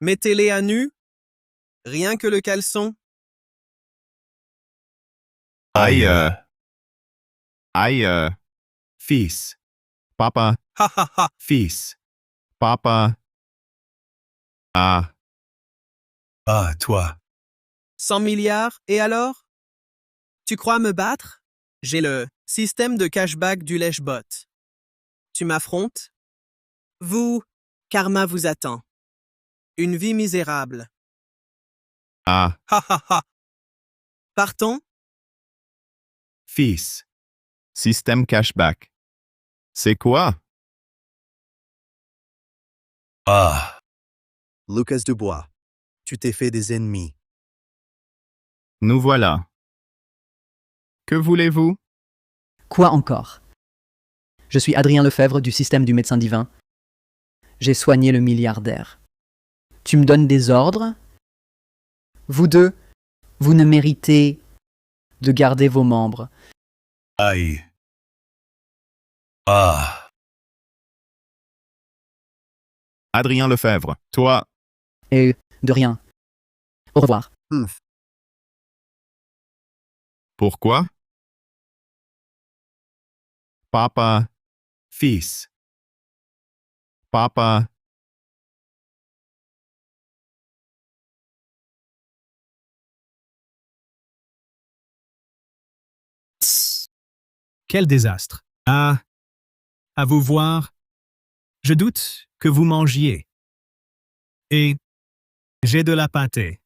Mettez-les à nu. Rien que le caleçon. Aïe, Fils, papa, Ha ha ha. fils. papa. Ah, Ah, toi. 100 milliards, et alors? Tu crois me battre? J'ai le système de cashback du lèche-bot. Tu m'affrontes? Vous, karma vous attend. Une vie misérable. ah, Ha ha ha. Partons? Fils, système cashback. C'est quoi? ah. Lucas Dubois, tu t'es fait des ennemis. Nous voilà. Que voulez-vous? Quoi encore? Je suis Adrien Lefebvre du système du médecin divin. J'ai soigné le milliardaire. Tu me donnes des ordres? Vous deux, vous ne méritez de garder vos membres. Aïe. Ah. Adrien Lefebvre, toi, Et de rien. Au revoir. pourquoi? Papa, Fils, papa. Quel désastre. Ah, à vous voir, je doute que vous mangiez. Et j'ai de la pâtée.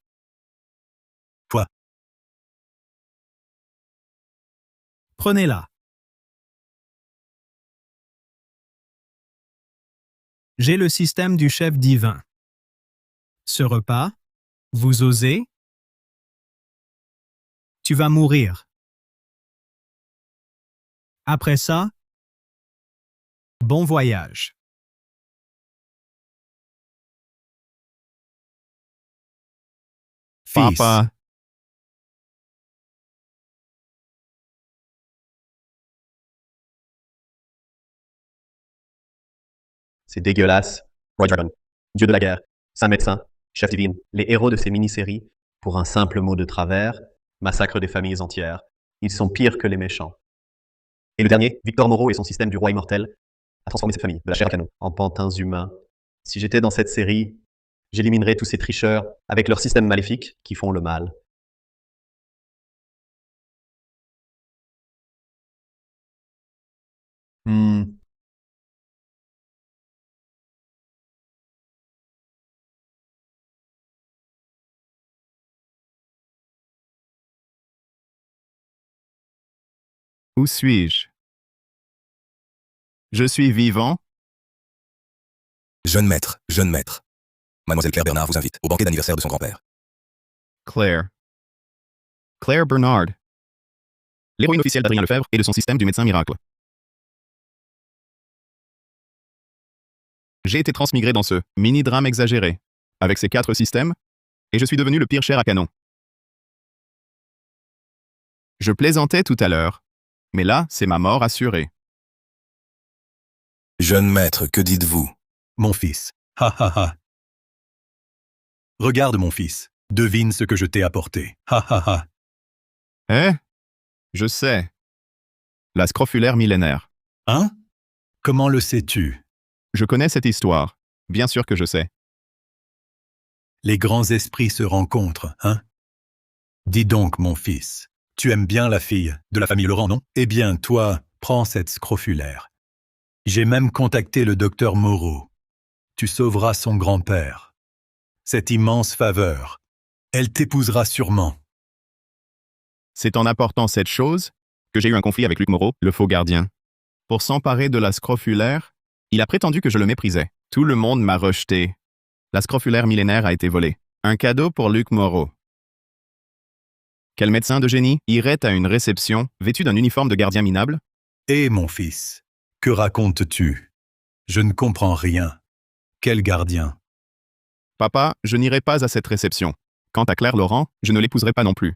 Quoi? Prenez-la. J'ai le système du chef divin. Ce repas, vous osez? Tu vas mourir. Après ça, bon voyage. fils. Papa, C'est dégueulasse. Roy Dragon, dieu de la guerre, saint médecin, chef divine, les héros de ces mini-séries, pour un simple mot de travers, massacrent des familles entières. Ils sont pires que les méchants. Et le dernier, Victor Moreau et son système du roi immortel, a transformé cette famille, de la chair à canon, en pantins humains. Si j'étais dans cette série, j'éliminerais tous ces tricheurs avec leur système maléfique qui font le mal. où suis-je? Je suis vivant? Jeune maître, jeune maître. Mademoiselle Claire Bernard vous invite au banquet d'anniversaire de son grand-père. Claire. Claire Bernard. L'héroïne officielle d'Adrien Lefebvre et de son système du médecin miracle. J'ai été transmigré dans ce mini-drame exagéré, avec ces 4 systèmes, et je suis devenu le pire chair à canon. Je plaisantais tout à l'heure, mais là, c'est ma mort assurée. Jeune maître, que dites-vous? Mon fils. Ha ha ha. Regarde mon fils. Devine ce que je t'ai apporté. Ha ha ha. Eh? Je sais. La scrofulaire millénaire. Hein? Comment le sais-tu? Je connais cette histoire. Bien sûr que je sais. Les grands esprits se rencontrent, hein? Dis donc, mon fils, tu aimes bien la fille de la famille Laurent, non? Eh bien, toi, prends cette scrofulaire. J'ai même contacté le docteur Moreau. Tu sauveras son grand-père. Cette immense faveur, elle t'épousera sûrement. C'est en apportant cette chose que j'ai eu un conflit avec Luc Moreau, le faux gardien. Pour s'emparer de la scrofulaire, il a prétendu que je le méprisais. Tout le monde m'a rejeté. La scrofulaire millénaire a été volée. Un cadeau pour Luc Moreau. Quel médecin de génie irait à une réception vêtu d'un uniforme de gardien minable? Eh, mon fils, que racontes-tu? Je ne comprends rien. Quel gardien? Papa, je n'irai pas à cette réception. Quant à Claire Laurent, je ne l'épouserai pas non plus.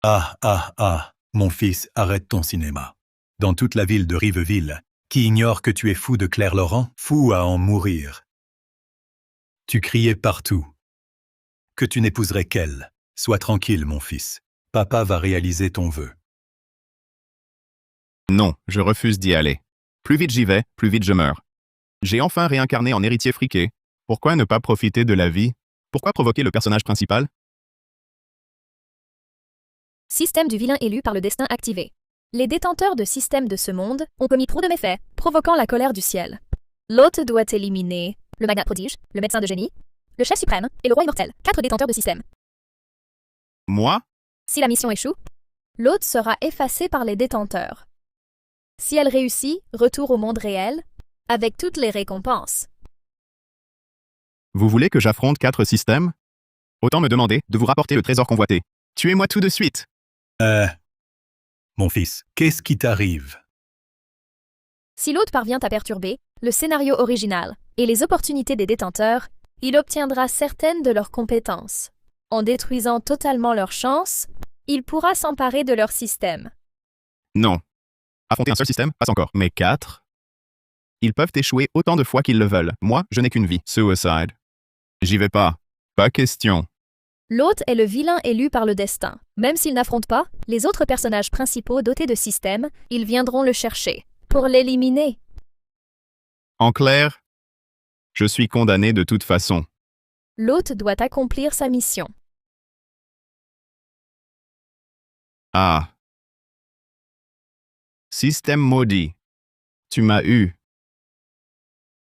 Ah, ah, ah, mon fils, arrête ton cinéma. Dans toute la ville de Riveville, qui ignore que tu es fou de Claire Laurent, fou à en mourir. Tu criais partout que tu n'épouserais qu'elle. Sois tranquille, mon fils. Papa va réaliser ton vœu. Non, je refuse d'y aller. Plus vite j'y vais, plus vite je meurs. J'ai enfin réincarné en héritier friqué. Pourquoi ne pas profiter de la vie? Pourquoi provoquer le personnage principal? Système du vilain élu par le destin activé. Les détenteurs de systèmes de ce monde ont commis trop de méfaits, provoquant la colère du ciel. L'hôte doit éliminer le magnat prodige, le médecin de génie, le chef suprême et le roi immortel, 4 détenteurs de système. Moi? Si la mission échoue, l'hôte sera effacé par les détenteurs. Si elle réussit, retour au monde réel, avec toutes les récompenses. Vous voulez que j'affronte 4 systèmes? Autant me demander de vous rapporter le trésor convoité. Tuez-moi tout de suite! Mon fils, qu'est-ce qui t'arrive? Si l'hôte parvient à perturber le scénario original et les opportunités des détenteurs, il obtiendra certaines de leurs compétences. En détruisant totalement leurs chances, il pourra s'emparer de leur système. Non. Affronter un seul système, pas encore. Mais 4? Ils peuvent échouer autant de fois qu'ils le veulent. Moi, je n'ai qu'une vie. Suicide. J'y vais pas. Pas question. L'hôte est le vilain élu par le destin. Même s'il n'affronte pas les autres personnages principaux dotés de systèmes, ils viendront le chercher pour l'éliminer. En clair, je suis condamné de toute façon. L'hôte doit accomplir sa mission. Ah. Système maudit. Tu m'as eu.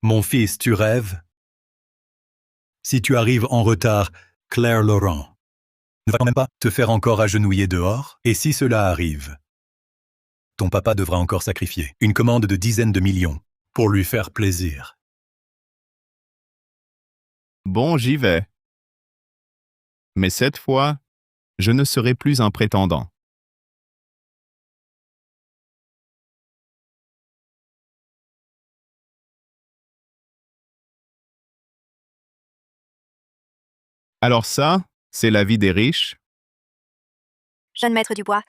Mon fils, tu rêves? Si tu arrives en retard, Claire Laurent ne va quand même pas te faire encore agenouiller dehors? Et si cela arrive, ton papa devra encore sacrifier une commande de dizaines de millions pour lui faire plaisir. Bon, j'y vais. Mais cette fois, je ne serai plus un prétendant. Alors ça, c'est la vie des riches? Jeune maître Dubois.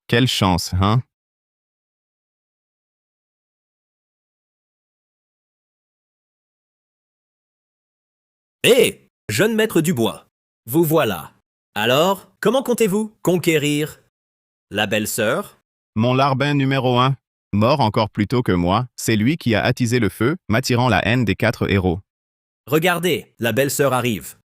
Quelle chance, hein? Hé, jeune maître Dubois, vous voilà. Alors, comment comptez-vous conquérir la belle-sœur? Mon larbin numéro 1, mort encore plus tôt que moi, c'est lui qui a attisé le feu, m'attirant la haine des 4 héros. Regardez, la belle-sœur arrive.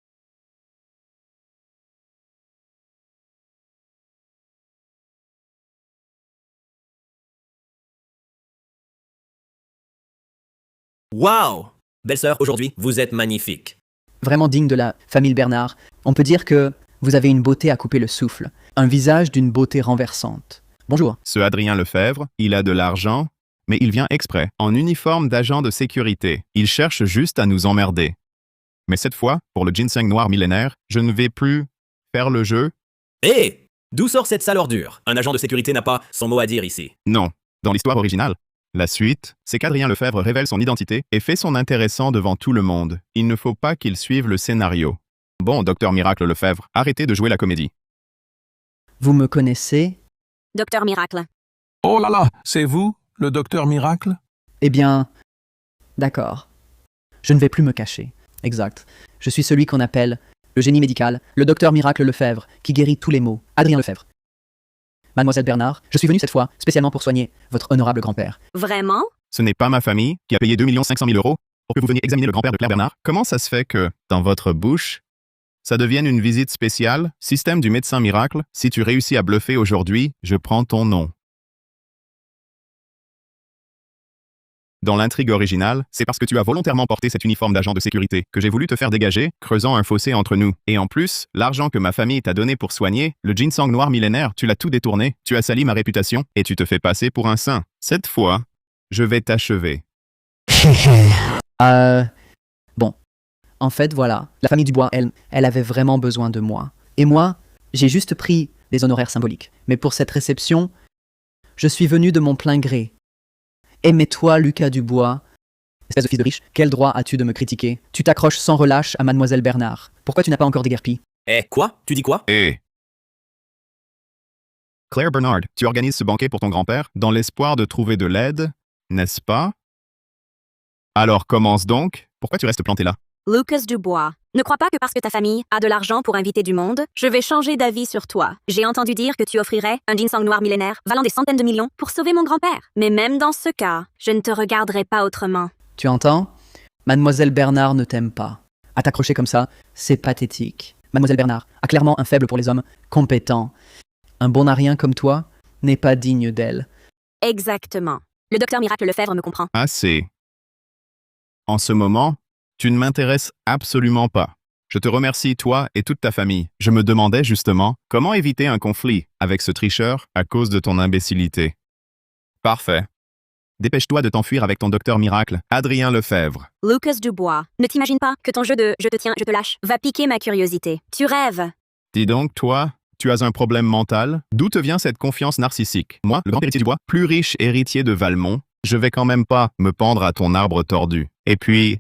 Waouh! Belle-sœur, aujourd'hui, vous êtes magnifique. Vraiment digne de la famille Bernard. On peut dire que vous avez une beauté à couper le souffle, un visage d'une beauté renversante. Bonjour. Ce Adrien Lefebvre, il a de l'argent, mais il vient exprès, en uniforme d'agent de sécurité. Il cherche juste à nous emmerder. Mais cette fois, pour le ginseng noir millénaire, je ne vais plus faire le jeu. Hé! D'où sort cette sale ordure? Un agent de sécurité n'a pas son mot à dire ici. Non, dans l'histoire originale. La suite, c'est qu'Adrien Lefebvre révèle son identité et fait son intéressant devant tout le monde. Il ne faut pas qu'il suive le scénario. Bon, Docteur Miracle Lefebvre, arrêtez de jouer la comédie. Vous me connaissez? Docteur Miracle. Oh là là, c'est vous, le docteur Miracle? Eh bien, d'accord. Je ne vais plus me cacher. Exact. Je suis celui qu'on appelle le génie médical, le docteur Miracle Lefebvre, qui guérit tous les maux. Adrien Lefebvre. Mademoiselle Bernard, je suis venu cette fois spécialement pour soigner votre honorable grand-père. Vraiment? Ce n'est pas ma famille qui a payé 2 500 000 € pour que vous veniez examiner le grand-père de Claire Bernard. Comment ça se fait que, dans votre bouche, ça devienne une visite spéciale? Système du médecin miracle, si tu réussis à bluffer aujourd'hui, je prends ton nom. Dans l'intrigue originale, c'est parce que tu as volontairement porté cet uniforme d'agent de sécurité que j'ai voulu te faire dégager, creusant un fossé entre nous. Et en plus, l'argent que ma famille t'a donné pour soigner, le ginseng noir millénaire, tu l'as tout détourné, tu as sali ma réputation, et tu te fais passer pour un saint. Cette fois, je vais t'achever. Bon. En fait, voilà. La famille Dubois, elle avait vraiment besoin de moi. Et moi, j'ai juste pris des honoraires symboliques. Mais pour cette réception, je suis venu de mon plein gré. Et mais toi, Lucas Dubois, espèce de fils de riche, quel droit as-tu de me critiquer? Tu t'accroches sans relâche à Mademoiselle Bernard. Pourquoi tu n'as pas encore déguerpi? Eh, quoi? Tu dis quoi? Claire Bernard, tu organises ce banquet pour ton grand-père dans l'espoir de trouver de l'aide, n'est-ce pas? Alors commence donc. Pourquoi tu restes planté là? Lucas Dubois, ne crois pas que parce que ta famille a de l'argent pour inviter du monde, je vais changer d'avis sur toi. J'ai entendu dire que tu offrirais un ginseng noir millénaire valant des centaines de millions pour sauver mon grand-père. Mais même dans ce cas, je ne te regarderai pas autrement. Tu entends? Mademoiselle Bernard ne t'aime pas. À t'accrocher comme ça, c'est pathétique. Mademoiselle Bernard a clairement un faible pour les hommes compétents. Un bon à rien comme toi n'est pas digne d'elle. Exactement. Le docteur Miracle Lefebvre me comprend. Assez. En ce moment, tu ne m'intéresses absolument pas. Je te remercie, toi et toute ta famille. Je me demandais justement comment éviter un conflit avec ce tricheur à cause de ton imbécilité. Parfait. Dépêche-toi de t'enfuir avec ton docteur miracle, Adrien Lefebvre. Lucas Dubois, ne t'imagine pas que ton jeu de « je te tiens, je te lâche » va piquer ma curiosité. Tu rêves. Dis donc, toi, tu as un problème mental? D'où te vient cette confiance narcissique? Moi, le grand héritier du bois, plus riche héritier de Valmont, je vais quand même pas me pendre à ton arbre tordu. Et puis,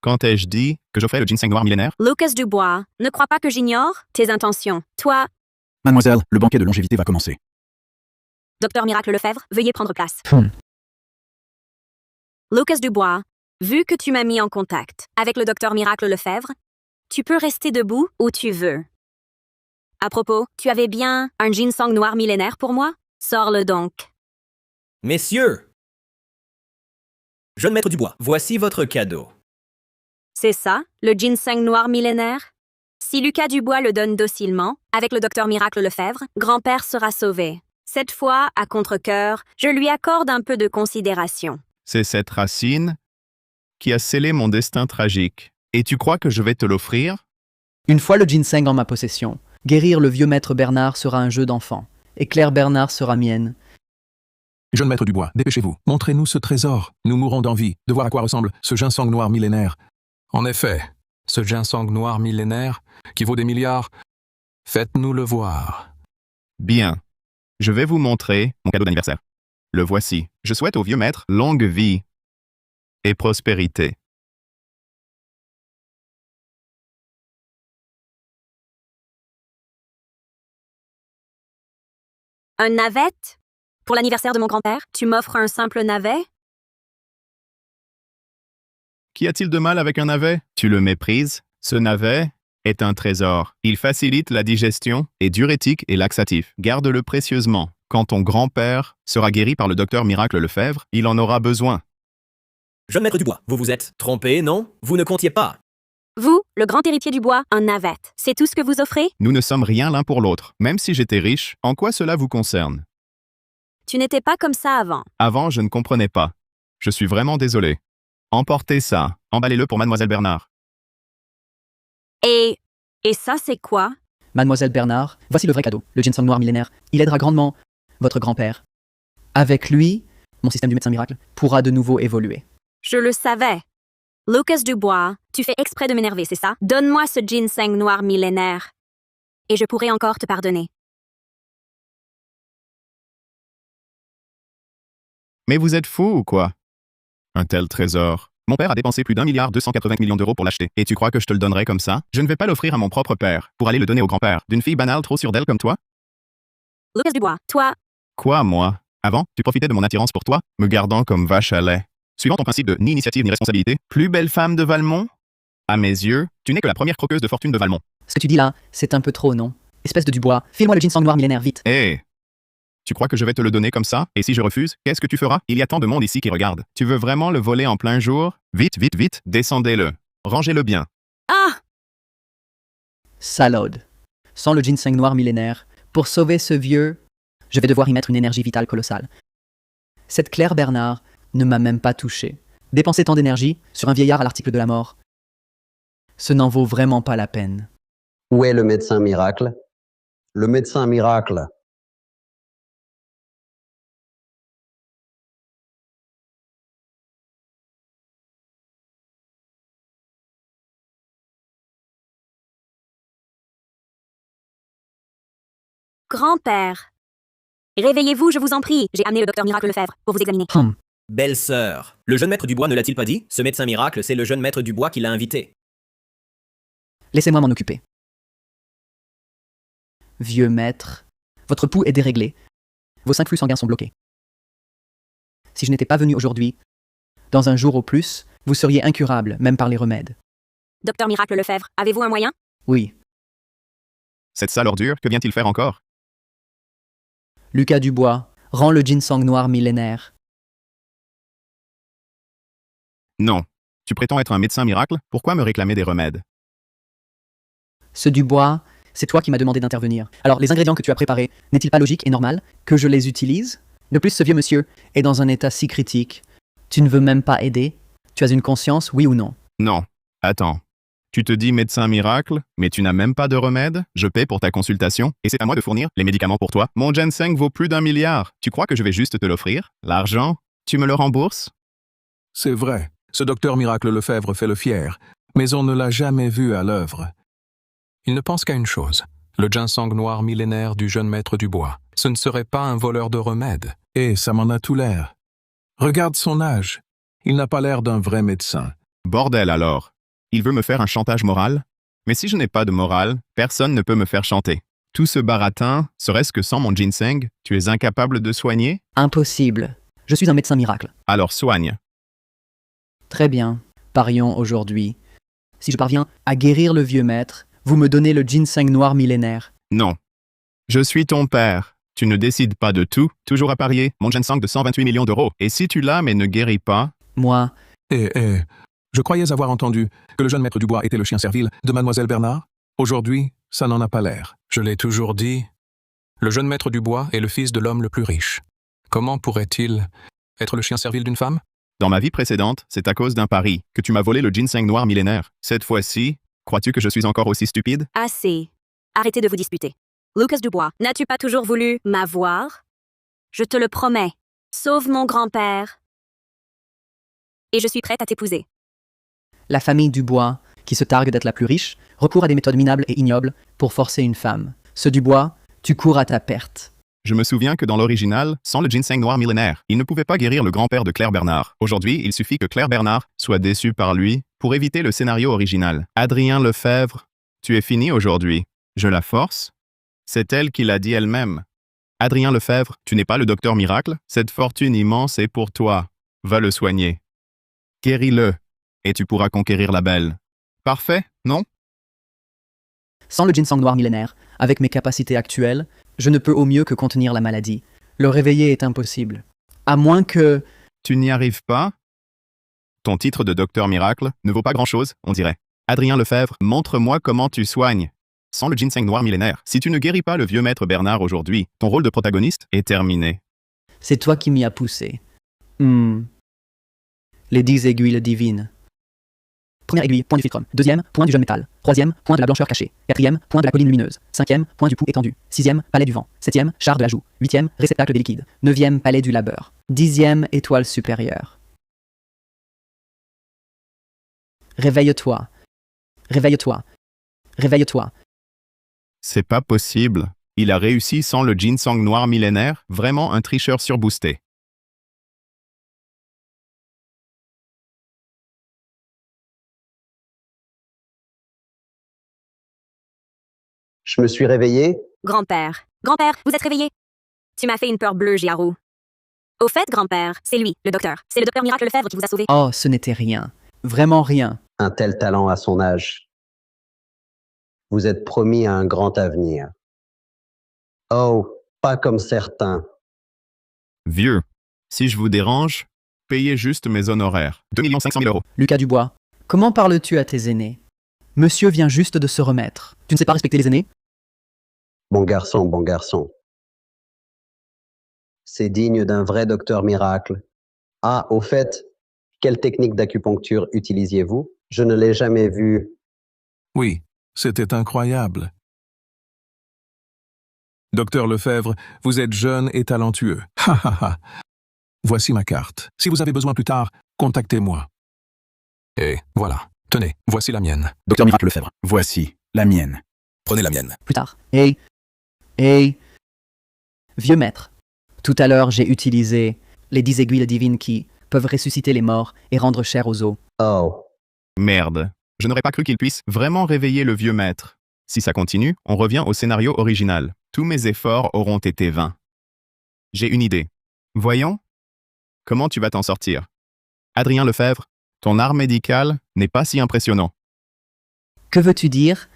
quand ai-je dit que j'offrais le ginseng noir millénaire? Lucas Dubois, ne crois pas que j'ignore tes intentions. Toi, Mademoiselle, le banquet de longévité va commencer. docteur Miracle Lefebvre, veuillez prendre place. Lucas Dubois, vu que tu m'as mis en contact avec le docteur Miracle Lefebvre, tu peux rester debout où tu veux. À propos, tu avais bien un ginseng noir millénaire pour moi? Sors-le donc. Messieurs! Jeune maître Dubois, voici votre cadeau. C'est ça, le ginseng noir millénaire? Si Lucas Dubois le donne docilement, avec le docteur Miracle Lefebvre, grand-père sera sauvé. Cette fois, à contre-cœur, je lui accorde un peu de considération. C'est cette racine qui a scellé mon destin tragique. Et tu crois que je vais te l'offrir? Une fois le ginseng en ma possession, guérir le vieux maître Bernard sera un jeu d'enfant, et Claire Bernard sera mienne. Jeune maître Dubois, dépêchez-vous. Montrez-nous ce trésor. Nous mourons d'envie de voir à quoi ressemble ce ginseng noir millénaire. En effet, ce ginseng noir millénaire, qui vaut des milliards, faites-nous le voir. Bien. Je vais vous montrer mon cadeau d'anniversaire. Le voici. Je souhaite au vieux maître longue vie et prospérité. Un navette? Pour l'anniversaire de mon grand-père, tu m'offres un simple navet? Qu'y a-t-il de mal avec un navet? Tu le méprises? Ce navet est un trésor. Il facilite la digestion, est diurétique et laxatif. Garde-le précieusement. Quand ton grand-père sera guéri par le docteur Miracle Lefebvre, il en aura besoin. Jeune maître Dubois, vous vous êtes trompé, non? Vous ne comptiez pas. Vous, le grand héritier du bois, un navette. C'est tout ce que vous offrez? Nous ne sommes rien l'un pour l'autre. Même si j'étais riche, en quoi cela vous concerne? Tu n'étais pas comme ça avant. Avant, je ne comprenais pas. Je suis vraiment désolé. Emportez ça. Emballez-le pour Mademoiselle Bernard. Et ça, c'est quoi? Mademoiselle Bernard, voici le vrai cadeau, le ginseng noir millénaire. Il aidera grandement votre grand-père. Avec lui, mon système du médecin miracle pourra de nouveau évoluer. Je le savais. Lucas Dubois, tu fais exprès de m'énerver, c'est ça? Donne-moi ce ginseng noir millénaire. Et je pourrai encore te pardonner. Mais vous êtes fou ou quoi? Un tel trésor. Mon père a dépensé plus d'1,280 milliard d'euros pour l'acheter. Et tu crois que je te le donnerai comme ça? Je ne vais pas l'offrir à mon propre père, pour aller le donner au grand-père, d'une fille banale trop sûre d'elle comme toi? Lucas Dubois, toi... Quoi, moi? Avant, tu profitais de mon attirance pour toi, me gardant comme vache à lait. Suivant ton principe de ni initiative ni responsabilité, plus belle femme de Valmont? À mes yeux, tu n'es que la première croqueuse de fortune de Valmont. Ce que tu dis là, c'est un peu trop, non? Espèce de Dubois, file-moi le ginseng noir millénaire, vite. Hé! Tu crois que je vais te le donner comme ça? Et si je refuse, qu'est-ce que tu feras? Il y a tant de monde ici qui regarde. Tu veux vraiment le voler en plein jour? Vite, vite, vite, descendez-le. Rangez-le bien. Ah! Salaude. Sans le ginseng noir millénaire, pour sauver ce vieux, je vais devoir y mettre une énergie vitale colossale. Cette Claire Bernard ne m'a même pas touché. Dépenser tant d'énergie sur un vieillard à l'article de la mort, ce n'en vaut vraiment pas la peine. Où est le médecin miracle? Le médecin miracle. Grand-père. Réveillez-vous, je vous en prie. J'ai amené le docteur Miracle Lefebvre pour vous examiner. Belle-sœur, le jeune maître Dubois ne l'a-t-il pas dit? Ce médecin miracle, c'est le jeune maître Dubois qui l'a invité. Laissez-moi m'en occuper. Vieux maître, votre pouls est déréglé. Vos 5 flux sanguins sont bloqués. Si je n'étais pas venu aujourd'hui, dans un jour au plus, Vous seriez incurable, même par les remèdes. Docteur Miracle Lefebvre, avez-vous un moyen? Oui. Cette sale ordure, que vient-il faire encore? Lucas Dubois, rend le ginseng noir millénaire. Non. Tu prétends être un médecin miracle? Pourquoi me réclamer des remèdes? Ce Dubois, c'est toi qui m'as demandé d'intervenir. Alors, les ingrédients que tu as préparés, n'est-il pas logique et normal que je les utilise? De plus, ce vieux monsieur est dans un état si critique. Tu ne veux même pas aider? Tu as une conscience, oui ou non? Non. Attends. Tu te dis médecin miracle, mais tu n'as même pas de remède? Je paie pour ta consultation, et c'est à moi de fournir les médicaments pour toi. Mon ginseng vaut plus d'1 milliard. Tu crois que je vais juste te l'offrir? L'argent, tu me le rembourses? C'est vrai, ce docteur Miracle Lefebvre fait le fier, mais on ne l'a jamais vu à l'œuvre. Il ne pense qu'à une chose, le ginseng noir millénaire du jeune maître Dubois. Ce ne serait pas un voleur de remèdes. Et ça m'en a tout l'air. Regarde son âge. Il n'a pas l'air d'un vrai médecin. Bordel alors. Il veut me faire un chantage moral? Mais si je n'ai pas de morale, personne ne peut me faire chanter. Tout ce baratin, serait-ce que sans mon ginseng, tu es incapable de soigner? Impossible. Je suis un médecin miracle. Alors soigne. Très bien. Parions aujourd'hui. Si je parviens à guérir le vieux maître, vous me donnez le ginseng noir millénaire. Non. Je suis ton père. Tu ne décides pas de tout, toujours à parier, mon ginseng de 128 millions d'euros. Et si tu l'as mais ne guéris pas? Moi. Je croyais avoir entendu que le jeune maître Dubois était le chien servile de Mademoiselle Bernard. Aujourd'hui, ça n'en a pas l'air. Je l'ai toujours dit, le jeune maître Dubois est le fils de l'homme le plus riche. Comment pourrait-il être le chien servile d'une femme? Dans ma vie précédente, c'est à cause d'un pari que tu m'as volé le ginseng noir millénaire. Cette fois-ci, crois-tu que je suis encore aussi stupide? Assez. Arrêtez de vous disputer. Lucas Dubois, n'as-tu pas toujours voulu m'avoir? Je te le promets. Sauve mon grand-père. Et je suis prête à t'épouser. La famille Dubois, qui se targue d'être la plus riche, recourt à des méthodes minables et ignobles pour forcer une femme. Ce Dubois, tu cours à ta perte. Je me souviens que dans l'original, sans le ginseng noir millénaire, il ne pouvait pas guérir le grand-père de Claire Bernard. Aujourd'hui, il suffit que Claire Bernard soit déçue par lui pour éviter le scénario original. Adrien Lefebvre, tu es fini aujourd'hui. Je la force? C'est elle qui l'a dit elle-même. Adrien Lefebvre, tu n'es pas le docteur miracle? Cette fortune immense est pour toi. Va le soigner. Guéris-le, et tu pourras conquérir la belle. Parfait, non? Sans le ginseng noir millénaire, avec mes capacités actuelles, je ne peux au mieux que contenir la maladie. Le réveiller est impossible. À moins que... Tu n'y arrives pas? Ton titre de docteur miracle ne vaut pas grand-chose, on dirait. Adrien Lefebvre, montre-moi comment tu soignes. Sans le ginseng noir millénaire, si tu ne guéris pas le vieux maître Bernard aujourd'hui, ton rôle de protagoniste est terminé. C'est toi qui m'y as poussé. Les 10 aiguilles divines. Première aiguille, point du filtrum. Deuxième, point du jeune métal. Troisième, point de la blancheur cachée. Quatrième, point de la colline lumineuse. Cinquième, point du pouls étendu. Sixième, palais du vent. Septième, char de la joue. Huitième, réceptacle des liquides. Neuvième, palais du labeur. Dixième, étoile supérieure. Réveille-toi. Réveille-toi. Réveille-toi. C'est pas possible. Il a réussi sans le ginseng noir millénaire, vraiment un tricheur surboosté. Je me suis réveillé. Grand-père. Grand-père, vous êtes réveillé? Tu m'as fait une peur bleue, Giarou. Au fait, grand-père, c'est lui, le docteur. C'est le docteur Miracle Lefebvre qui vous a sauvé. Oh, ce n'était rien. Vraiment rien. Un tel talent à son âge. Vous êtes promis à un grand avenir. Oh, pas comme certains. Vieux, si je vous dérange, payez juste mes honoraires. 2 500 000 €. Lucas Dubois, comment parles-tu à tes aînés? Monsieur vient juste de se remettre. Tu ne sais pas respecter les aînés? Bon garçon, bon garçon. C'est digne d'un vrai docteur miracle. Ah, au fait, quelle technique d'acupuncture utilisiez-vous? Je ne l'ai jamais vue. Oui, c'était incroyable. Docteur Lefebvre, vous êtes jeune et talentueux. Ha ha ha. Voici ma carte. Si vous avez besoin plus tard, contactez-moi. Et voilà. Tenez, voici la mienne. Docteur Miracle Lefebvre, voici la mienne. Prenez la mienne. Plus tard. Hey. Vieux maître. Tout à l'heure, j'ai utilisé les 10 aiguilles divines qui peuvent ressusciter les morts et rendre chair aux os. Oh. Merde. Je n'aurais pas cru qu'il puisse vraiment réveiller le vieux maître. Si ça continue, on revient au scénario original. Tous mes efforts auront été vains. J'ai une idée. Voyons. Comment tu vas t'en sortir? Adrien Lefebvre, Ton art médical n'est pas si impressionnant. Que veux-tu dire?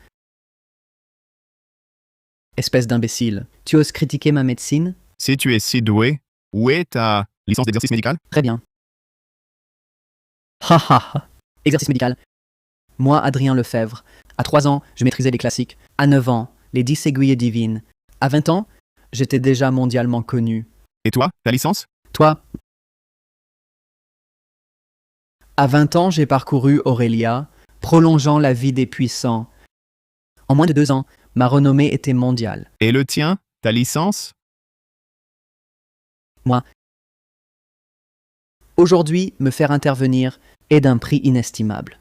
Espèce d'imbécile, tu oses critiquer ma médecine? Si tu es si doué, où est ta licence d'exercice médical? Très bien. Ha ha ha. Exercice médical. Moi, Adrien Lefebvre. À 3 ans, je maîtrisais les classiques. À 9 ans, les 10 aiguilles divines. À 20 ans, j'étais déjà mondialement connu. Et toi, ta licence? Toi? À 20 ans, j'ai parcouru Aurélia, prolongeant la vie des puissants. En moins de 2 ans, ma renommée était mondiale. Et le tien, ta licence? Moi. Aujourd'hui, me faire intervenir est d'un prix inestimable.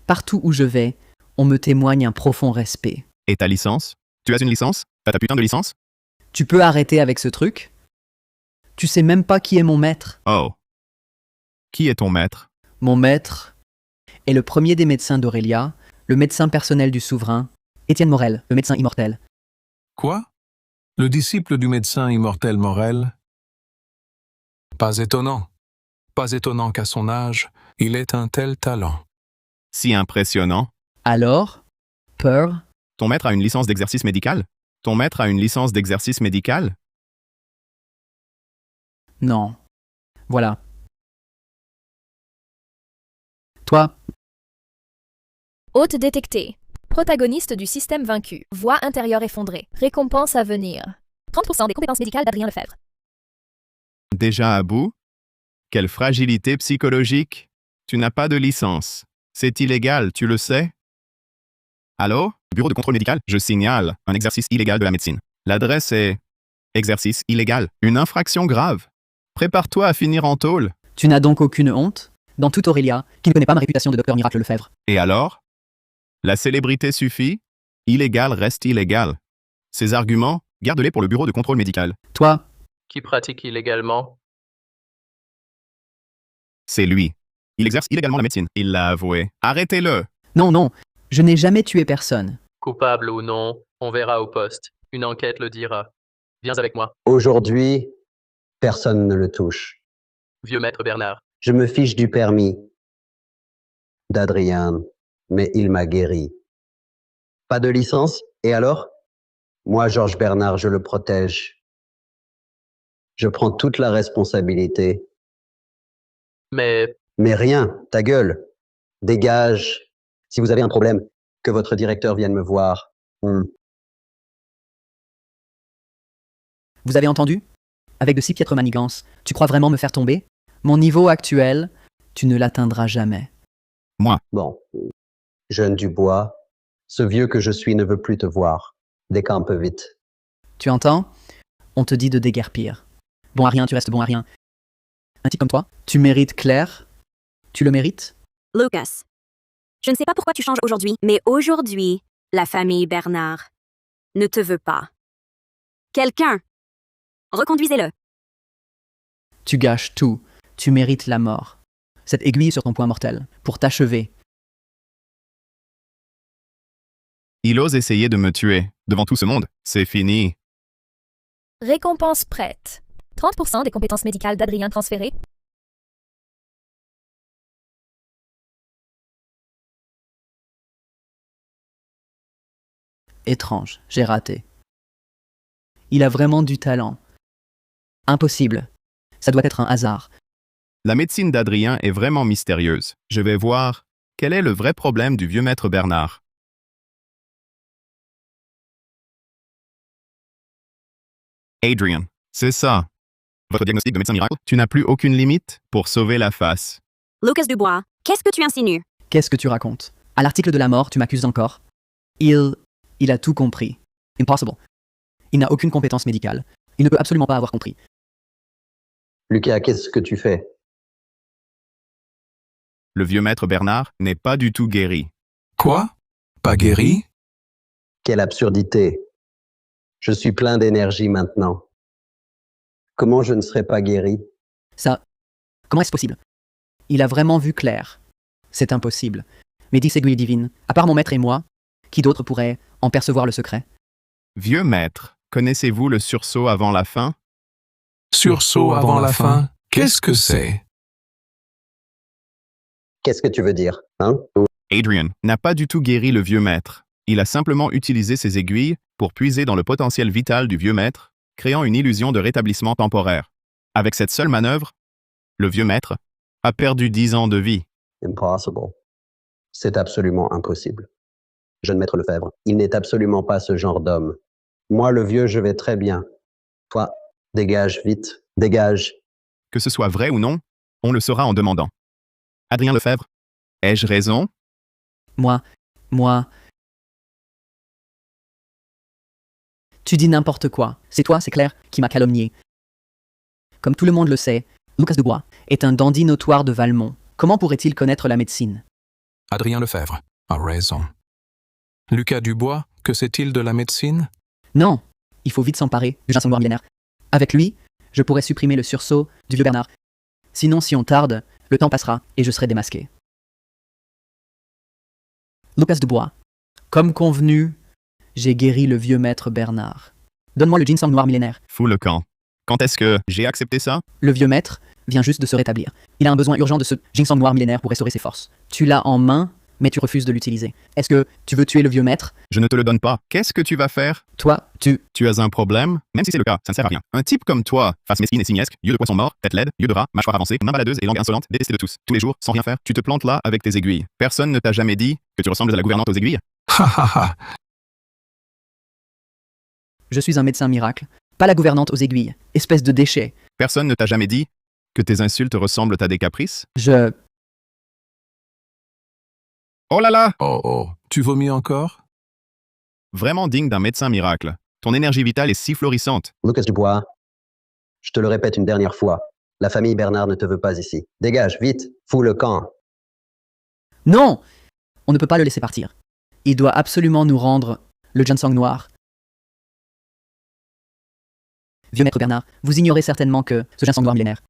Partout où je vais, on me témoigne un profond respect. Et ta licence? Tu as une licence? T'as ta putain de licence? Tu peux arrêter avec ce truc? Tu sais même pas qui est mon maître. Oh. Qui est ton maître? Mon maître est le premier des médecins d'Aurélia, le médecin personnel du souverain, Étienne Morel, le médecin immortel. Quoi? Le disciple du médecin immortel Morel? Pas étonnant. Pas étonnant qu'à son âge, il ait un tel talent. Si impressionnant. Alors? Peur? Ton maître a une licence d'exercice médical? Ton maître a une licence d'exercice médical? Non. Voilà. Toi? Hôte détecté. Protagoniste du système vaincu. Voix intérieure effondrée. Récompense à venir. 30% des compétences médicales d'Adrien Lefebvre. Déjà à bout? Quelle fragilité psychologique! Tu n'as pas de licence. C'est illégal, tu le sais? Allô? Bureau de contrôle médical? Je signale un exercice illégal de la médecine. L'adresse est... Exercice illégal. Une infraction grave. Prépare-toi à finir en tôle. Tu n'as donc aucune honte? Dans toute Aurélia, qui ne connaît pas ma réputation de docteur miracle Lefebvre. Et alors? La célébrité suffit? Illégal reste illégal. Ces arguments, garde-les pour le bureau de contrôle médical. Toi? Qui pratique illégalement? C'est lui. Il exerce illégalement la médecine. Il l'a avoué. Arrêtez-le! Non, non, je n'ai jamais tué personne. Coupable ou non, on verra au poste. Une enquête le dira. Viens avec moi, Aujourd'hui, personne ne le touche. vieux maître Bernard. Je me fiche du permis d'Adrien, mais il m'a guéri. Pas de licence? Et alors? Moi, Georges Bernard, je le protège. Je prends toute la responsabilité. Mais Mais rien, ta gueule. Dégage. Si vous avez un problème, que votre directeur vienne me voir. Vous avez entendu? Avec de si piètres manigances, tu crois vraiment me faire tomber? Mon niveau actuel, tu ne l'atteindras jamais. Moi. Bon. Jeune Dubois, ce vieux que je suis ne veut plus te voir. Décampe vite. Tu entends? On te dit de déguerpir. Bon à rien, tu restes bon à rien. Un type comme toi, tu mérites Claire? Tu le mérites? Lucas, je ne sais pas pourquoi tu changes aujourd'hui, mais aujourd'hui, la famille Bernard ne te veut pas. Quelqu'un, reconduisez-le. Tu gâches tout. Tu mérites la mort. Cette aiguille sur ton poing mortel, pour t'achever. Il ose essayer de me tuer. Devant tout ce monde. C'est fini. Récompense prête. 30% des compétences médicales d'Adrien transférées. Étrange, j'ai raté. Il a vraiment du talent. Impossible. Ça doit être un hasard. La médecine d'Adrien est vraiment mystérieuse. Je vais voir quel est le vrai problème du vieux maître Bernard. Adrien, c'est ça. Votre diagnostic de médecin miracle? Tu n'as plus aucune limite pour sauver la face. Lucas Dubois, qu'est-ce que tu insinues? Qu'est-ce que tu racontes? À l'article de la mort, tu m'accuses encore? Il a tout compris. Impossible. Il n'a aucune compétence médicale. Il ne peut absolument pas avoir compris. Lucas, qu'est-ce que tu fais? Le vieux maître Bernard n'est pas du tout guéri. Quoi? Pas guéri? Quelle absurdité. Je suis plein d'énergie maintenant. Comment je ne serais pas guéri? Ça... Comment est-ce possible? Il a vraiment vu clair. C'est impossible. Mais 10 aiguilles divines, à part mon maître et moi, qui d'autre pourrait en percevoir le secret? Vieux maître, connaissez-vous le sursaut avant la fin? Sursaut avant la fin? Qu'est-ce que c'est? Qu'est-ce que tu veux dire, hein? Adrian n'a pas du tout guéri le vieux maître. Il a simplement utilisé ses aiguilles pour puiser dans le potentiel vital du vieux maître, créant une illusion de rétablissement temporaire. Avec cette seule manœuvre, le vieux maître a perdu 10 ans de vie. Impossible. C'est absolument impossible. Jeune maître Lefebvre, il n'est absolument pas ce genre d'homme. Moi, le vieux, je vais très bien. Toi, dégage vite, dégage. Que ce soit vrai ou non, on le saura en demandant. Adrien Lefebvre, ai-je raison? Moi. Tu dis n'importe quoi. C'est toi, c'est Claire, qui m'a calomnié. Comme tout le monde le sait, Lucas Dubois est un dandy notoire de Valmont. Comment pourrait-il connaître la médecine? Adrien Lefebvre a raison. Lucas Dubois, que sait-il de la médecine? Non, il faut vite s'emparer du ginseng noir millénaire. Avec lui, je pourrais supprimer le sursaut du vieux Bernard. Sinon, si on tarde, le temps passera et je serai démasqué. Lucas Dubois, comme convenu, j'ai guéri le vieux maître Bernard. Donne-moi le ginseng noir millénaire. Fous le camp. Quand est-ce que j'ai accepté ça? Le vieux maître vient juste de se rétablir. Il a un besoin urgent de ce ginseng noir millénaire pour restaurer ses forces. Tu l'as en main, mais tu refuses de l'utiliser. Est-ce que tu veux tuer le vieux maître? Je ne te le donne pas. Qu'est-ce que tu vas faire? Toi, Tu as un problème? Même si c'est le cas, ça ne sert à rien. Un type comme toi, face mesquine et simiesque, yeux de poisson mort, tête laide, yeux de rat, mâchoire avancée, main baladeuse et langue insolente, détesté de tous. Tous les jours, sans rien faire, tu te plantes là avec tes aiguilles. Personne ne t'a jamais dit que tu ressembles à la gouvernante aux aiguilles? Ha ha ha! Je suis un médecin miracle, pas la gouvernante aux aiguilles, espèce de déchet. Personne ne t'a jamais dit que tes insultes ressemblent à des caprices? Oh là là! Oh, tu vomis encore? Vraiment digne d'un médecin miracle. Ton énergie vitale est si florissante. Lucas Dubois, je te le répète une dernière fois. La famille Bernard ne te veut pas ici. Dégage, vite, fous le camp. Non! On ne peut pas le laisser partir. Il doit absolument nous rendre le ginseng noir. Vieux maître Bernard, vous ignorez certainement que ce ginseng noir millénaire.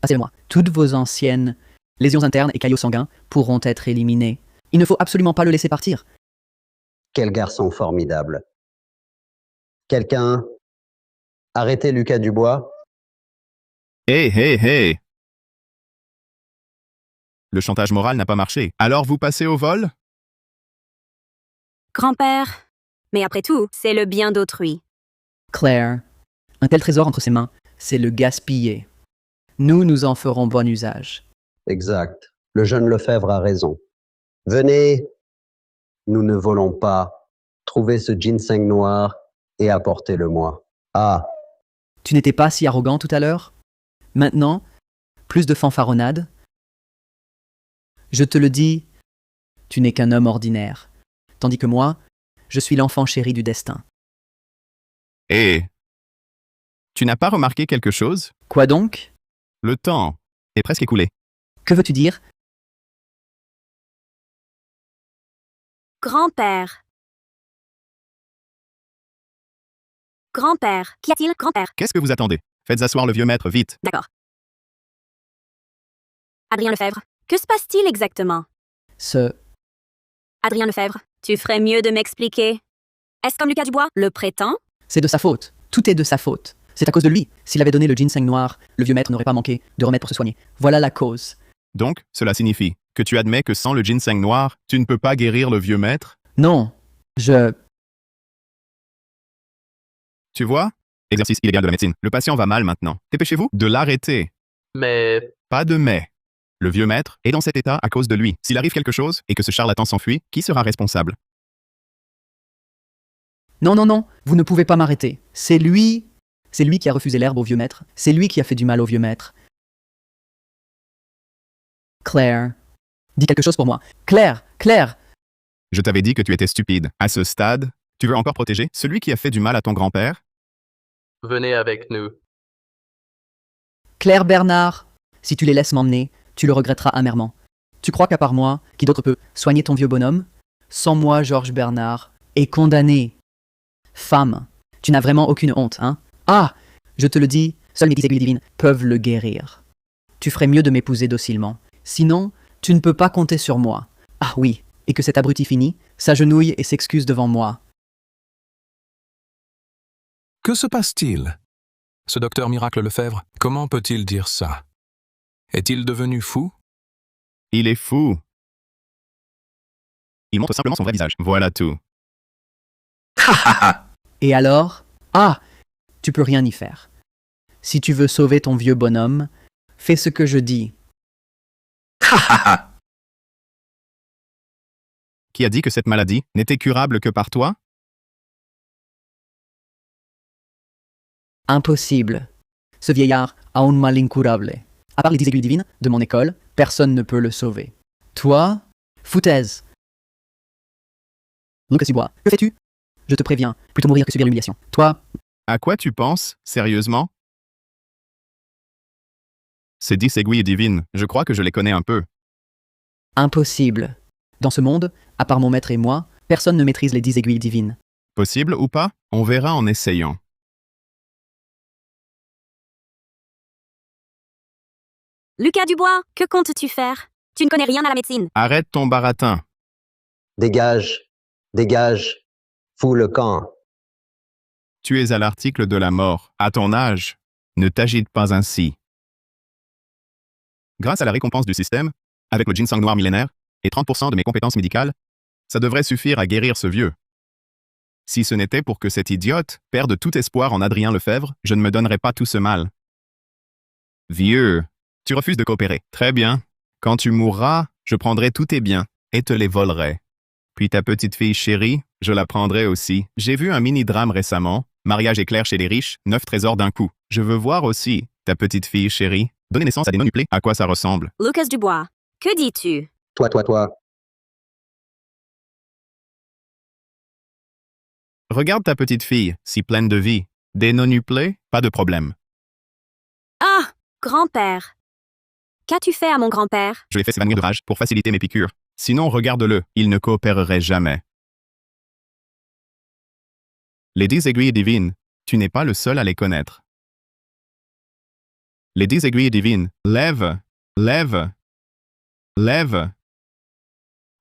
Passez-le-moi. Toutes vos anciennes lésions internes et caillots sanguins pourront être éliminés. Il ne faut absolument pas le laisser partir. Quel garçon formidable. Quelqu'un arrêtez Lucas Dubois? Hé! Le chantage moral n'a pas marché. Alors vous passez au vol? Grand-père. Mais après tout, c'est le bien d'autrui. Claire, un tel trésor entre ses mains, c'est le gaspiller. Nous en ferons bon usage. Exact. Le jeune Lefebvre a raison. Venez, nous ne volons pas. Trouvez ce ginseng noir et apportez-le-moi. Ah, Tu n'étais pas si arrogant tout à l'heure? Maintenant, plus de fanfaronnade? Je te le dis, tu n'es qu'un homme ordinaire. Tandis que moi, je suis l'enfant chéri du destin. Et tu n'as pas remarqué quelque chose? Quoi donc? Le temps est presque écoulé. Que veux-tu dire? Grand-père. Grand-père. Qu'y a-t-il, grand-père? Qu'est-ce que vous attendez? Faites asseoir le vieux maître, vite. D'accord. Adrien Lefebvre, que se passe-t-il exactement? Adrien Lefebvre, tu ferais mieux de m'expliquer. Est-ce comme Lucas Dubois le prétend? C'est de sa faute. Tout est de sa faute. C'est à cause de lui. S'il avait donné le ginseng noir, le vieux maître n'aurait pas manqué de remède pour se soigner. Voilà la cause. Donc, cela signifie que tu admets que sans le ginseng noir, tu ne peux pas guérir le vieux maître? Non, Tu vois? Exercice illégal de la médecine. Le patient va mal maintenant. Dépêchez-vous de l'arrêter. Mais Pas de mais. Le vieux maître est dans cet état à cause de lui. S'il arrive quelque chose et que ce charlatan s'enfuit, qui sera responsable? Non, vous ne pouvez pas m'arrêter. C'est lui qui a refusé l'herbe au vieux maître. C'est lui qui a fait du mal au vieux maître. Claire, dis quelque chose pour moi. Claire! Je t'avais dit que tu étais stupide. À ce stade, tu veux encore protéger celui qui a fait du mal à ton grand-père? venez avec nous. Claire Bernard, si tu les laisses m'emmener, tu le regretteras amèrement. Tu crois qu'à part moi, qui d'autre peut soigner ton vieux bonhomme? Sans moi, Georges Bernard est condamné. Femme, tu n'as vraiment aucune honte, hein? Ah, je te le dis, seules mes 10 aiguilles divines peuvent le guérir. Tu ferais mieux de m'épouser docilement. Sinon, tu ne peux pas compter sur moi. Ah oui, et que cet abruti fini, s'agenouille et s'excuse devant moi. Que se passe-t-il? Ce docteur miracle Lefebvre, comment peut-il dire ça? Est-il devenu fou? Il est fou. Il montre simplement son vrai visage. Voilà tout. Et alors? Ah! Tu peux rien y faire. Si tu veux sauver ton vieux bonhomme, fais ce que je dis. Qui a dit que cette maladie n'était curable que par toi? Impossible. Ce vieillard a un mal incurable. À part les 10 aiguilles divines de mon école, personne ne peut le sauver. Toi? Foutaise. Lucas Dubois, que fais-tu? Je te préviens, plutôt mourir que subir l'humiliation. Toi? À quoi tu penses, sérieusement? Ces 10 aiguilles divines, je crois que je les connais un peu. Impossible. Dans ce monde, à part mon maître et moi, personne ne maîtrise les 10 aiguilles divines. Possible ou pas? On verra en essayant. Lucas Dubois, que comptes-tu faire? Tu ne connais rien à la médecine. Arrête ton baratin. Dégage, dégage, fous le camp. Tu es à l'article de la mort. À ton âge, ne t'agite pas ainsi. Grâce à la récompense du système, avec le ginseng noir millénaire, et 30% de mes compétences médicales, ça devrait suffire à guérir ce vieux. Si ce n'était pour que cet idiote perde tout espoir en Adrien Lefebvre, je ne me donnerais pas tout ce mal. Vieux, tu refuses de coopérer. Très bien. Quand tu mourras, je prendrai tous tes biens et te les volerai. Puis ta petite fille chérie, je la prendrai aussi. J'ai vu un mini-drame récemment. Mariage éclair chez les riches, 9 trésors d'un coup. Je veux voir aussi ta petite fille chérie. Donner naissance à des non-uplés, à quoi ça ressemble? Lucas Dubois, que dis-tu? Toi. Regarde ta petite fille, si pleine de vie. Des non-uplés, pas de problème. Ah, grand-père. Qu'as-tu fait à mon grand-père? Je l'ai fait s'évanouir de rage pour faciliter mes piqûres. Sinon, regarde-le, il ne coopérerait jamais. Les 10 aiguilles divines, tu n'es pas le seul à les connaître. Les 10 aiguilles divines, lève.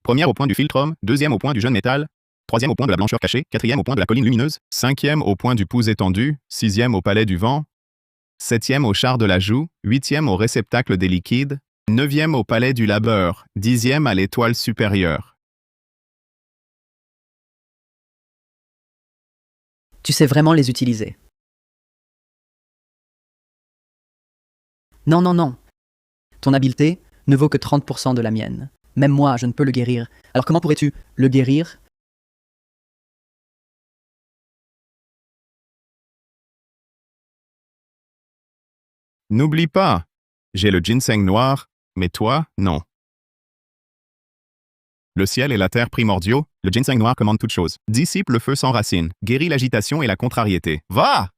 Première au point du philtrum, deuxième au point du jeune métal, troisième au point de la blancheur cachée, quatrième au point de la colline lumineuse, cinquième au point du pouce étendu, sixième au palais du vent, septième au char de la joue, huitième au réceptacle des liquides, neuvième au palais du labeur, dixième à l'étoile supérieure. Tu sais vraiment les utiliser. Non. Ton habileté ne vaut que 30% de la mienne. Même moi, je ne peux le guérir. Alors comment pourrais-tu le guérir? N'oublie pas, j'ai le ginseng noir, mais toi, non. Le ciel et la terre primordiaux, le ginseng noir commande toute chose. Dissipe le feu sans racine, guérit l'agitation et la contrariété. Va!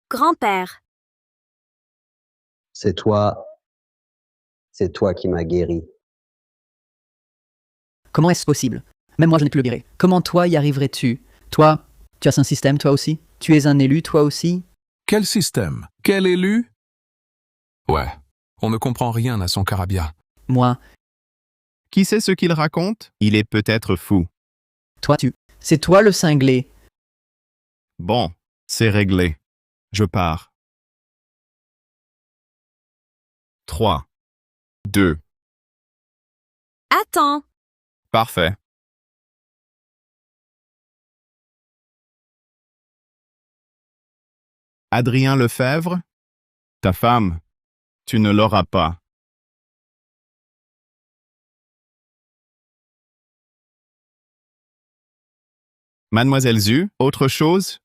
Grand-père. C'est toi qui m'as guéri. Comment est-ce possible? Même moi, je n'ai pu le guérir. Comment toi y arriverais-tu? Toi, tu as un système, toi aussi? Tu es un élu, toi aussi? Quel système? Quel élu? Ouais, on ne comprend rien à son carabia. Moi. Qui sait ce qu'il raconte? Il est peut-être fou. Toi, c'est toi le cinglé. Bon, c'est réglé. Je pars. 3, 2. Attends. Parfait. Adrien Lefebvre, ta femme, tu ne l'auras pas. Mademoiselle Zu, autre chose?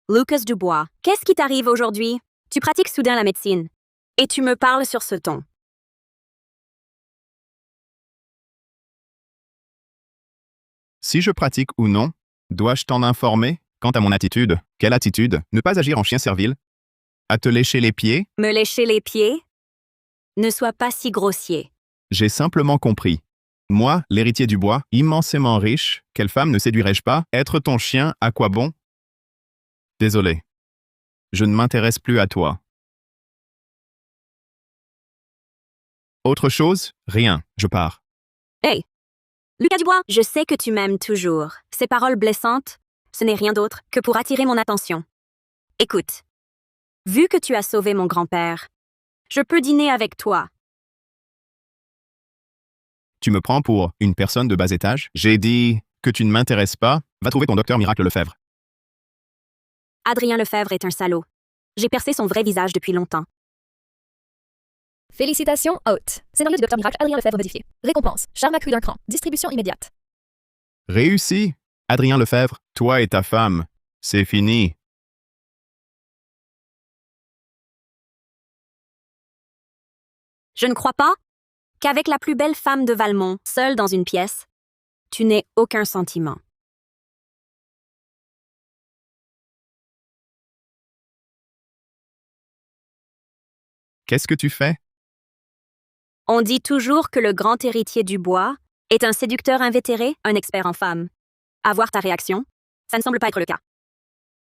Lucas Dubois, qu'est-ce qui t'arrive aujourd'hui? Tu pratiques soudain la médecine. Et tu me parles sur ce ton. Si je pratique ou non, dois-je t'en informer? Quant à mon attitude, quelle attitude? Ne pas agir en chien servile? À te lécher les pieds? Me lécher les pieds? Ne sois pas si grossier. J'ai simplement compris. Moi, l'héritier du bois, immensément riche, quelle femme ne séduirais-je pas? Être ton chien, à quoi bon? Désolé. Je ne m'intéresse plus à toi. Autre chose? Rien, je pars. Hey! Lucas Dubois, je sais que tu m'aimes toujours. Ces paroles blessantes, ce n'est rien d'autre que pour attirer mon attention. Écoute, vu que tu as sauvé mon grand-père, je peux dîner avec toi. Tu me prends pour une personne de bas étage? J'ai dit que tu ne m'intéresses pas. Va trouver ton docteur Miracle Lefebvre. Adrien Lefebvre est un salaud. J'ai percé son vrai visage depuis longtemps. Félicitations, hôte. Scénario du Dr Miracle, Adrien Lefebvre modifié. Récompense, charme accru d'un cran. Distribution immédiate. Réussi. Adrien Lefebvre, toi et ta femme. C'est fini. Je ne crois pas qu'avec la plus belle femme de Valmont, seule dans une pièce, tu n'aies aucun sentiment. Qu'est-ce que tu fais? On dit toujours que le grand héritier du bois est un séducteur invétéré, un expert en femmes. À voir ta réaction, ça ne semble pas être le cas.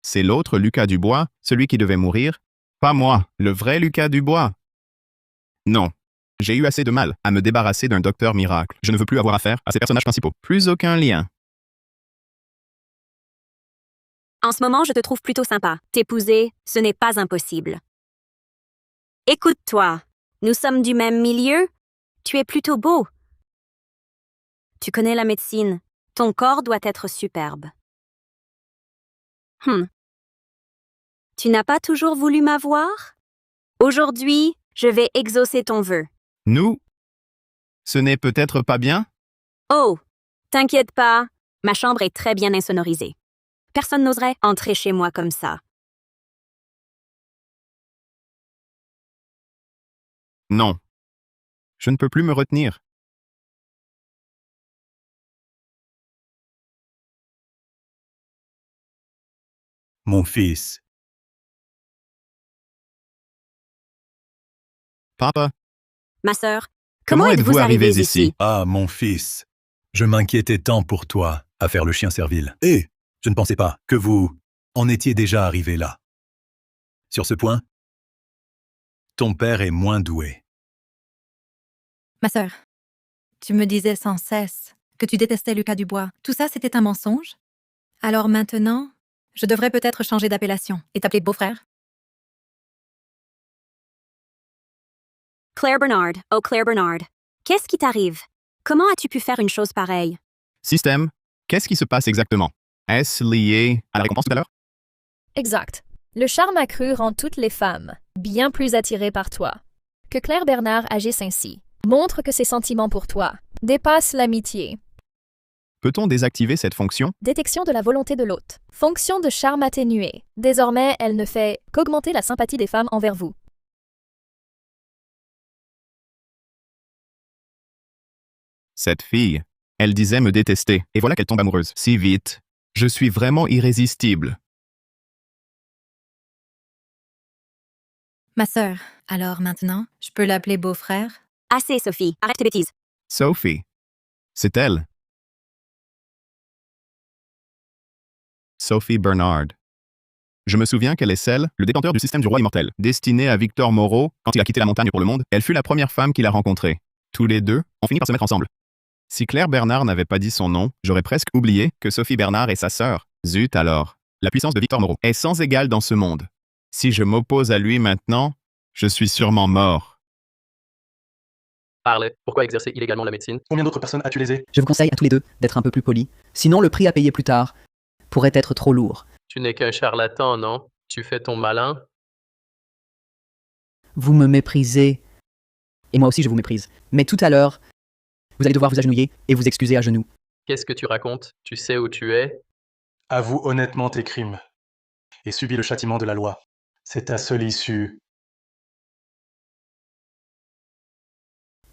C'est l'autre Lucas Dubois, celui qui devait mourir? Pas moi, le vrai Lucas Dubois. Non. J'ai eu assez de mal à me débarrasser d'un docteur miracle. Je ne veux plus avoir affaire à ces personnages principaux. Plus aucun lien. En ce moment, je te trouve plutôt sympa. T'épouser, ce n'est pas impossible. Écoute-toi, nous sommes du même milieu. Tu es plutôt beau. Tu connais la médecine. Ton corps doit être superbe. Tu n'as pas toujours voulu m'avoir? Aujourd'hui, je vais exaucer ton vœu. Nous? Ce n'est peut-être pas bien? Oh, t'inquiète pas, ma chambre est très bien insonorisée. Personne n'oserait entrer chez moi comme ça. Non. Je ne peux plus me retenir. Mon fils, Papa, Ma sœur, comment êtes-vous arrivés ici? Ah, mon fils, je m'inquiétais tant pour toi à faire le chien servile. Et je ne pensais pas que vous en étiez déjà arrivé là. Sur ce point, ton père est moins doué. Ma sœur, tu me disais sans cesse que tu détestais Lucas Dubois. Tout ça, c'était un mensonge? Alors maintenant, je devrais peut-être changer d'appellation et t'appeler beau-frère? Claire Bernard, oh Claire Bernard, qu'est-ce qui t'arrive? Comment as-tu pu faire une chose pareille? Système, qu'est-ce qui se passe exactement? Est-ce lié à la récompense tout à l'heure? Exact. Le charme accru rend toutes les femmes bien plus attirées par toi. Que Claire Bernard agisse ainsi montre que ses sentiments pour toi dépassent l'amitié. Peut-on désactiver cette fonction? Détection de la volonté de l'hôte. Fonction de charme atténuée. Désormais, elle ne fait qu'augmenter la sympathie des femmes envers vous. Cette fille, elle disait me détester, et voilà qu'elle tombe amoureuse. Si vite. Je suis vraiment irrésistible. Ma sœur, alors maintenant, je peux l'appeler beau-frère? Assez, Sophie, arrête tes bêtises. Sophie. C'est elle. Sophie Bernard. Je me souviens qu'elle est celle, le détenteur du système du roi immortel, destiné à Victor Moreau quand il a quitté la montagne pour le monde. Elle fut la première femme qu'il a rencontrée. Tous les deux ont fini par se mettre ensemble. Si Claire Bernard n'avait pas dit son nom, j'aurais presque oublié que Sophie Bernard est sa sœur. Zut alors. La puissance de Victor Moreau est sans égale dans ce monde. Si je m'oppose à lui maintenant, je suis sûrement mort. Parle. Pourquoi exercer illégalement la médecine? Combien d'autres personnes as-tu lésé? Je vous conseille à tous les deux d'être un peu plus polis. Sinon, le prix à payer plus tard pourrait être trop lourd. Tu n'es qu'un charlatan, non? Tu fais ton malin? Vous me méprisez. Et moi aussi, je vous méprise. Mais tout à l'heure, vous allez devoir vous agenouiller et vous excuser à genoux. Qu'est-ce que tu racontes? Tu sais où tu es? Avoue honnêtement tes crimes et subis le châtiment de la loi. C'est ta seule issue.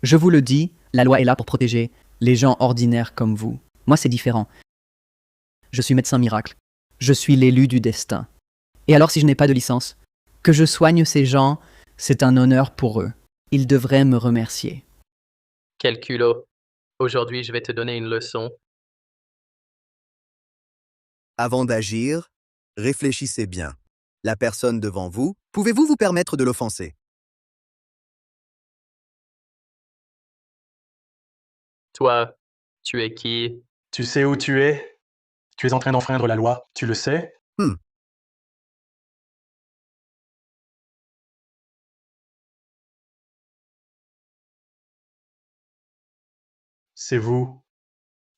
Je vous le dis, la loi est là pour protéger les gens ordinaires comme vous. Moi, c'est différent. Je suis médecin miracle. Je suis l'élu du destin. Et alors, si je n'ai pas de licence, que je soigne ces gens, c'est un honneur pour eux. Ils devraient me remercier. Quel culot. Aujourd'hui, je vais te donner une leçon. Avant d'agir, réfléchissez bien. La personne devant vous, pouvez-vous vous permettre de l'offenser? Toi, tu es qui? Tu sais où tu es? Tu Tu es en train d'enfreindre la loi, tu le sais? C'est vous.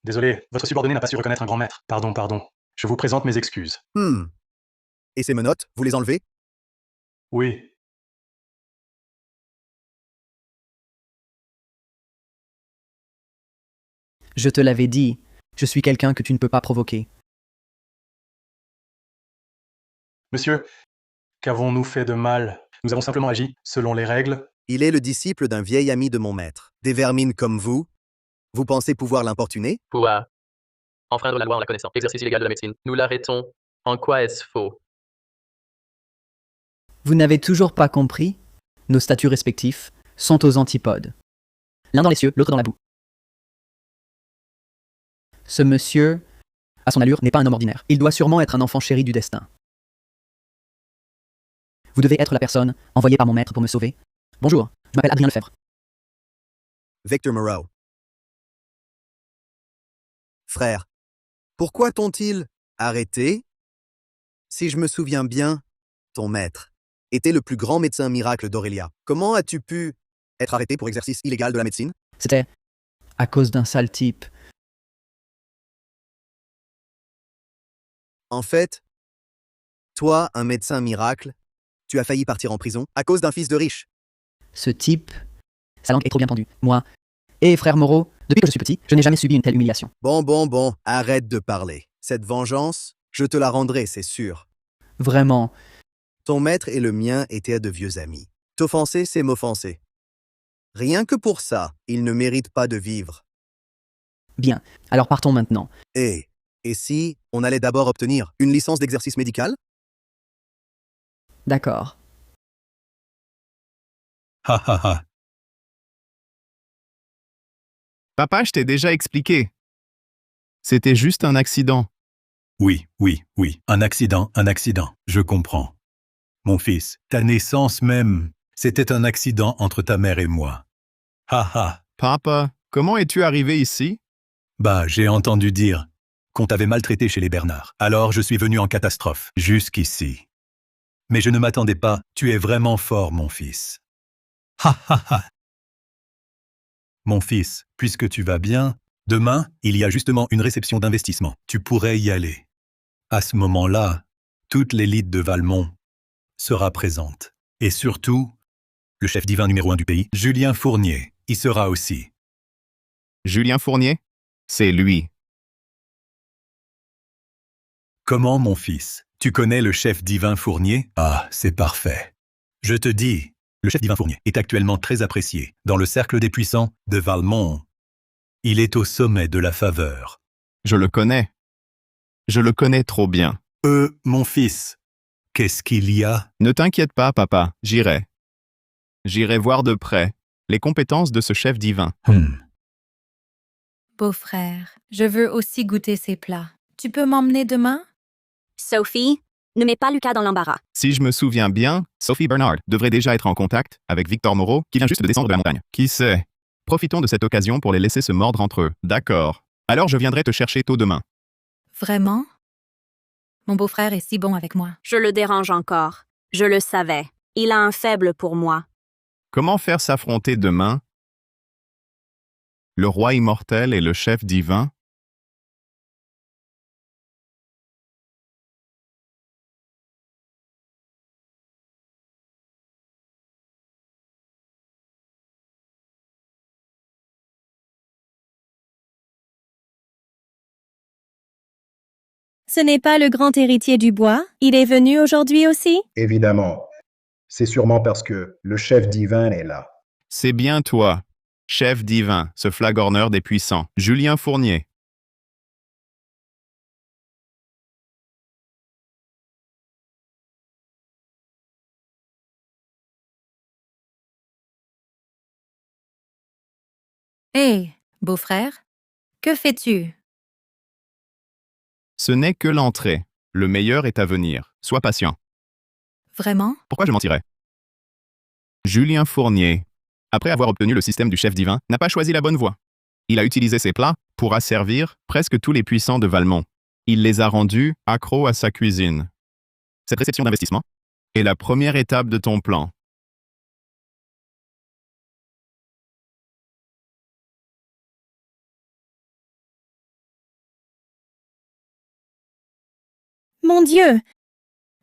Désolé, votre subordonné n'a pas su reconnaître un grand maître. Pardon, pardon. Je vous présente mes excuses. Et ces menottes, vous les enlevez? Oui. Je te l'avais dit, je suis quelqu'un que tu ne peux pas provoquer. Monsieur, qu'avons-nous fait de mal? Nous avons simplement agi selon les règles. Il est le disciple d'un vieil ami de mon maître. Des vermines comme vous pensez pouvoir l'importuner? Pouvoir. Enfreindre la loi en la connaissant. Exercice illégal de la médecine. Nous l'arrêtons. En quoi est-ce faux? Vous n'avez toujours pas compris? Nos statuts respectifs sont aux antipodes. L'un dans les cieux, l'autre dans la boue. Ce monsieur, à son allure, n'est pas un homme ordinaire. Il doit sûrement être un enfant chéri du destin. Vous devez être la personne envoyée par mon maître pour me sauver. Bonjour, je m'appelle Adrien Lefebvre. Victor Moreau. Frère, pourquoi t'ont-ils arrêté? Si je me souviens bien, ton maître était le plus grand médecin miracle d'Aurélia. Comment as-tu pu être arrêté pour exercice illégal de la médecine? C'était à cause d'un sale type. En fait, toi, un médecin miracle, tu as failli partir en prison à cause d'un fils de riche. Ce type, sa langue est trop bien tendue. Moi, et frère Moreau, depuis que je suis petit, je n'ai jamais subi une telle humiliation. Bon, arrête de parler. Cette vengeance, je te la rendrai, c'est sûr. Vraiment. Ton maître et le mien étaient de vieux amis. T'offenser, c'est m'offenser. Rien que pour ça, il ne mérite pas de vivre. Bien, alors partons maintenant. Et si on allait d'abord obtenir une licence d'exercice médical? D'accord. Ha ha ha. Papa, je t'ai déjà expliqué. C'était juste un accident. Oui. Un accident. Je comprends. Mon fils, ta naissance même, c'était un accident entre ta mère et moi. Ha ha. Papa, comment es-tu arrivé ici? Bah, j'ai entendu dire qu'on t'avait maltraité chez les Bernard. Alors je suis venu en catastrophe, jusqu'ici. Mais je ne m'attendais pas. Tu es vraiment fort, mon fils. Ha ha ha. Mon fils, puisque tu vas bien, demain, il y a justement une réception d'investissement. Tu pourrais y aller. À ce moment-là, toute l'élite de Valmont sera présente. Et surtout, le chef divin numéro 1 du pays, Julien Fournier, y sera aussi. Julien Fournier? C'est lui. Comment, mon fils? Tu connais le chef divin Fournier? Ah, c'est parfait. Je te dis, le chef divin Fournier est actuellement très apprécié dans le cercle des puissants de Valmont. Il est au sommet de la faveur. Je le connais. Je le connais trop bien. Mon fils, qu'est-ce qu'il y a? Ne t'inquiète pas, papa, j'irai. J'irai voir de près les compétences de ce chef divin. Beau-frère, je veux aussi goûter ces plats. Tu peux m'emmener demain? Sophie, ne mets pas Lucas dans l'embarras. Si je me souviens bien, Sophie Bernard devrait déjà être en contact avec Victor Moreau, qui vient juste de descendre de la montagne. Qui sait? Profitons de cette occasion pour les laisser se mordre entre eux. D'accord. Alors je viendrai te chercher tôt demain. Vraiment? Mon beau-frère est si bon avec moi. Je le dérange encore. Je le savais. Il a un faible pour moi. Comment faire s'affronter demain le roi immortel et le chef divin? Ce n'est pas le grand héritier du bois? Il est venu aujourd'hui aussi? Évidemment. C'est sûrement parce que le chef divin est là. C'est bien toi, chef divin, ce flagorneur des puissants, Julien Fournier. Hé, beau-frère, que fais-tu? Ce n'est que l'entrée. Le meilleur est à venir. Sois patient. Vraiment? Pourquoi je mentirais? Julien Fournier, après avoir obtenu le système du chef divin, n'a pas choisi la bonne voie. Il a utilisé ses plats pour asservir presque tous les puissants de Valmont. il les a rendus accros à sa cuisine. Cette réception d'investissement est la première étape de ton plan. Mon Dieu!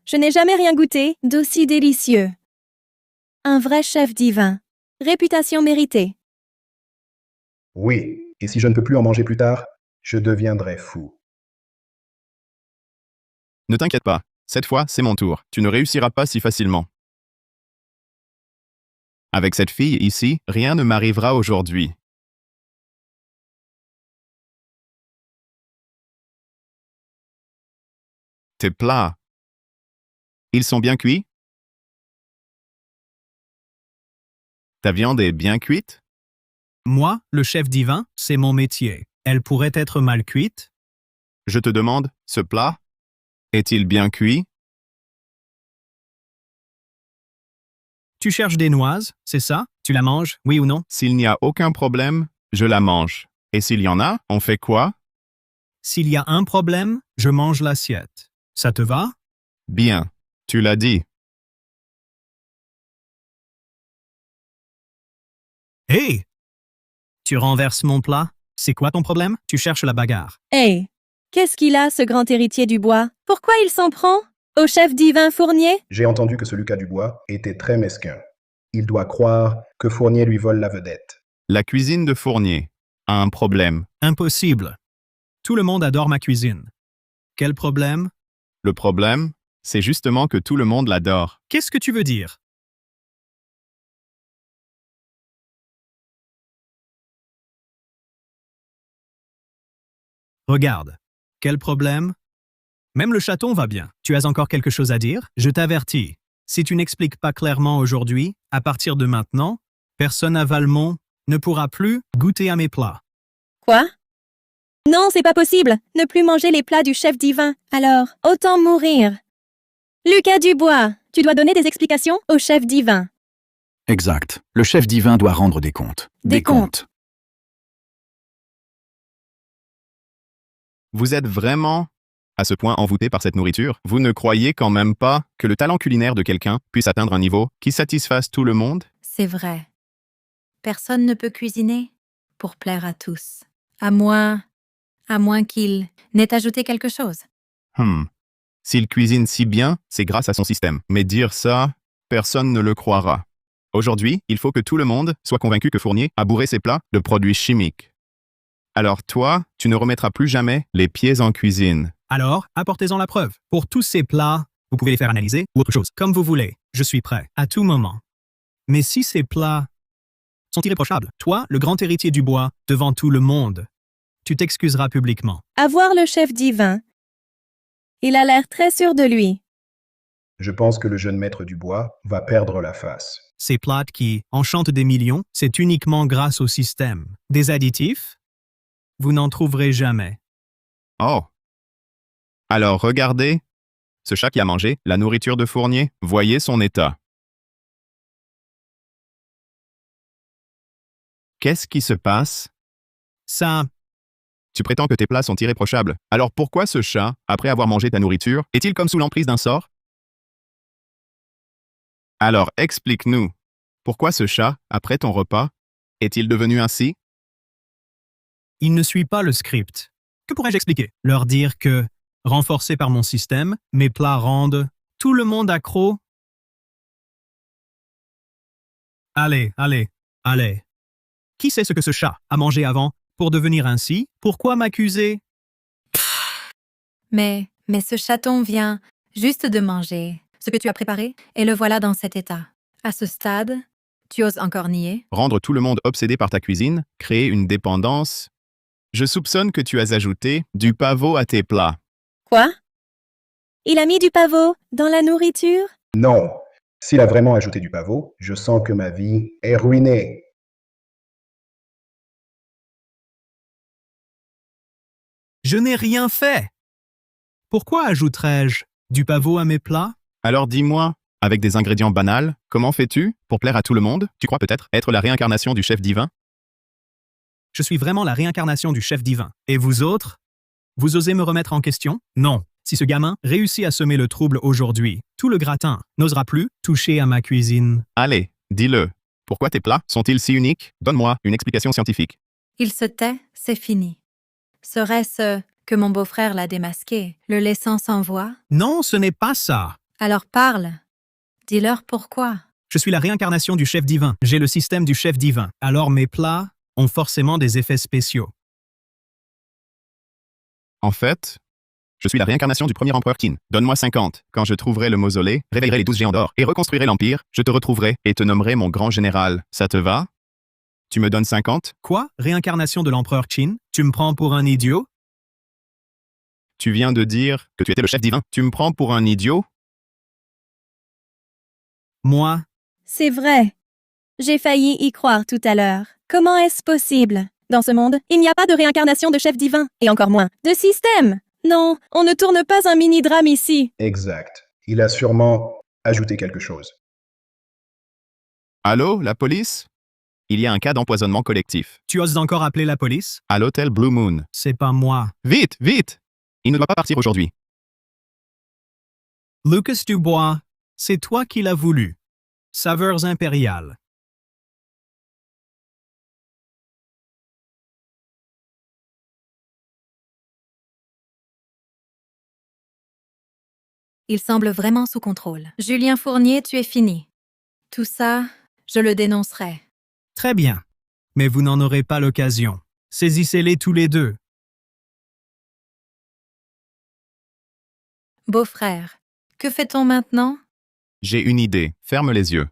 Je n'ai jamais rien goûté d'aussi délicieux. Un vrai chef divin. Réputation méritée. Oui, et si je ne peux plus en manger plus tard, je deviendrai fou. Ne t'inquiète pas, cette fois, c'est mon tour. Tu ne réussiras pas si facilement. Avec cette fille ici, rien ne m'arrivera aujourd'hui. Tes plats. Ils sont bien cuits? Ta viande est bien cuite? Moi, le chef divin, c'est mon métier. Elle pourrait être mal cuite? Je te demande, ce plat est-il bien cuit? Tu cherches des noises, c'est ça? Tu la manges, oui ou non? S'il n'y a aucun problème, je la mange. Et s'il y en a, on fait quoi? S'il y a un problème, je mange l'assiette. Ça te va? Bien, tu l'as dit. Hé! Tu renverses mon plat? C'est quoi ton problème? Tu cherches la bagarre. Hey! Qu'est-ce qu'il a, ce grand héritier du bois? Pourquoi il s'en prend au chef divin Fournier? J'ai entendu que ce Lucas Dubois était très mesquin. Il doit croire que Fournier lui vole la vedette. La cuisine de Fournier a un problème. Impossible. Tout le monde adore ma cuisine. Quel problème? Le problème, c'est justement que tout le monde l'adore. Qu'est-ce que tu veux dire? Regarde. Quel problème? Même le chaton va bien. Tu as encore quelque chose à dire? Je t'avertis. Si tu n'expliques pas clairement aujourd'hui, à partir de maintenant, personne à Valmont ne pourra plus goûter à mes plats. Quoi? Non, c'est pas possible. Ne plus manger les plats du chef divin. Alors, autant mourir. Lucas Dubois, tu dois donner des explications au chef divin. Exact. Le chef divin doit rendre des comptes. Des comptes. Vous êtes vraiment à ce point envoûté par cette nourriture? Vous ne croyez quand même pas que le talent culinaire de quelqu'un puisse atteindre un niveau qui satisfasse tout le monde? C'est vrai. Personne ne peut cuisiner pour plaire à tous. À moins qu'il n'ait ajouté quelque chose. S'il cuisine si bien, c'est grâce à son système. Mais dire ça, personne ne le croira. Aujourd'hui, il faut que tout le monde soit convaincu que Fournier a bourré ses plats de produits chimiques. Alors toi, tu ne remettras plus jamais les pieds en cuisine. Alors, apportez-en la preuve. Pour tous ces plats, vous pouvez les faire analyser ou autre chose, comme vous voulez. Je suis prêt, à tout moment. Mais si ces plats sont irréprochables, toi, le grand héritier du bois, devant tout le monde, tu t'excuseras publiquement. À voir le chef divin. Il a l'air très sûr de lui. Je pense que le jeune maître du bois va perdre la face. Ces plats qui enchantent des millions, c'est uniquement grâce au système. Des additifs? Vous n'en trouverez jamais. Oh. Alors regardez, ce chat qui a mangé la nourriture de Fournier, voyez son état. Qu'est-ce qui se passe? Ça. Tu prétends que tes plats sont irréprochables. Alors pourquoi ce chat, après avoir mangé ta nourriture, est-il comme sous l'emprise d'un sort? Alors explique-nous. Pourquoi ce chat, après ton repas, est-il devenu ainsi? Il ne suit pas le script. Que pourrais-je expliquer? Leur dire que, renforcé par mon système, mes plats rendent tout le monde accro? Allez. Qui sait ce que ce chat a mangé avant pour devenir ainsi? Pourquoi m'accuser? Mais ce chaton vient juste de manger ce que tu as préparé et le voilà dans cet état. À ce stade, tu oses encore nier? Rendre tout le monde obsédé par ta cuisine, créer une dépendance. Je soupçonne que tu as ajouté du pavot à tes plats. Quoi? Il a mis du pavot dans la nourriture? Non. S'il a vraiment ajouté du pavot, je sens que ma vie est ruinée. Je n'ai rien fait. Pourquoi ajouterais-je du pavot à mes plats? Alors dis-moi, avec des ingrédients banals, comment fais-tu pour plaire à tout le monde? Tu crois peut-être être la réincarnation du chef divin? Je suis vraiment la réincarnation du chef divin. Et vous autres? Vous osez me remettre en question? Non. Si ce gamin réussit à semer le trouble aujourd'hui, tout le gratin n'osera plus toucher à ma cuisine. Allez, dis-le. Pourquoi tes plats sont-ils si uniques? Donne-moi une explication scientifique. Il se tait, c'est fini. Serait-ce que mon beau-frère l'a démasqué, le laissant sans voix? Non, ce n'est pas ça. Alors parle. Dis-leur pourquoi. Je suis la réincarnation du chef divin. J'ai le système du chef divin. Alors mes plats ont forcément des effets spéciaux. En fait, je suis la réincarnation du premier empereur Qin. Donne-moi 50. Quand je trouverai le mausolée, réveillerai les 12 géants d'or et reconstruirai l'empire, je te retrouverai et te nommerai mon grand général. Ça te va? Tu me donnes 50? Quoi? Réincarnation de l'empereur Qin? Tu me prends pour un idiot? Tu viens de dire que tu étais le chef divin. Tu me prends pour un idiot? Moi? C'est vrai. J'ai failli y croire tout à l'heure. Comment est-ce possible? Dans ce monde, il n'y a pas de réincarnation de chef divin, et encore moins de système. Non, on ne tourne pas un mini-drame ici. Exact. Il a sûrement ajouté quelque chose. Allô, la police? Il y a un cas d'empoisonnement collectif. Tu oses encore appeler la police? À l'hôtel Blue Moon. C'est pas moi. Vite, vite! Il ne doit pas partir aujourd'hui. Lucas Dubois, c'est toi qui l'as voulu. Saveurs impériales. Il semble vraiment sous contrôle. Julien Fournier, tu es fini. Tout ça, je le dénoncerai. Très bien. Mais vous n'en aurez pas l'occasion. Saisissez-les tous les deux. Beau-frère, que fait-on maintenant? J'ai une idée. Ferme les yeux.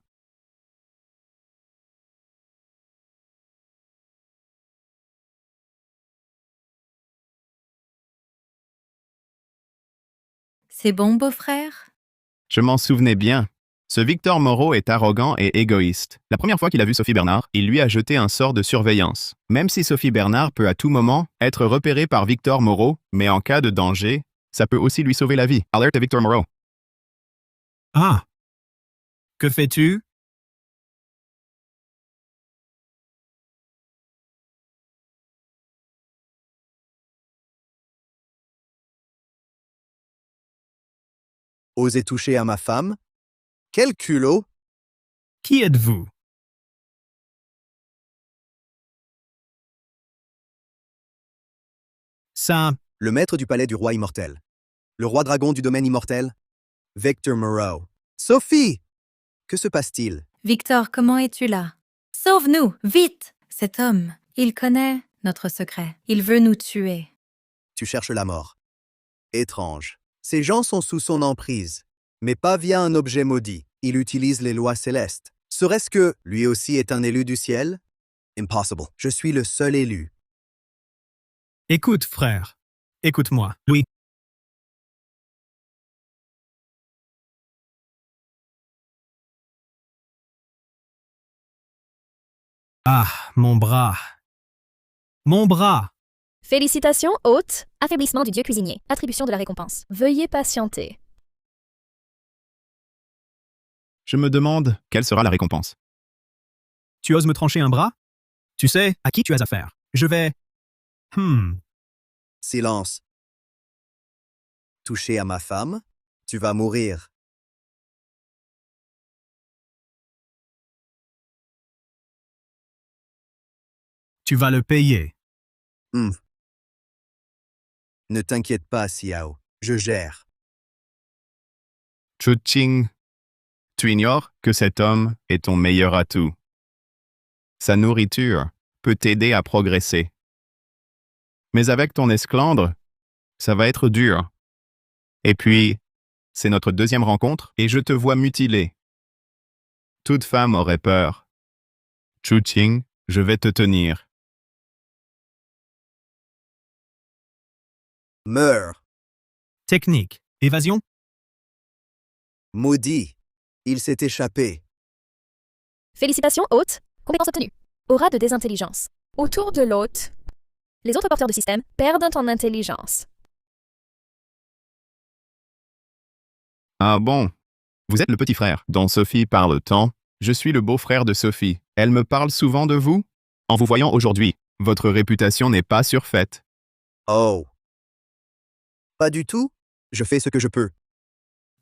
C'est bon, beau-frère? Je m'en souvenais bien. Ce Victor Moreau est arrogant et égoïste. La première fois qu'il a vu Sophie Bernard, il lui a jeté un sort de surveillance. Même si Sophie Bernard peut à tout moment être repérée par Victor Moreau, mais en cas de danger, ça peut aussi lui sauver la vie. Alerte à Victor Moreau. Ah! Que fais-tu? Osez toucher à ma femme? Quel culot! Qui êtes-vous? Ça... Le maître du palais du roi immortel. Le roi dragon du domaine immortel? Victor Moreau. Sophie! Que se passe-t-il? Victor, comment es-tu là? Sauve-nous, vite! Cet homme, il connaît notre secret. Il veut nous tuer. Tu cherches la mort. Étrange. Ces gens sont sous son emprise, mais pas via un objet maudit. Il utilise les lois célestes. Serait-ce que lui aussi est un élu du ciel? Impossible. Je suis le seul élu. Écoute, frère. Écoute-moi. Louis. Ah, mon bras. Mon bras. Félicitations, hôte. Affaiblissement du dieu cuisinier. Attribution de la récompense. Veuillez patienter. Je me demande quelle sera la récompense. Tu oses me trancher un bras? Tu sais à qui tu as affaire. Je vais... Silence. Toucher à ma femme? Tu vas mourir. Tu vas le payer. Ne t'inquiète pas, Xiao. Je gère. Chu-Ching, tu ignores que cet homme est ton meilleur atout. Sa nourriture peut t'aider à progresser. Mais avec ton esclandre, ça va être dur. Et puis, c'est notre deuxième rencontre et je te vois mutilé. Toute femme aurait peur. Chu-Ching, je vais te tenir. Meurs. Technique. Évasion? Maudit. Il s'est échappé. Félicitations, hôte. Compétence obtenue. Aura de désintelligence. Autour de l'hôte, les autres porteurs de système perdent en intelligence. Ah bon? Vous êtes le petit frère dont Sophie parle tant. Je suis le beau-frère de Sophie. Elle me parle souvent de vous? En vous voyant aujourd'hui, votre réputation n'est pas surfaite. Oh. Pas du tout. Je fais ce que je peux.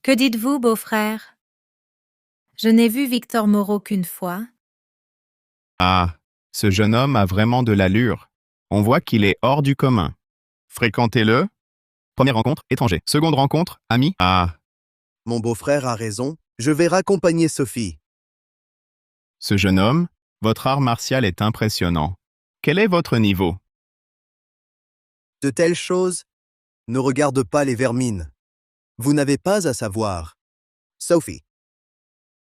Que dites-vous, beau-frère? Je n'ai vu Victor Moreau qu'une fois. Ah, ce jeune homme a vraiment de l'allure. On voit qu'il est hors du commun. Fréquentez-le. Première rencontre, étranger. Seconde rencontre, ami. Ah, Mon beau-frère a raison. Je vais raccompagner Sophie. ce jeune homme, votre art martial est impressionnant. Quel est votre niveau? De telles choses ne regardent pas les vermines. Vous n'avez pas à savoir. Sophie.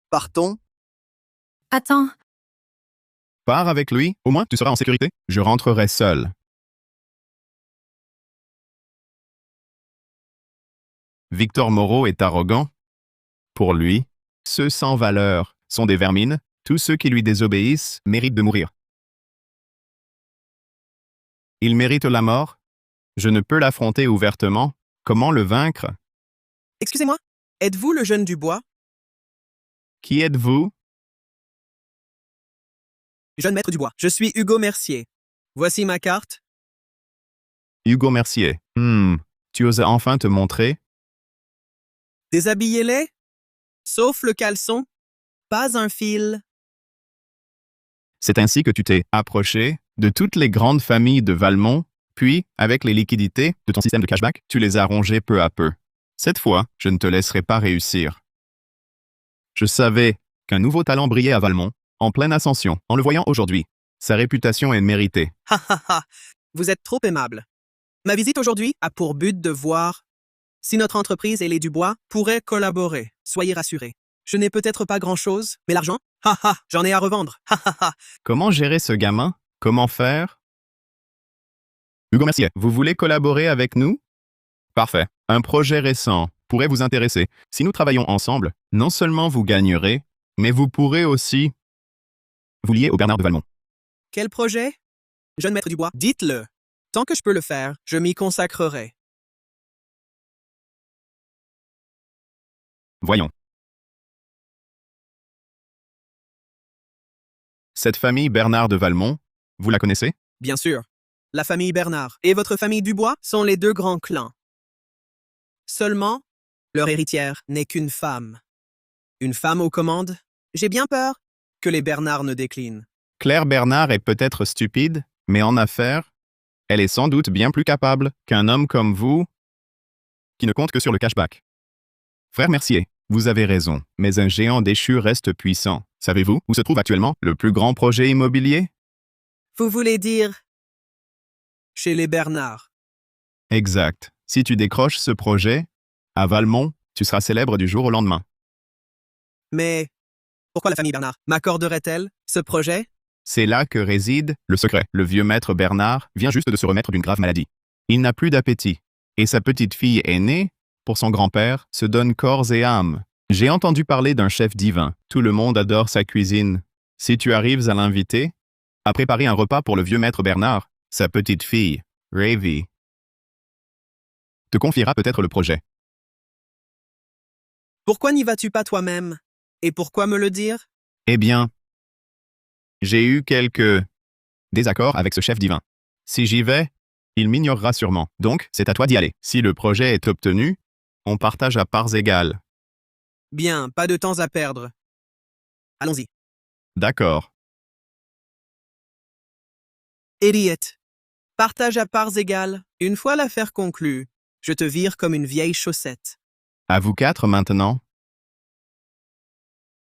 Partons. Attends, Pars avec lui, au moins tu seras en sécurité. Je rentrerai seul. Victor Moreau est arrogant. Pour lui, ceux sans valeur sont des vermines. Tous ceux qui lui désobéissent méritent de mourir. Il mérite la mort. Je ne peux l'affronter ouvertement. Comment le vaincre? Excusez-moi, êtes-vous le jeune Dubois? Qui êtes-vous? Jeune maître Dubois. Je suis Hugo Mercier. Voici ma carte. Hugo Mercier. Tu oses enfin te montrer? Déshabillez-les. Sauf le caleçon. Pas un fil. C'est ainsi que tu t'es approché de toutes les grandes familles de Valmont, puis, avec les liquidités de ton système de cashback, tu les as rongées peu à peu. Cette fois, je ne te laisserai pas réussir. Je savais qu'un nouveau talent brillait à Valmont, en pleine ascension, en le voyant aujourd'hui. Sa réputation est méritée. Ha ha ha. Vous êtes trop aimable. Ma visite aujourd'hui a pour but de voir si notre entreprise et les Dubois pourraient collaborer. Soyez rassurés. Je n'ai peut-être pas grand-chose, mais l'argent, ha ha, j'en ai à revendre. Ha ha ha. Comment gérer ce gamin? Comment faire? Hugo Mercier, vous voulez collaborer avec nous? Parfait. Un projet récent pourrait vous intéresser. Si nous travaillons ensemble, non seulement vous gagnerez, mais vous pourrez aussi vous lier au Bernard de Valmont. Quel projet? Jeune maître Dubois, dites-le. Tant que je peux le faire, je m'y consacrerai. Voyons. Cette famille Bernard de Valmont, vous la connaissez? Bien sûr. La famille Bernard et votre famille Dubois sont les deux grands clans. Seulement, leur héritière n'est qu'une femme. Une femme aux commandes? J'ai bien peur que les Bernard ne déclinent. Claire Bernard est peut-être stupide, mais en affaires, elle est sans doute bien plus capable qu'un homme comme vous qui ne compte que sur le cashback. Frère Mercier, vous avez raison, mais un géant déchu reste puissant. Savez-vous où se trouve actuellement le plus grand projet immobilier? Vous voulez dire chez les Bernard? Exact. Si tu décroches ce projet, à Valmont, tu seras célèbre du jour au lendemain. Mais pourquoi la famille Bernard m'accorderait-elle ce projet? C'est là que réside le secret. Le vieux maître Bernard vient juste de se remettre d'une grave maladie. Il n'a plus d'appétit. Et sa petite fille aînée, pour son grand-père, se donne corps et âme. J'ai entendu parler d'un chef divin. Tout le monde adore sa cuisine. Si tu arrives à l'inviter, à préparer un repas pour le vieux maître Bernard, sa petite fille, Ravi, te confiera peut-être le projet. Pourquoi n'y vas-tu pas toi-même? Et pourquoi me le dire? Eh bien, j'ai eu quelques désaccords avec ce chef divin. Si j'y vais, il m'ignorera sûrement. Donc, c'est à toi d'y aller. Si le projet est obtenu, on partage à parts égales. Bien, pas de temps à perdre. Allons-y. D'accord. Idiot. Partage à parts égales. Une fois l'affaire conclue, je te vire comme une vieille chaussette. À vous quatre maintenant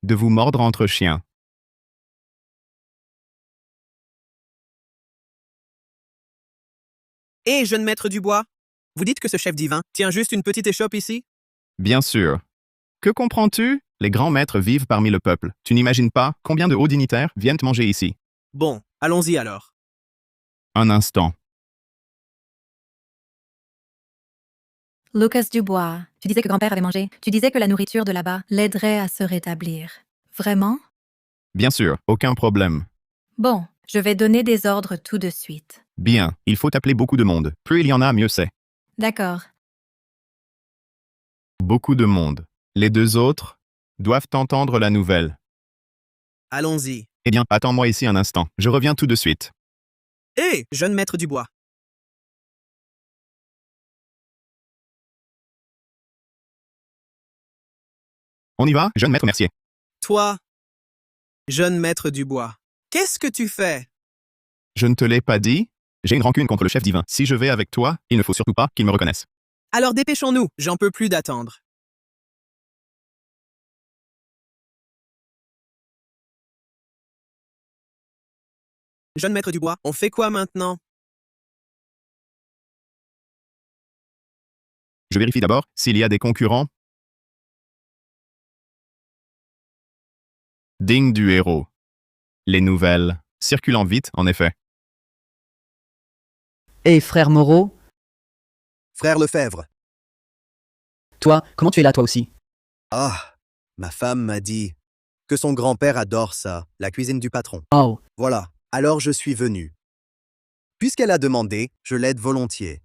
de vous mordre entre chiens. Hé, jeune maître Dubois, vous dites que ce chef divin tient juste une petite échoppe ici? Bien sûr. Que comprends-tu? Les grands maîtres vivent parmi le peuple. Tu n'imagines pas combien de hauts dignitaires viennent manger ici. Bon, allons-y alors. Un instant. Lucas Dubois, tu disais que grand-père avait mangé. Tu disais que la nourriture de là-bas l'aiderait à se rétablir. Vraiment? Bien sûr, aucun problème. Bon, je vais donner des ordres tout de suite. Bien, il faut appeler beaucoup de monde. Plus il y en a, mieux c'est. D'accord. Beaucoup de monde. Les deux autres doivent entendre la nouvelle. Allons-y. Eh bien, attends-moi ici un instant. Je reviens tout de suite. Hé, jeune maître Dubois, On y va, jeune maître Mercier. Toi, jeune maître du bois, qu'est-ce que tu fais? Je ne te l'ai pas dit? J'ai une rancune contre le chef divin. Si je vais avec toi, il ne faut surtout pas qu'il me reconnaisse. Alors dépêchons-nous, j'en peux plus d'attendre. Jeune maître du bois, on fait quoi maintenant? Je vérifie d'abord s'il y a des concurrents dignes du héros. Les nouvelles, circulant vite, en effet. Hé, frère Moreau, Frère Lefebvre. toi, comment tu es là toi aussi? Ah, ma femme m'a dit que son grand-père adore ça, la cuisine du patron. Oh, Voilà, alors je suis venu. Puisqu'elle a demandé, je l'aide volontiers.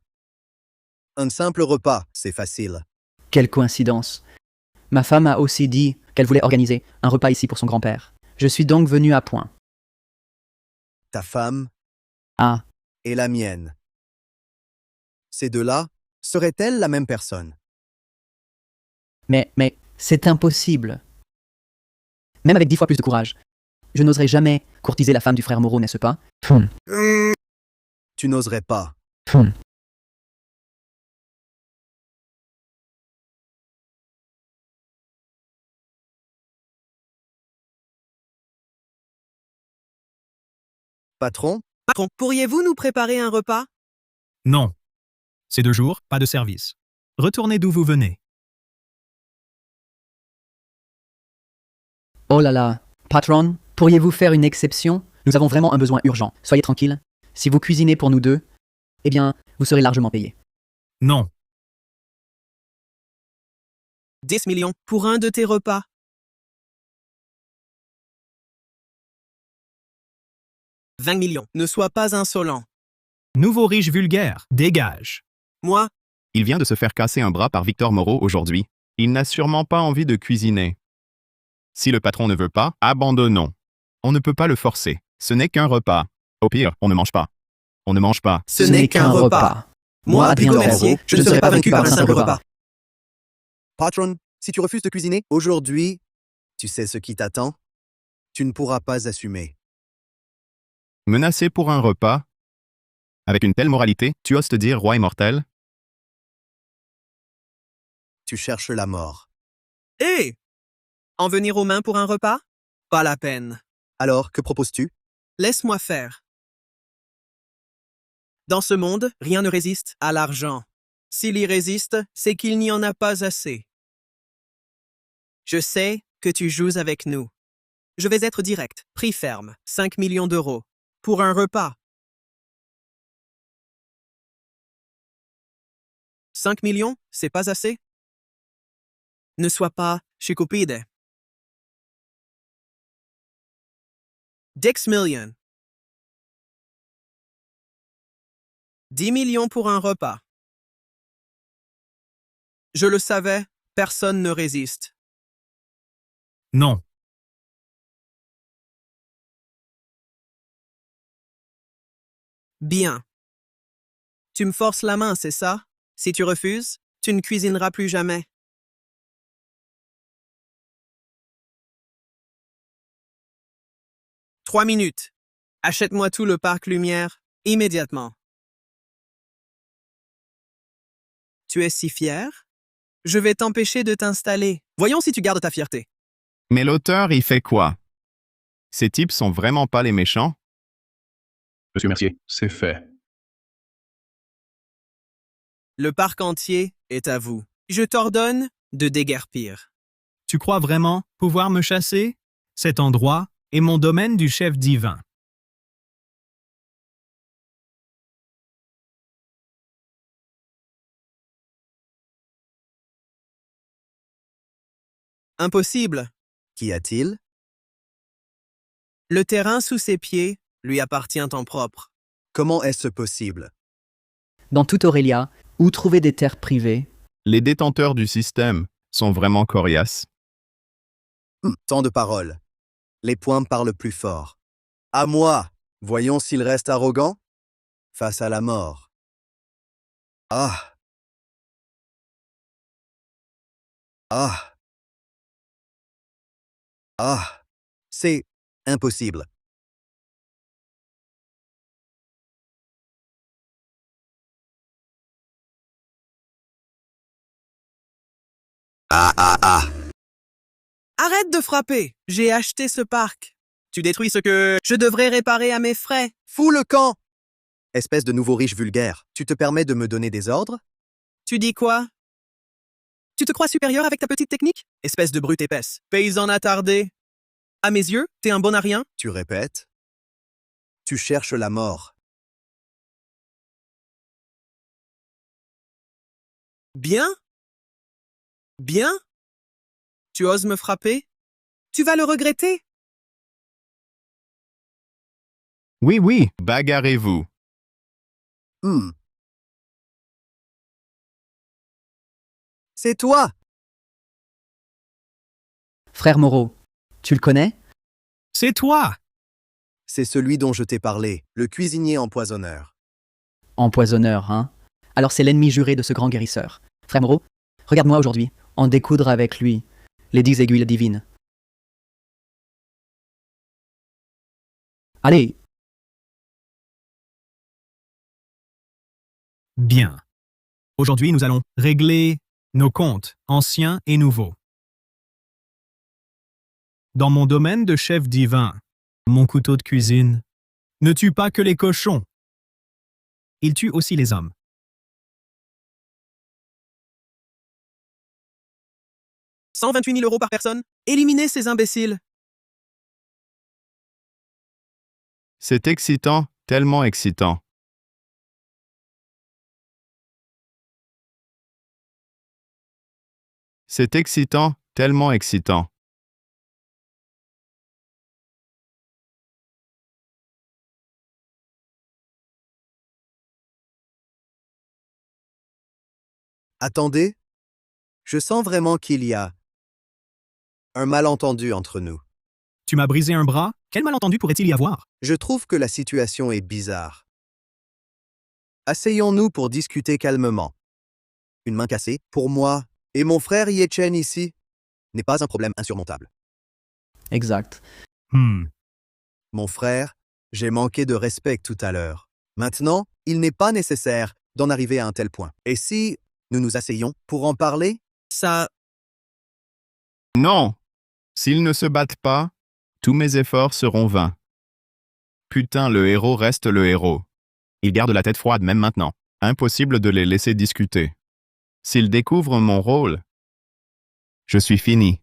Un simple repas, c'est facile. quelle coïncidence. Ma femme a aussi dit qu'elle voulait organiser un repas ici pour son grand-père. Je suis donc venu à point. Ta femme Ah, et la mienne. Ces deux-là seraient-elles la même personne? mais, c'est impossible. Même avec 10 fois plus de courage. Je n'oserais jamais courtiser la femme du frère Moreau, n'est-ce pas? Tu n'oserais pas. Patron, Patron, pourriez-vous nous préparer un repas? Non. Ces 2 jours, pas de service. Retournez d'où vous venez. Oh là là, patron, pourriez-vous faire une exception? Nous avons vraiment un besoin urgent. Soyez tranquille. Si vous cuisinez pour nous deux, eh bien, vous serez largement payé. Non. 10 millions pour un de tes repas. « 20 millions. Ne sois pas insolent. Nouveau riche vulgaire, dégage. Moi, Il vient de se faire casser un bras par Victor Moreau aujourd'hui. Il n'a sûrement pas envie de cuisiner. Si le patron ne veut pas, abandonnons. On ne peut pas le forcer. Ce n'est qu'un repas. Au pire, on ne mange pas. On ne mange pas. ce n'est qu'un repas. Moi, Adrien Lefebvre, je ne serai pas vaincu par un simple repas. patron, si tu refuses de cuisiner, aujourd'hui, tu sais ce qui t'attend? Tu ne pourras pas assumer. Menacé pour un repas? Avec une telle moralité, tu oses te dire roi immortel? Tu cherches la mort. Hé! En venir aux mains pour un repas? Pas la peine. Alors, que proposes-tu? Laisse-moi faire. Dans ce monde, rien ne résiste à l'argent. S'il y résiste, c'est qu'il n'y en a pas assez. Je sais que tu joues avec nous. Je vais être direct. Prix ferme, 5 millions d'euros. Pour un repas. 5 millions, c'est pas assez? Ne sois pas stupide. 10 millions. 10 millions pour un repas. Je le savais, personne ne résiste. Non. Bien. Tu me forces la main, c'est ça? Si tu refuses, tu ne cuisineras plus jamais. « 3 minutes. Achète-moi tout le parc Lumière, immédiatement. Tu es si fier? Je vais t'empêcher de t'installer. Voyons si tu gardes ta fierté. Mais l'auteur, il fait quoi? Ces types sont vraiment pas les méchants? Monsieur Mercier, c'est fait. Le parc entier est à vous. Je t'ordonne de déguerpir. Tu crois vraiment pouvoir me chasser? Cet endroit est mon domaine du chef divin. Impossible. Qu'y a-t-il? Le terrain sous ses pieds lui appartient en propre. Comment est-ce possible? Dans toute Aurélia, où trouver des terres privées? Les détenteurs du système sont vraiment coriaces. Tant de paroles. Les poings parlent plus fort. À moi! Voyons s'il reste arrogant face à la mort. Ah! Ah! Ah, c'est impossible. Ah. Arrête de frapper. J'ai acheté ce parc. Tu détruis ce que je devrais réparer à mes frais. Fous le camp! Espèce de nouveau riche vulgaire, tu te permets de me donner des ordres? Tu dis quoi? Tu te crois supérieur avec ta petite technique? Espèce de brute épaisse. Paysan attardé. À mes yeux, t'es un bon à rien. Tu répètes? Tu cherches la mort. Bien? Bien? Tu oses me frapper? Tu vas le regretter. Oui, bagarrez-vous. C'est toi! Frère Moreau, tu le connais? C'est toi! C'est celui dont je t'ai parlé, le cuisinier empoisonneur. Empoisonneur, hein? Alors c'est l'ennemi juré de ce grand guérisseur. Frère Moreau, regarde-moi aujourd'hui, en découdre avec lui les 10 aiguilles divines. Allez! Bien. Aujourd'hui, nous allons régler nos comptes, anciens et nouveaux. Dans mon domaine de chef divin, mon couteau de cuisine ne tue pas que les cochons. Il tue aussi les hommes. « 128 000 € par personne. Éliminez ces imbéciles. C'est excitant, tellement excitant. C'est excitant, tellement excitant. Attendez, je sens vraiment qu'il y a un malentendu entre nous. Tu m'as brisé un bras? Quel malentendu pourrait-il y avoir? Je trouve que la situation est bizarre. Asseyons-nous pour discuter calmement. Une main cassée, pour moi, et mon frère Yechen ici, n'est pas un problème insurmontable. Exact. Mon frère, j'ai manqué de respect tout à l'heure. Maintenant, il n'est pas nécessaire d'en arriver à un tel point. Et si nous nous asseyons pour en parler? Ça... Non! S'ils ne se battent pas, tous mes efforts seront vains. Putain, le héros reste le héros. Il garde la tête froide même maintenant. Impossible de les laisser discuter. S'ils découvrent mon rôle, je suis fini.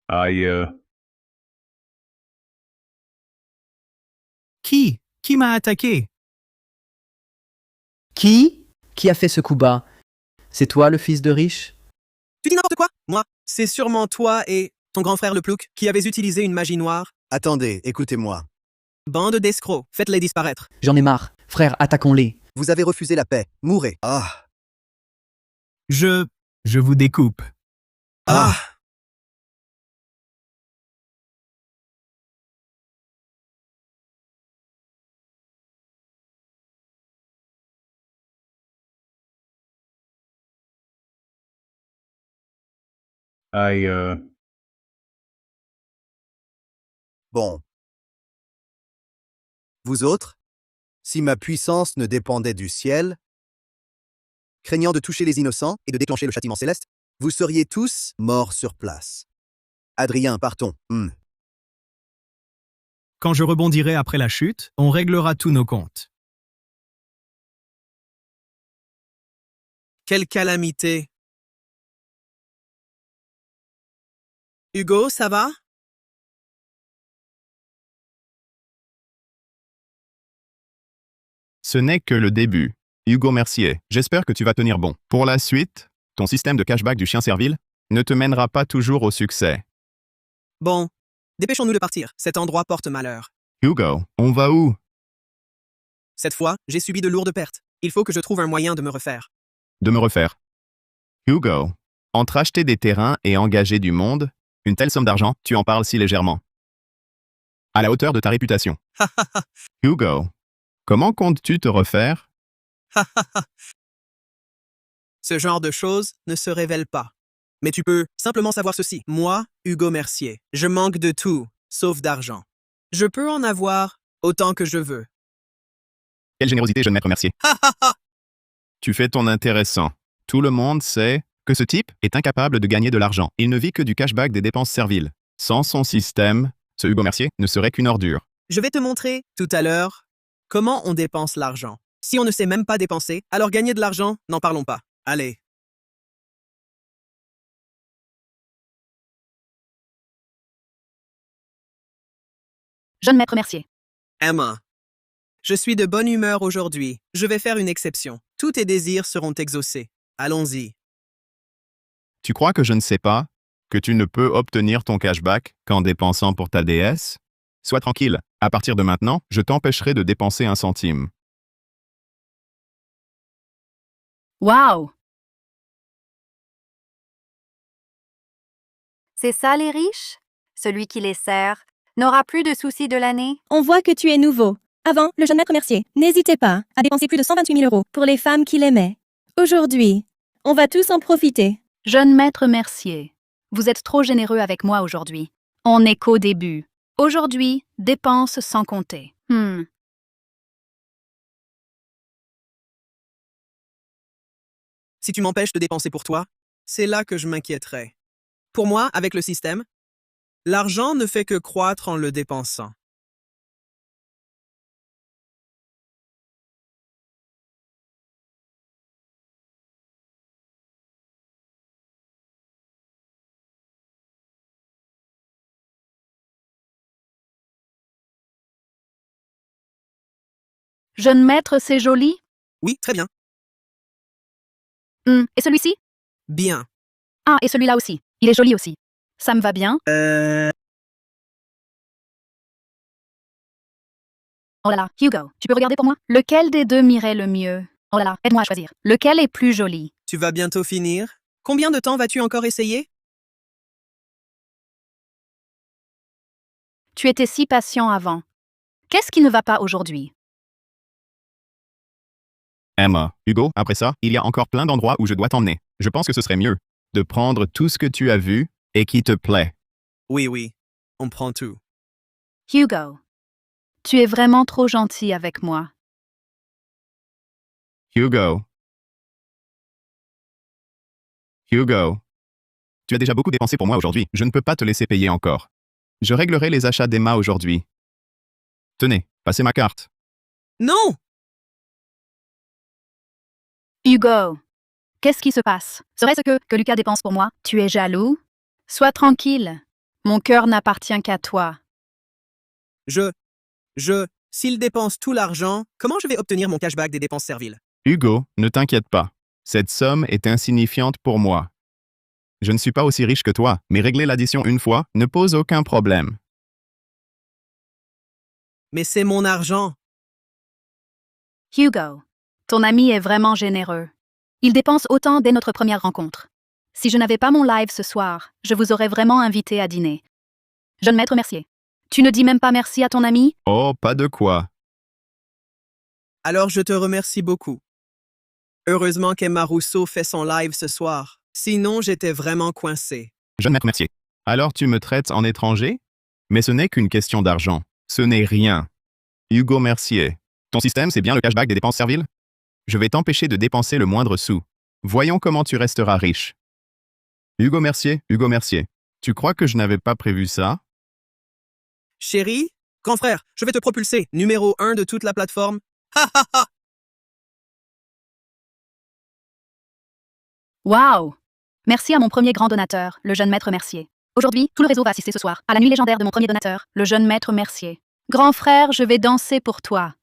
Aïe. Qui? Qui m'a attaqué? Qui? Qui a fait ce coup bas? C'est toi, le fils de riche? Tu dis n'importe quoi? Moi, c'est sûrement toi et ton grand frère le plouc qui avez utilisé une magie noire. Attendez, écoutez-moi. Bande d'escrocs, faites-les disparaître. J'en ai marre. Frère, attaquons-les. Vous avez refusé la paix. Mourez. Ah. Je vous découpe. Ah. Aïe. Bon. Vous autres, si ma puissance ne dépendait du ciel, craignant de toucher les innocents et de déclencher le châtiment céleste, vous seriez tous morts sur place. Adrien, partons. Quand je rebondirai après la chute, on réglera tous nos comptes. Quelle calamité. Hugo, ça va? Ce n'est que le début. Hugo Mercier, j'espère que tu vas tenir bon. Pour la suite, ton système de cashback du chien servile ne te mènera pas toujours au succès. Bon, dépêchons-nous de partir. Cet endroit porte malheur. Hugo, on va où? Cette fois, j'ai subi de lourdes pertes. Il faut que je trouve un moyen de me refaire. De me refaire. Hugo, entre acheter des terrains et engager du monde, une telle somme d'argent, tu en parles si légèrement. À la hauteur de ta réputation. Hugo, comment comptes-tu te refaire? Ce genre de choses ne se révèle pas. Mais tu peux simplement savoir ceci. Moi, Hugo Mercier, je manque de tout, sauf d'argent. Je peux en avoir autant que je veux. Quelle générosité, jeune maître Mercier. Ha ha ha! Tu fais ton intéressant. Tout le monde sait que ce type est incapable de gagner de l'argent. Il ne vit que du cashback des dépenses serviles. Sans son système, ce Hugo Mercier ne serait qu'une ordure. Je vais te montrer, tout à l'heure, comment on dépense l'argent. Si on ne sait même pas dépenser, alors gagner de l'argent, n'en parlons pas. Allez. Jeune maître Mercier. Emma, je suis de bonne humeur aujourd'hui. Je vais faire une exception. Tous tes désirs seront exaucés. Allons-y. Tu crois que je ne sais pas que tu ne peux obtenir ton cashback qu'en dépensant pour ta déesse? Sois tranquille, à partir de maintenant, je t'empêcherai de dépenser un centime. Wow! C'est ça les riches? Celui qui les sert n'aura plus de soucis de l'année? On voit que tu es nouveau. Avant, le jeune maître Mercier, n'hésitez pas à dépenser plus de 128 000 € pour les femmes qu'il aimait. Aujourd'hui, on va tous en profiter. Jeune maître Mercier, vous êtes trop généreux avec moi aujourd'hui. On n'est qu'au début. Aujourd'hui, dépenses sans compter. Si tu m'empêches de dépenser pour toi, c'est là que je m'inquiéterai. Pour moi, avec le système, l'argent ne fait que croître en le dépensant. Jeune maître, c'est joli? Oui, très bien. Et celui-ci? Bien. Ah, et celui-là aussi. Il est joli aussi. Ça me va bien. Oh là là, Hugo, tu peux regarder pour moi? Lequel des deux m'irait le mieux? Oh là là, aide-moi à choisir. Lequel est plus joli? Tu vas bientôt finir. Combien de temps vas-tu encore essayer? Tu étais si patient avant. Qu'est-ce qui ne va pas aujourd'hui? Emma, Hugo, après ça, il y a encore plein d'endroits où je dois t'emmener. Je pense que ce serait mieux de prendre tout ce que tu as vu et qui te plaît. Oui, on prend tout. Hugo, tu es vraiment trop gentil avec moi. Hugo. Hugo. Tu as déjà beaucoup dépensé pour moi aujourd'hui. Je ne peux pas te laisser payer encore. Je réglerai les achats d'Emma aujourd'hui. Tenez, passez ma carte. Non! Hugo, qu'est-ce qui se passe? Serait-ce que Lucas dépense pour moi? Tu es jaloux? Sois tranquille. Mon cœur n'appartient qu'à toi. S'il dépense tout l'argent, comment je vais obtenir mon cashback des dépenses serviles? Hugo, ne t'inquiète pas. Cette somme est insignifiante pour moi. Je ne suis pas aussi riche que toi, mais régler l'addition une fois ne pose aucun problème. Mais c'est mon argent. Hugo, ton ami est vraiment généreux. Il dépense autant dès notre première rencontre. Si je n'avais pas mon live ce soir, je vous aurais vraiment invité à dîner. Jeune maître Mercier, tu ne dis même pas merci à ton ami? Oh, pas de quoi. Alors je te remercie beaucoup. Heureusement qu'Emma Rousseau fait son live ce soir. Sinon, j'étais vraiment coincé. Jeune maître Mercier. Alors tu me traites en étranger? Mais ce n'est qu'une question d'argent. Ce n'est rien. Hugo Mercier. Ton système, c'est bien le cashback des dépenses serviles? Je vais t'empêcher de dépenser le moindre sou. Voyons comment tu resteras riche. Hugo Mercier, tu crois que je n'avais pas prévu ça? Chérie, grand frère, je vais te propulser, numéro 1 de toute la plateforme. Ha ha ha! Wow! Merci à mon premier grand donateur, le jeune maître Mercier. Aujourd'hui, tout le réseau va assister ce soir à la nuit légendaire de mon premier donateur, le jeune maître Mercier. Grand frère, je vais danser pour toi.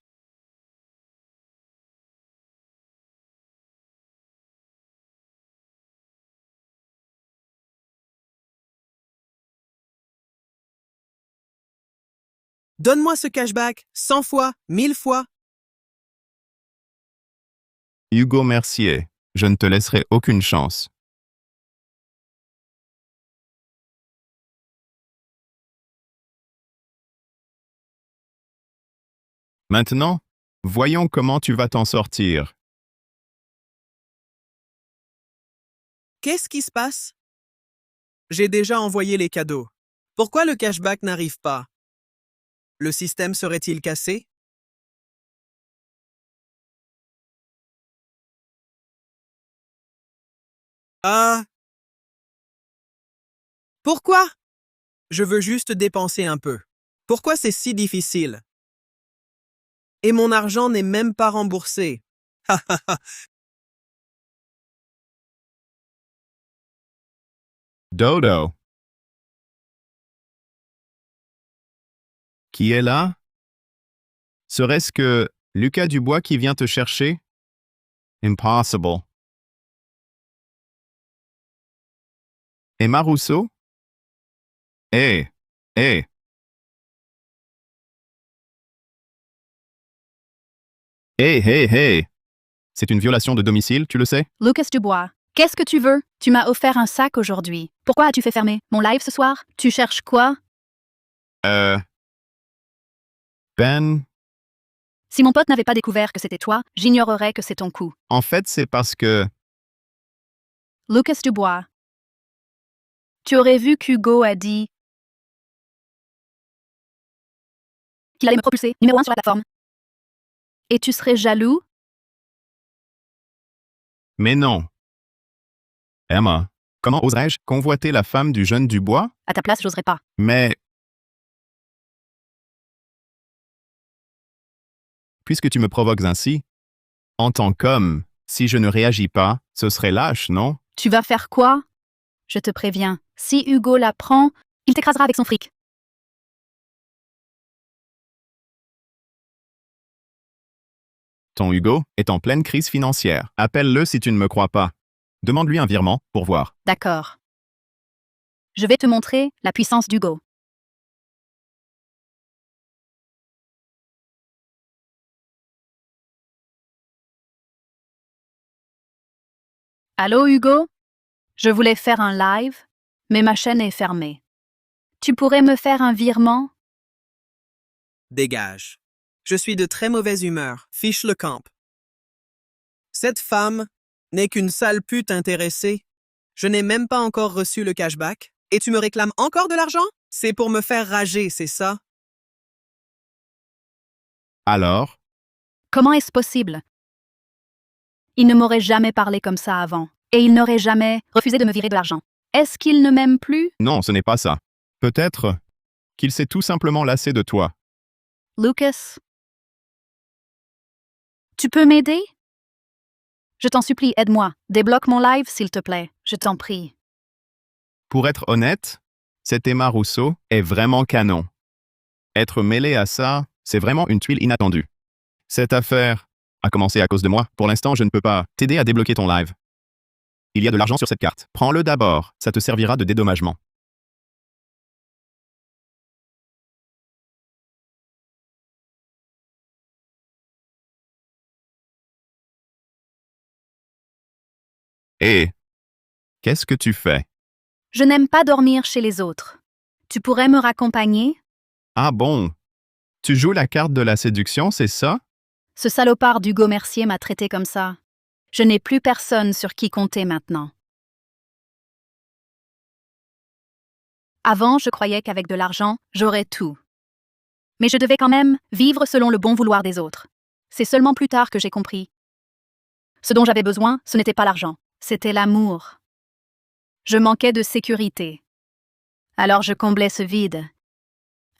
Donne-moi ce cashback 100 fois, 1000 fois. Hugo Mercier, je ne te laisserai aucune chance. Maintenant, voyons comment tu vas t'en sortir. Qu'est-ce qui se passe? J'ai déjà envoyé les cadeaux. Pourquoi le cashback n'arrive pas? Le système serait-il cassé? Ah! Pourquoi? Je veux juste dépenser un peu. Pourquoi c'est si difficile? Et mon argent n'est même pas remboursé. Dodo. Qui est là? Serait-ce que Lucas Dubois qui vient te chercher? Impossible. Emma Rousseau? Hé, hé. Hé, hé, hé. C'est une violation de domicile, tu le sais? Lucas Dubois, qu'est-ce que tu veux? Tu m'as offert un sac aujourd'hui. Pourquoi as-tu fait fermer mon live ce soir? Tu cherches quoi? Ben, Si mon pote n'avait pas découvert que c'était toi, j'ignorerais que c'est ton coup. en fait, c'est parce que... Lucas Dubois. Tu aurais vu qu'Hugo a dit qu'il allait me propulser numéro 1 sur la plateforme. Et tu serais jaloux? Mais non. Emma, comment oserais-je convoiter la femme du jeune Dubois? À ta place, j'oserais pas. Mais... Puisque tu me provoques ainsi, en tant qu'homme, si je ne réagis pas, ce serait lâche, non? Tu vas faire quoi? Je te préviens, si Hugo la prend, il t'écrasera avec son fric. Ton Hugo est en pleine crise financière. Appelle-le si tu ne me crois pas. Demande-lui un virement pour voir. D'accord. Je vais te montrer la puissance d'Hugo. Allô Hugo? Je voulais faire un live, mais ma chaîne est fermée. Tu pourrais me faire un virement? Dégage. Je suis de très mauvaise humeur. Fiche le camp. Cette femme n'est qu'une sale pute intéressée. Je n'ai même pas encore reçu le cashback. Et tu me réclames encore de l'argent? C'est pour me faire rager, c'est ça? Alors? Comment est-ce possible? Il ne m'aurait jamais parlé comme ça avant. Et il n'aurait jamais refusé de me virer de l'argent. Est-ce qu'il ne m'aime plus? Non, ce n'est pas ça. Peut-être qu'il s'est tout simplement lassé de toi. Lucas? Tu peux m'aider? Je t'en supplie, aide-moi. Débloque mon live, s'il te plaît. Je t'en prie. Pour être honnête, cette Emma Rousseau est vraiment canon. Être mêlé à ça, c'est vraiment une tuile inattendue. Cette affaire a commencé à cause de moi. Pour l'instant, je ne peux pas t'aider à débloquer ton live. Il y a de l'argent sur cette carte. Prends-le d'abord, ça te servira de dédommagement. Hé, qu'est-ce que tu fais? Je n'aime pas dormir chez les autres. Tu pourrais me raccompagner? Ah bon? Tu joues la carte de la séduction, c'est ça? Ce salopard d'Hugo Mercier m'a traité comme ça. Je n'ai plus personne sur qui compter maintenant. Avant, je croyais qu'avec de l'argent, j'aurais tout. Mais je devais quand même vivre selon le bon vouloir des autres. C'est seulement plus tard que j'ai compris. Ce dont j'avais besoin, ce n'était pas l'argent, c'était l'amour. Je manquais de sécurité. Alors je comblais ce vide,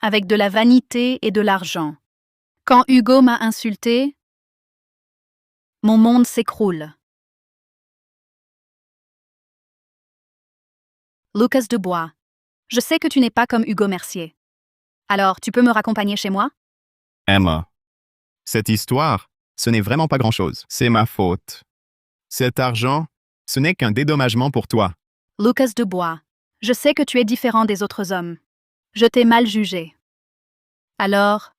avec de la vanité et de l'argent. Quand Hugo m'a insulté, mon monde s'écroule. Lucas Dubois, je sais que tu n'es pas comme Hugo Mercier. Alors, tu peux me raccompagner chez moi? Emma, cette histoire, ce n'est vraiment pas grand-chose. C'est ma faute. Cet argent, ce n'est qu'un dédommagement pour toi. Lucas Dubois, je sais que tu es différent des autres hommes. Je t'ai mal jugé. Alors,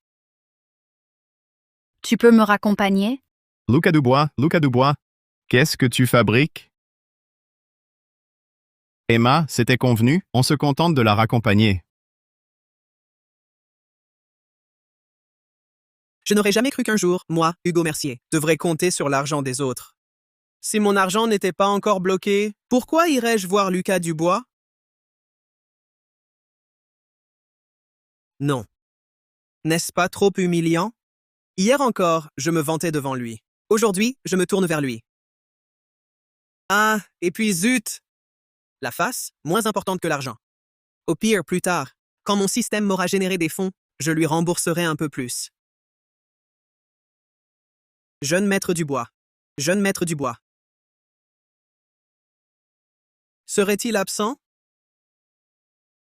tu peux me raccompagner? Lucas Dubois, qu'est-ce que tu fabriques? Emma, c'était convenu, on se contente de la raccompagner. Je n'aurais jamais cru qu'un jour, moi, Hugo Mercier, devrais compter sur l'argent des autres. Si mon argent n'était pas encore bloqué, pourquoi irais-je voir Lucas Dubois? Non. N'est-ce pas trop humiliant? Hier encore, je me vantais devant lui. Aujourd'hui, je me tourne vers lui. Ah, et puis zut! La face, moins importante que l'argent. Au pire, plus tard, quand mon système m'aura généré des fonds, je lui rembourserai un peu plus. Jeune maître Dubois. Jeune maître Dubois. Serait-il absent?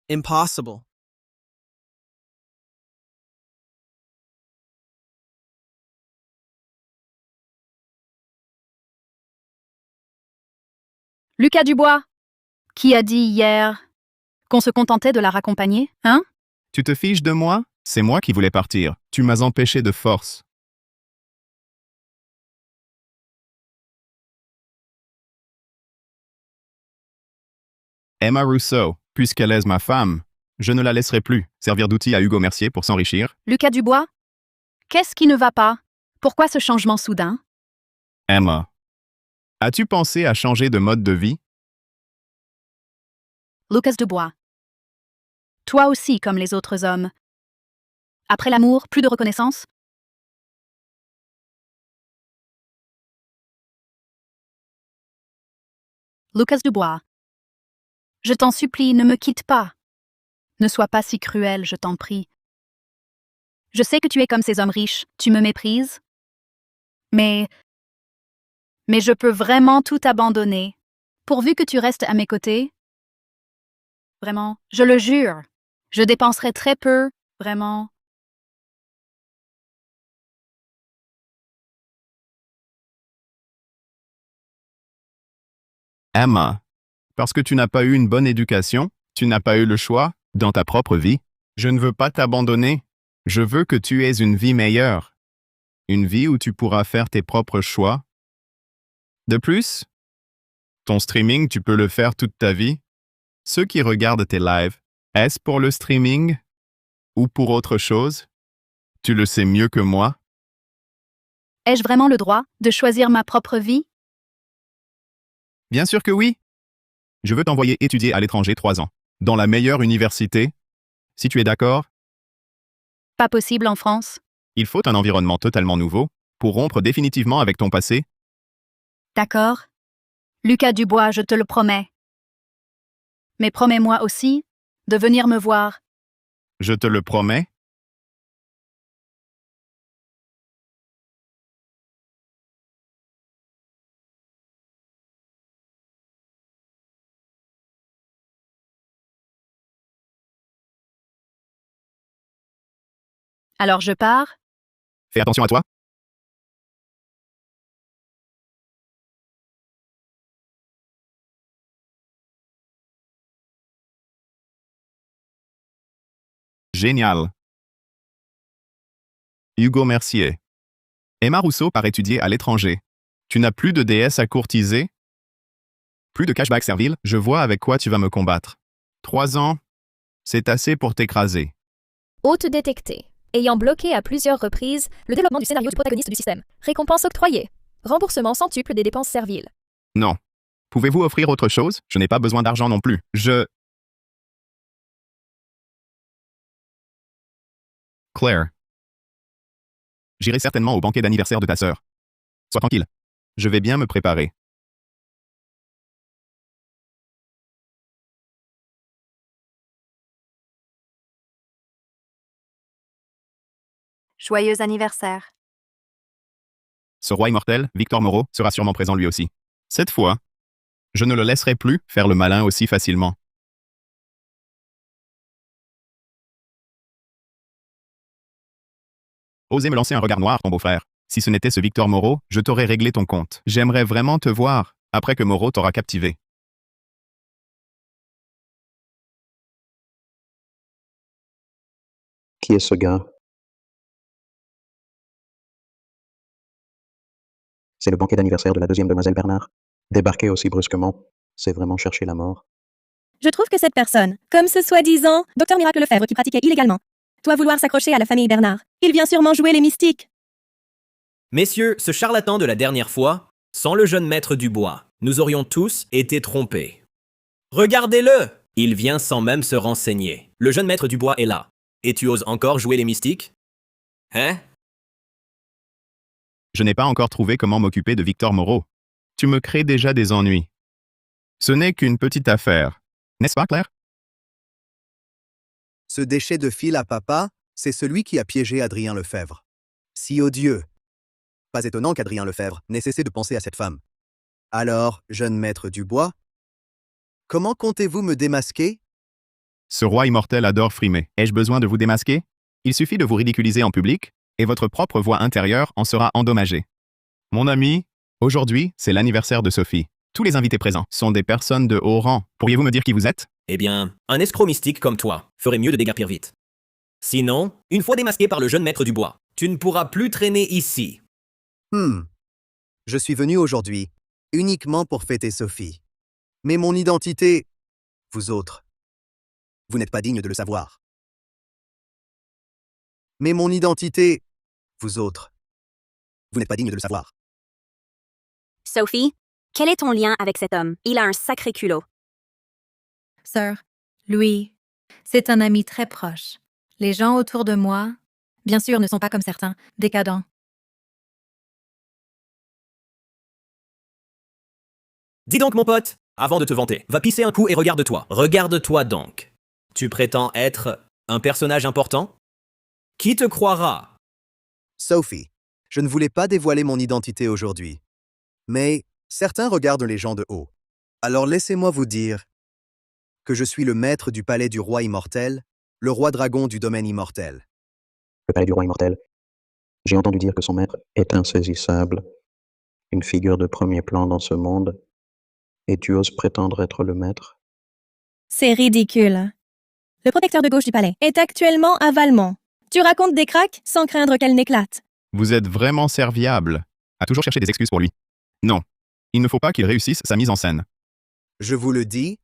Impossible. Lucas Dubois, qui a dit hier qu'on se contentait de la raccompagner, hein? Tu te fiches de moi? C'est moi qui voulais partir. Tu m'as empêché de force. Emma Rousseau, puisqu'elle est ma femme, je ne la laisserai plus servir d'outil à Hugo Mercier pour s'enrichir. Lucas Dubois, qu'est-ce qui ne va pas? Pourquoi ce changement soudain? Emma, as-tu pensé à changer de mode de vie? Lucas Dubois. Toi aussi, comme les autres hommes. Après l'amour, plus de reconnaissance? Lucas Dubois. Je t'en supplie, ne me quitte pas. Ne sois pas si cruel, je t'en prie. Je sais que tu es comme ces hommes riches, tu me méprises. Mais je peux vraiment tout abandonner, pourvu que tu restes à mes côtés. Vraiment, je le jure. Je dépenserai très peu, vraiment. Emma, parce que tu n'as pas eu une bonne éducation, tu n'as pas eu le choix dans ta propre vie. Je ne veux pas t'abandonner. Je veux que tu aies une vie meilleure. Une vie où tu pourras faire tes propres choix. De plus, ton streaming, tu peux le faire toute ta vie. Ceux qui regardent tes lives, est-ce pour le streaming ou pour autre chose? Tu le sais mieux que moi. Ai-je vraiment le droit de choisir ma propre vie? Bien sûr que oui. Je veux t'envoyer étudier à l'étranger 3 ans, dans la meilleure université. Si tu es d'accord, Pas possible en France. il faut un environnement totalement nouveau pour rompre définitivement avec ton passé. D'accord. Lucas Dubois, je te le promets. Mais promets-moi aussi de venir me voir. Je te le promets. Alors je pars. Fais attention à toi. Génial. Hugo Mercier. Emma Rousseau part étudier à l'étranger. Tu n'as plus de déesse à courtiser? Plus de cashback servile? Je vois avec quoi tu vas me combattre. 3 ans, c'est assez pour t'écraser. Hôte détecté. Ayant bloqué à plusieurs reprises le développement du scénario du protagoniste du système. Récompense octroyée. Remboursement centuple des dépenses serviles. Non. Pouvez-vous offrir autre chose? Je n'ai pas besoin d'argent non plus. Claire. J'irai certainement au banquet d'anniversaire de ta sœur. Sois tranquille. Je vais bien me préparer. Joyeux anniversaire. Ce roi immortel, Victor Moreau, sera sûrement présent lui aussi. Cette fois, je ne le laisserai plus faire le malin aussi facilement. Osez me lancer un regard noir, ton beau-frère. Si ce n'était ce Victor Moreau, je t'aurais réglé ton compte. J'aimerais vraiment te voir, après que Moreau t'aura captivé. Qui est ce gars? C'est le banquet d'anniversaire de la deuxième demoiselle Bernard. Débarquer aussi brusquement, c'est vraiment chercher la mort. Je trouve que cette personne, comme ce soi-disant Docteur Miracle Lefebvre qui pratiquait illégalement, doit vouloir s'accrocher à la famille Bernard. Il vient sûrement jouer les mystiques. Messieurs, ce charlatan de la dernière fois Sans le jeune maître du bois, nous aurions tous été trompés. Regardez-le! Il vient sans même se renseigner. Le jeune maître du bois est là. Et tu oses encore jouer les mystiques? Hein? Je n'ai pas encore trouvé comment m'occuper de Victor Moreau. Tu me crées déjà des ennuis. Ce n'est qu'une petite affaire. N'est-ce pas, Claire? Ce déchet de fil à papa, c'est celui qui a piégé Adrien Lefebvre. Si odieux. Pas étonnant qu'Adrien Lefebvre n'ait cessé de penser à cette femme. Alors, jeune maître du bois, comment comptez-vous me démasquer? Ce roi immortel adore frimer. Ai-je besoin de vous démasquer? Il suffit de vous ridiculiser en public, et votre propre voix intérieure en sera endommagée. Mon ami, aujourd'hui, c'est l'anniversaire de Sophie. Tous les invités présents sont des personnes de haut rang. Pourriez-vous me dire qui vous êtes? Eh bien, un escroc mystique comme toi ferait mieux de déguerpir vite. Sinon, une fois démasqué par le jeune maître du bois, tu ne pourras plus traîner ici. Je suis venu aujourd'hui uniquement pour fêter Sophie. Mais mon identité, vous autres, vous n'êtes pas digne de le savoir. Mais mon identité, vous autres, vous n'êtes pas digne de le savoir. Sophie, quel est ton lien avec cet homme? Il a un sacré culot. Sir, Louis, c'est un ami très proche. Les gens autour de moi, bien sûr, ne sont pas comme certains, décadents. Dis donc, mon pote, avant de te vanter, va pisser un coup et regarde-toi. Regarde-toi donc. Tu prétends être un personnage important? Qui te croira? Sophie, je ne voulais pas dévoiler mon identité aujourd'hui. Mais certains regardent les gens de haut. Alors laissez-moi vous dire que je suis le maître du palais du roi immortel, le roi dragon du domaine immortel. Le palais du roi immortel. J'ai entendu dire que son maître est insaisissable, une figure de premier plan dans ce monde, et tu oses prétendre être le maître? C'est ridicule. Le protecteur de gauche du palais est actuellement à Valmont. Tu racontes des cracks sans craindre qu'elles n'éclatent. Vous êtes vraiment serviable. À toujours chercher des excuses pour lui. Non. Il ne faut pas qu'il réussisse sa mise en scène. Je vous le dis,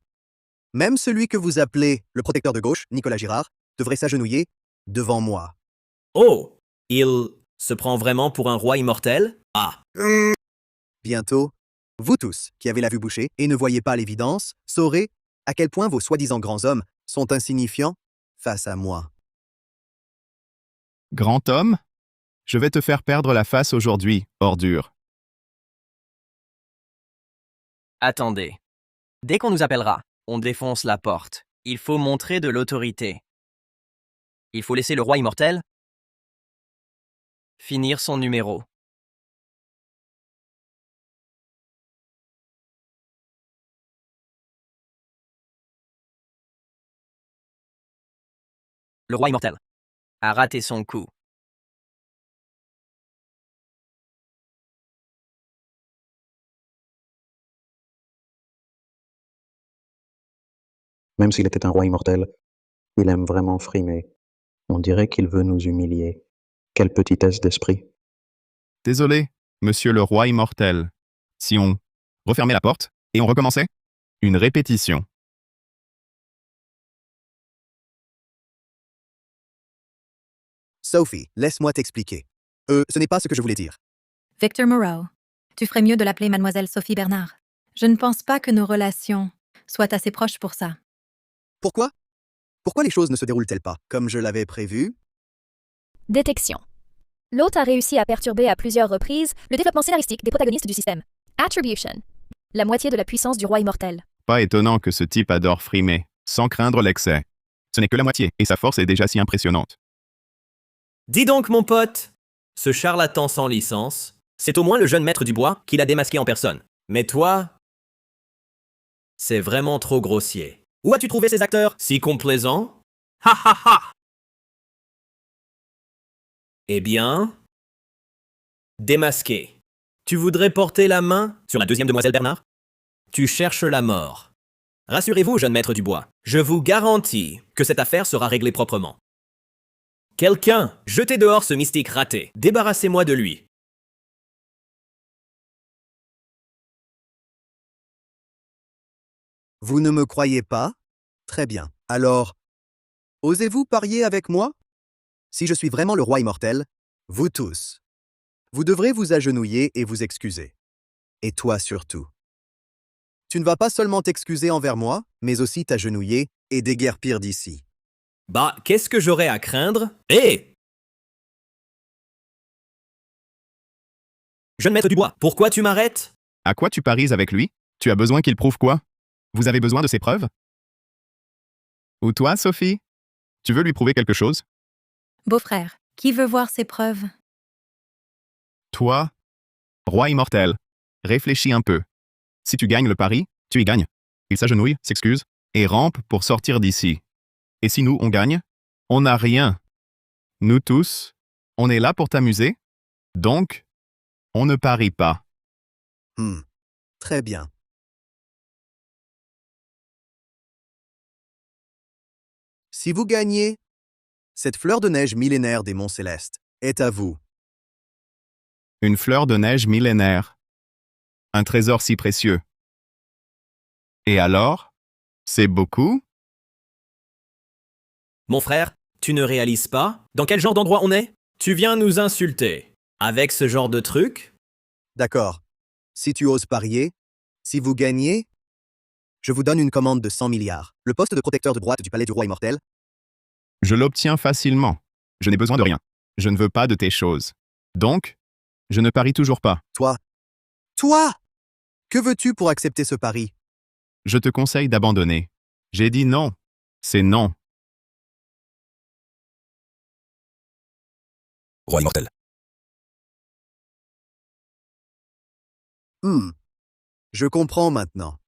même celui que vous appelez le protecteur de gauche, Nicolas Girard, devrait s'agenouiller devant moi. Oh! Il se prend vraiment pour un roi immortel? Ah! Bientôt, vous tous, qui avez la vue bouchée et ne voyez pas l'évidence, saurez à quel point vos soi-disant grands hommes sont insignifiants face à moi. Grand homme? Je vais te faire perdre la face aujourd'hui, ordure. Attendez. Dès qu'on nous appellera, on défonce la porte. Il faut montrer de l'autorité. Il faut laisser le roi immortel finir son numéro. Le roi immortel a raté son coup. Même s'il était un roi immortel, il aime vraiment frimer. On dirait qu'il veut nous humilier. Quelle petitesse d'esprit. Désolé, monsieur le roi immortel. Si on refermait la porte et on recommençait? Une répétition. Sophie, laisse-moi t'expliquer. Ce n'est pas ce que je voulais dire. Victor Moreau, tu ferais mieux de l'appeler Mademoiselle Sophie Bernard. Je ne pense pas que nos relations soient assez proches pour ça. Pourquoi? Pourquoi les choses ne se déroulent-elles pas comme je l'avais prévu? Détection. L'hôte a réussi à perturber à plusieurs reprises le développement scénaristique des protagonistes du système. Attribution. La moitié de la puissance du roi immortel. Pas étonnant que ce type adore frimer, sans craindre l'excès. Ce n'est que la moitié, et sa force est déjà si impressionnante. Dis donc, mon pote, ce charlatan sans licence, c'est au moins le jeune maître du bois qui l'a démasqué en personne. Mais toi, c'est vraiment trop grossier. Où as-tu trouvé ces acteurs si complaisants? Ha ha ha! Eh bien, démasqué. Tu voudrais porter la main sur la deuxième demoiselle Bernard? Tu cherches la mort. Rassurez-vous, jeune maître du bois, je vous garantis que cette affaire sera réglée proprement. Quelqu'un, jetez dehors ce mystique raté. Débarrassez-moi de lui. Vous ne me croyez pas? Très bien. Alors, osez-vous parier avec moi? Si je suis vraiment le roi immortel, vous tous, vous devrez vous agenouiller et vous excuser. et toi surtout. Tu ne vas pas seulement t'excuser envers moi, mais aussi t'agenouiller et déguerpir d'ici. Bah, qu'est-ce que j'aurais à craindre? Hé! Jeune maître du bois, pourquoi tu m'arrêtes? À quoi tu parises avec lui? Tu as besoin qu'il prouve quoi? Vous avez besoin de ses preuves? Ou toi, Sophie? Tu veux lui prouver quelque chose? Beau-frère, qui veut voir ses preuves? Toi, roi immortel, réfléchis un peu. Si tu gagnes le pari, tu y gagnes. Il s'agenouille, s'excuse, et rampe pour sortir d'ici. Et si nous, on gagne? On n'a rien. Nous tous, on est là pour t'amuser. Donc, on ne parie pas. Très bien. Si vous gagnez, cette fleur de neige millénaire des monts célestes est à vous. Une fleur de neige millénaire. Un trésor si précieux. Et alors? C'est beaucoup? Mon frère, tu ne réalises pas dans quel genre d'endroit on est? Tu viens nous insulter. Avec ce genre de truc? D'accord. Si tu oses parier, si vous gagnez, je vous donne une commande de 100 milliards. Le poste de protecteur de droite du palais du roi immortel. Je l'obtiens facilement. Je n'ai besoin de rien. Je ne veux pas de tes choses. Donc, je ne parie toujours pas. Toi! Que veux-tu pour accepter ce pari? Je te conseille d'abandonner. J'ai dit non. C'est non. Roi immortel. Je comprends maintenant.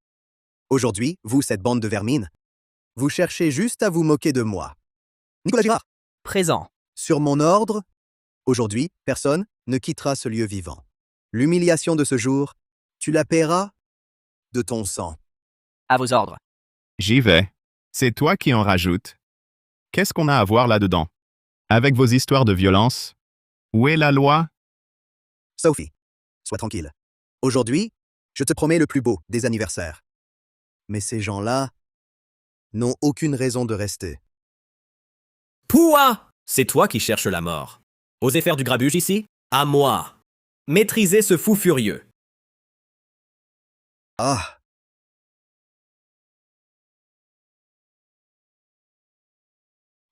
Aujourd'hui, vous, cette bande de vermines, vous cherchez juste à vous moquer de moi. Nicolas Girard. Présent. Sur mon ordre, aujourd'hui, personne ne quittera ce lieu vivant. L'humiliation de ce jour, tu la paieras de ton sang. À vos ordres. J'y vais. C'est toi qui en rajoutes. Qu'est-ce qu'on a à voir là-dedans? Avec vos histoires de violence? Où est la loi? Sophie, sois tranquille. Aujourd'hui, je te promets le plus beau des anniversaires. Mais ces gens-là n'ont aucune raison de rester. Pouah! C'est toi qui cherches la mort. Osez faire du grabuge ici? À moi. Maîtrisez ce fou furieux. Ah!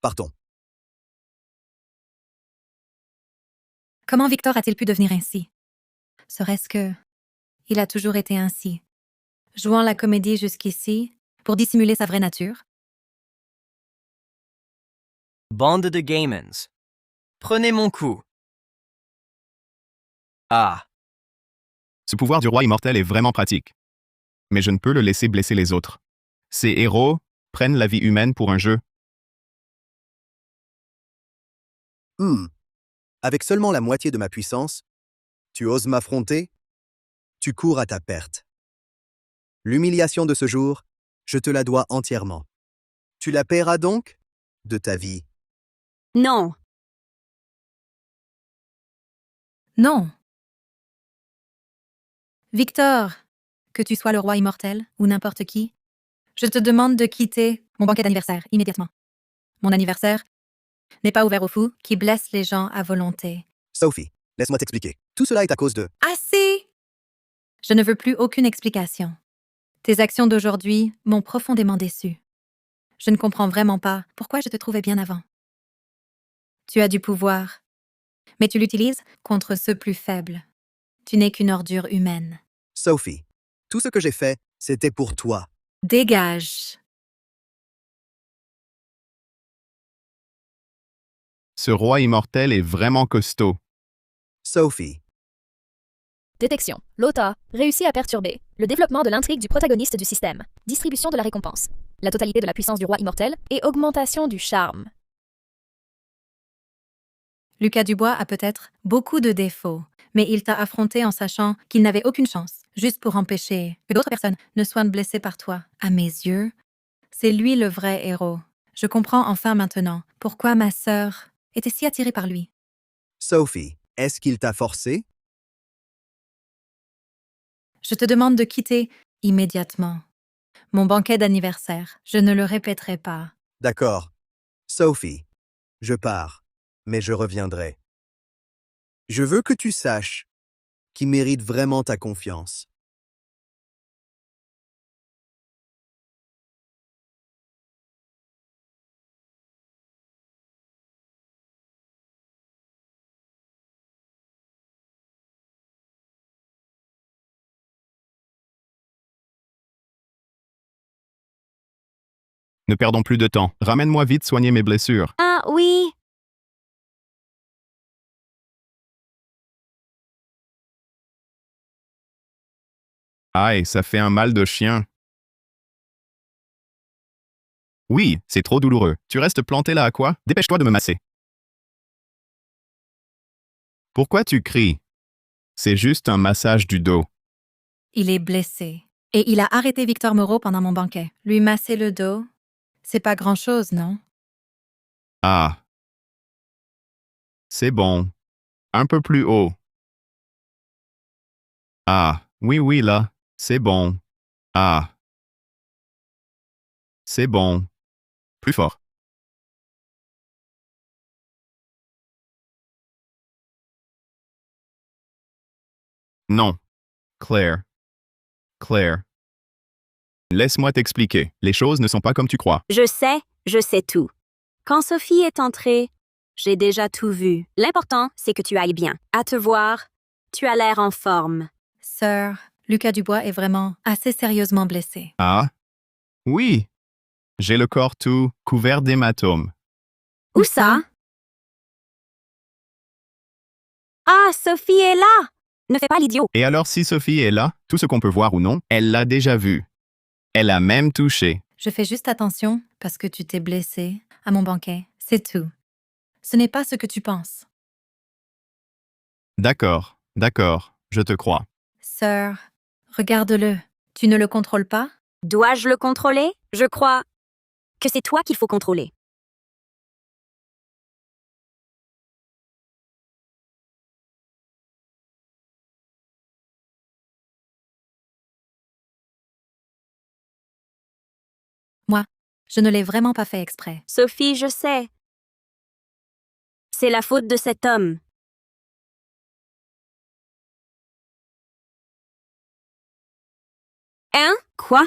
Partons. Comment Victor a-t-il pu devenir ainsi? Serait-ce que... il a toujours été ainsi, jouant la comédie jusqu'ici pour dissimuler sa vraie nature? Bande de gamins. Prenez mon coup. Ah. Ce pouvoir du roi immortel est vraiment pratique. Mais je ne peux le laisser blesser les autres. Ces héros prennent la vie humaine pour un jeu. Avec seulement la moitié de ma puissance, tu oses m'affronter? Tu cours à ta perte. L'humiliation de ce jour, je te la dois entièrement. Tu la paieras donc de ta vie. Non. Non. Victor, que tu sois le roi immortel ou n'importe qui, je te demande de quitter mon banquet d'anniversaire immédiatement. Mon anniversaire n'est pas ouvert aux fous qui blessent les gens à volonté. Sophie, laisse-moi t'expliquer. Tout cela est à cause de... Assez! Je ne veux plus aucune explication. Tes actions d'aujourd'hui m'ont profondément déçu. Je ne comprends vraiment pas pourquoi je te trouvais bien avant. Tu as du pouvoir, mais tu l'utilises contre ceux plus faibles. Tu n'es qu'une ordure humaine. Sophie, tout ce que j'ai fait, c'était pour toi. Dégage! Ce roi immortel est vraiment costaud. Sophie. Détection. L'OTA réussit à perturber le développement de l'intrigue du protagoniste du système. Distribution de la récompense. La totalité de la puissance du roi immortel et augmentation du charme. Lucas Dubois a peut-être beaucoup de défauts, mais il t'a affronté en sachant qu'il n'avait aucune chance, juste pour empêcher que d'autres personnes ne soient blessées par toi. À mes yeux, c'est lui le vrai héros. Je comprends enfin maintenant pourquoi ma sœur était si attirée par lui. Sophie, est-ce qu'il t'a forcé? Je te demande de quitter immédiatement mon banquet d'anniversaire. Je ne le répéterai pas. D'accord. Sophie, je pars, mais je reviendrai. Je veux que tu saches qui mérite vraiment ta confiance. Ne perdons plus de temps. Ramène-moi vite soigner mes blessures. Ah oui. Aïe, ça fait un mal de chien. Oui, c'est trop douloureux. Tu restes planté là à quoi? Dépêche-toi de me masser. Pourquoi tu cries? C'est juste un massage du dos. Il est blessé. Et il a arrêté Victor Moreau pendant mon banquet. Lui masser le dos, c'est pas grand-chose, non? Ah. C'est bon. Un peu plus haut. Ah, oui, là. C'est bon. Ah. C'est bon. Plus fort. Non. Claire. Claire. Laisse-moi t'expliquer. Les choses ne sont pas comme tu crois. Je sais tout. Quand Sophie est entrée, j'ai déjà tout vu. L'important, c'est que tu ailles bien. À te voir, tu as l'air en forme. Sir, Lucas Dubois est vraiment assez sérieusement blessé. Ah? Oui. J'ai le corps tout couvert d'hématomes. Où ça? Ah, Sophie est là! Ne fais pas l'idiot. Et alors si Sophie est là, tout ce qu'on peut voir ou non, elle l'a déjà vu. Elle a même touché. Je fais juste attention parce que tu t'es blessé à mon banquet. C'est tout. Ce n'est pas ce que tu penses. D'accord, je te crois. Sir, regarde-le. Tu ne le contrôles pas? Dois-je le contrôler? Je crois que c'est toi qu'il faut contrôler. Moi, je ne l'ai vraiment pas fait exprès. Sophie, je sais. C'est la faute de cet homme. Hein? Quoi?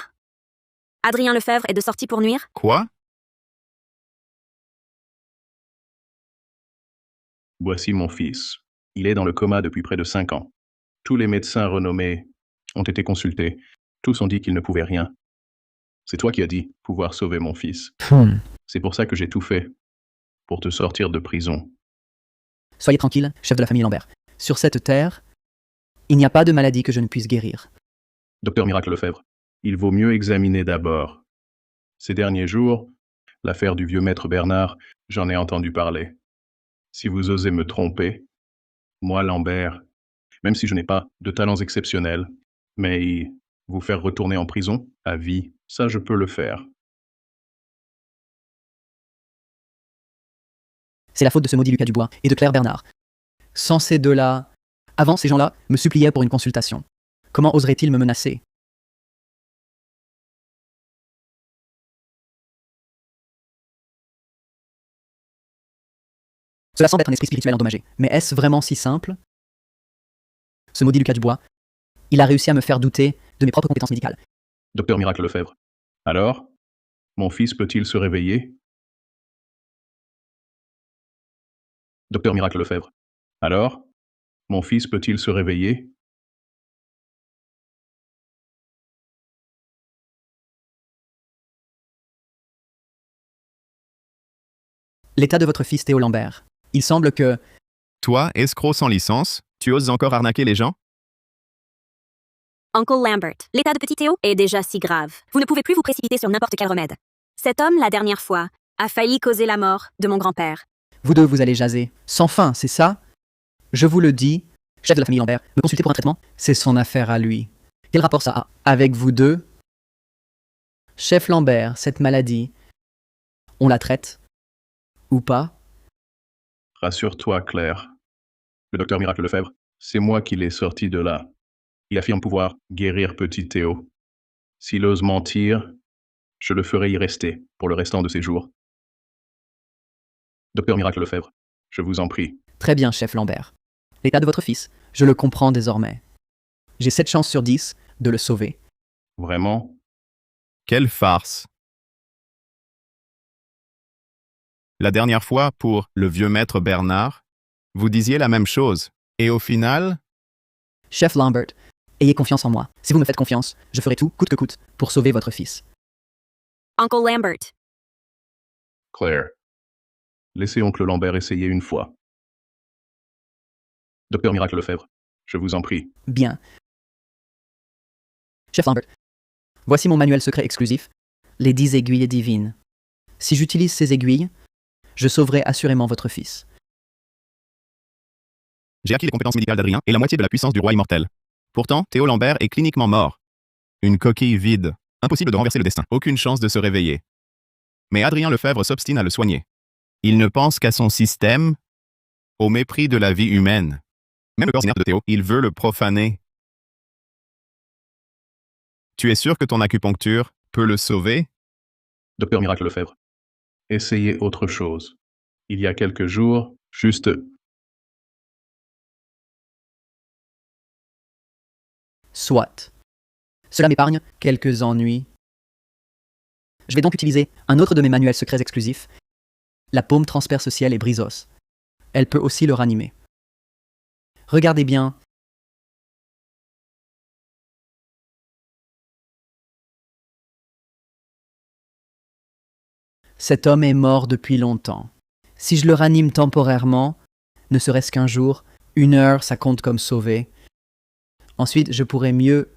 Adrien Lefebvre est de sortie pour nuire? Quoi? Voici mon fils. Il est dans le coma depuis près de 5 ans. Tous les médecins renommés ont été consultés. Tous ont dit qu'ils ne pouvaient rien. C'est toi qui as dit pouvoir sauver mon fils. C'est pour ça que j'ai tout fait. Pour te sortir de prison. Soyez tranquille, chef de la famille Lambert. Sur cette terre, il n'y a pas de maladie que je ne puisse guérir. Docteur Miracle Lefebvre, il vaut mieux examiner d'abord. Ces derniers jours, l'affaire du vieux maître Bernard, j'en ai entendu parler. Si vous osez me tromper, moi, Lambert, même si je n'ai pas de talents exceptionnels, mais vous faire retourner en prison, à vie, ça je peux le faire. C'est la faute de ce maudit Lucas Dubois et de Claire Bernard. Sans ces deux-là... Avant, ces gens-là me suppliaient pour une consultation. Comment oseraient-ils me menacer? Cela semble être un esprit spirituel endommagé. Mais est-ce vraiment si simple? Ce maudit Lucas Dubois, il a réussi à me faire douter de mes propres compétences médicales. Docteur Miracle Lefebvre, alors, mon fils peut-il se réveiller? Docteur Miracle Lefebvre, alors, mon fils peut-il se réveiller? L'état de votre fils Théo Lambert. Il semble que... Toi, escroc sans licence, tu oses encore arnaquer les gens? Uncle Lambert, l'état de petit Théo est déjà si grave. Vous ne pouvez plus vous précipiter sur n'importe quel remède. Cet homme, la dernière fois, a failli causer la mort de mon grand-père. Vous deux, vous allez jaser. Sans fin, c'est ça? Je vous le dis, chef de la famille Lambert, me consulter pour un traitement, c'est son affaire à lui. Quel rapport ça a avec vous deux? Chef Lambert, cette maladie, on la traite? Ou pas? Rassure-toi, Claire. Le docteur Miracle Lefebvre, c'est moi qui l'ai sorti de là. Il affirme pouvoir guérir petit Théo. S'il ose mentir, je le ferai y rester pour le restant de ses jours. Docteur Miracle Lefebvre, je vous en prie. Très bien, chef Lambert. L'état de votre fils, je le comprends désormais. J'ai 7 chances sur 10 de le sauver. Vraiment? Quelle farce! La dernière fois, pour le vieux maître Bernard, vous disiez la même chose. Et au final... Chef Lambert, ayez confiance en moi. Si vous me faites confiance, je ferai tout, coûte que coûte, pour sauver votre fils. Uncle Lambert, Claire. Laissez oncle Lambert essayer une fois. Docteur Miracle Lefebvre, je vous en prie. Bien. Chef Lambert, voici mon manuel secret exclusif, les 10 aiguilles divines. Si j'utilise ces aiguilles, je sauverai assurément votre fils. J'ai acquis les compétences médicales d'Adrien et la moitié de la puissance du roi immortel. Pourtant, Théo Lambert est cliniquement mort. Une coquille vide. Impossible de renverser le destin. Aucune chance de se réveiller. Mais Adrien Lefebvre s'obstine à le soigner. Il ne pense qu'à son système, au mépris de la vie humaine. Même le corps inerte de Théo, il veut le profaner. Tu es sûr que ton acupuncture peut le sauver? Docteur Miracle Lefebvre, essayez autre chose. Il y a quelques jours, juste... Soit. Cela m'épargne quelques ennuis. Je vais donc utiliser un autre de mes manuels secrets exclusifs. La paume transperce ciel et brise os. Elle peut aussi le ranimer. Regardez bien. Cet homme est mort depuis longtemps. Si je le ranime temporairement, ne serait-ce qu'un jour, 1 heure, ça compte comme sauvé. Ensuite, je pourrais mieux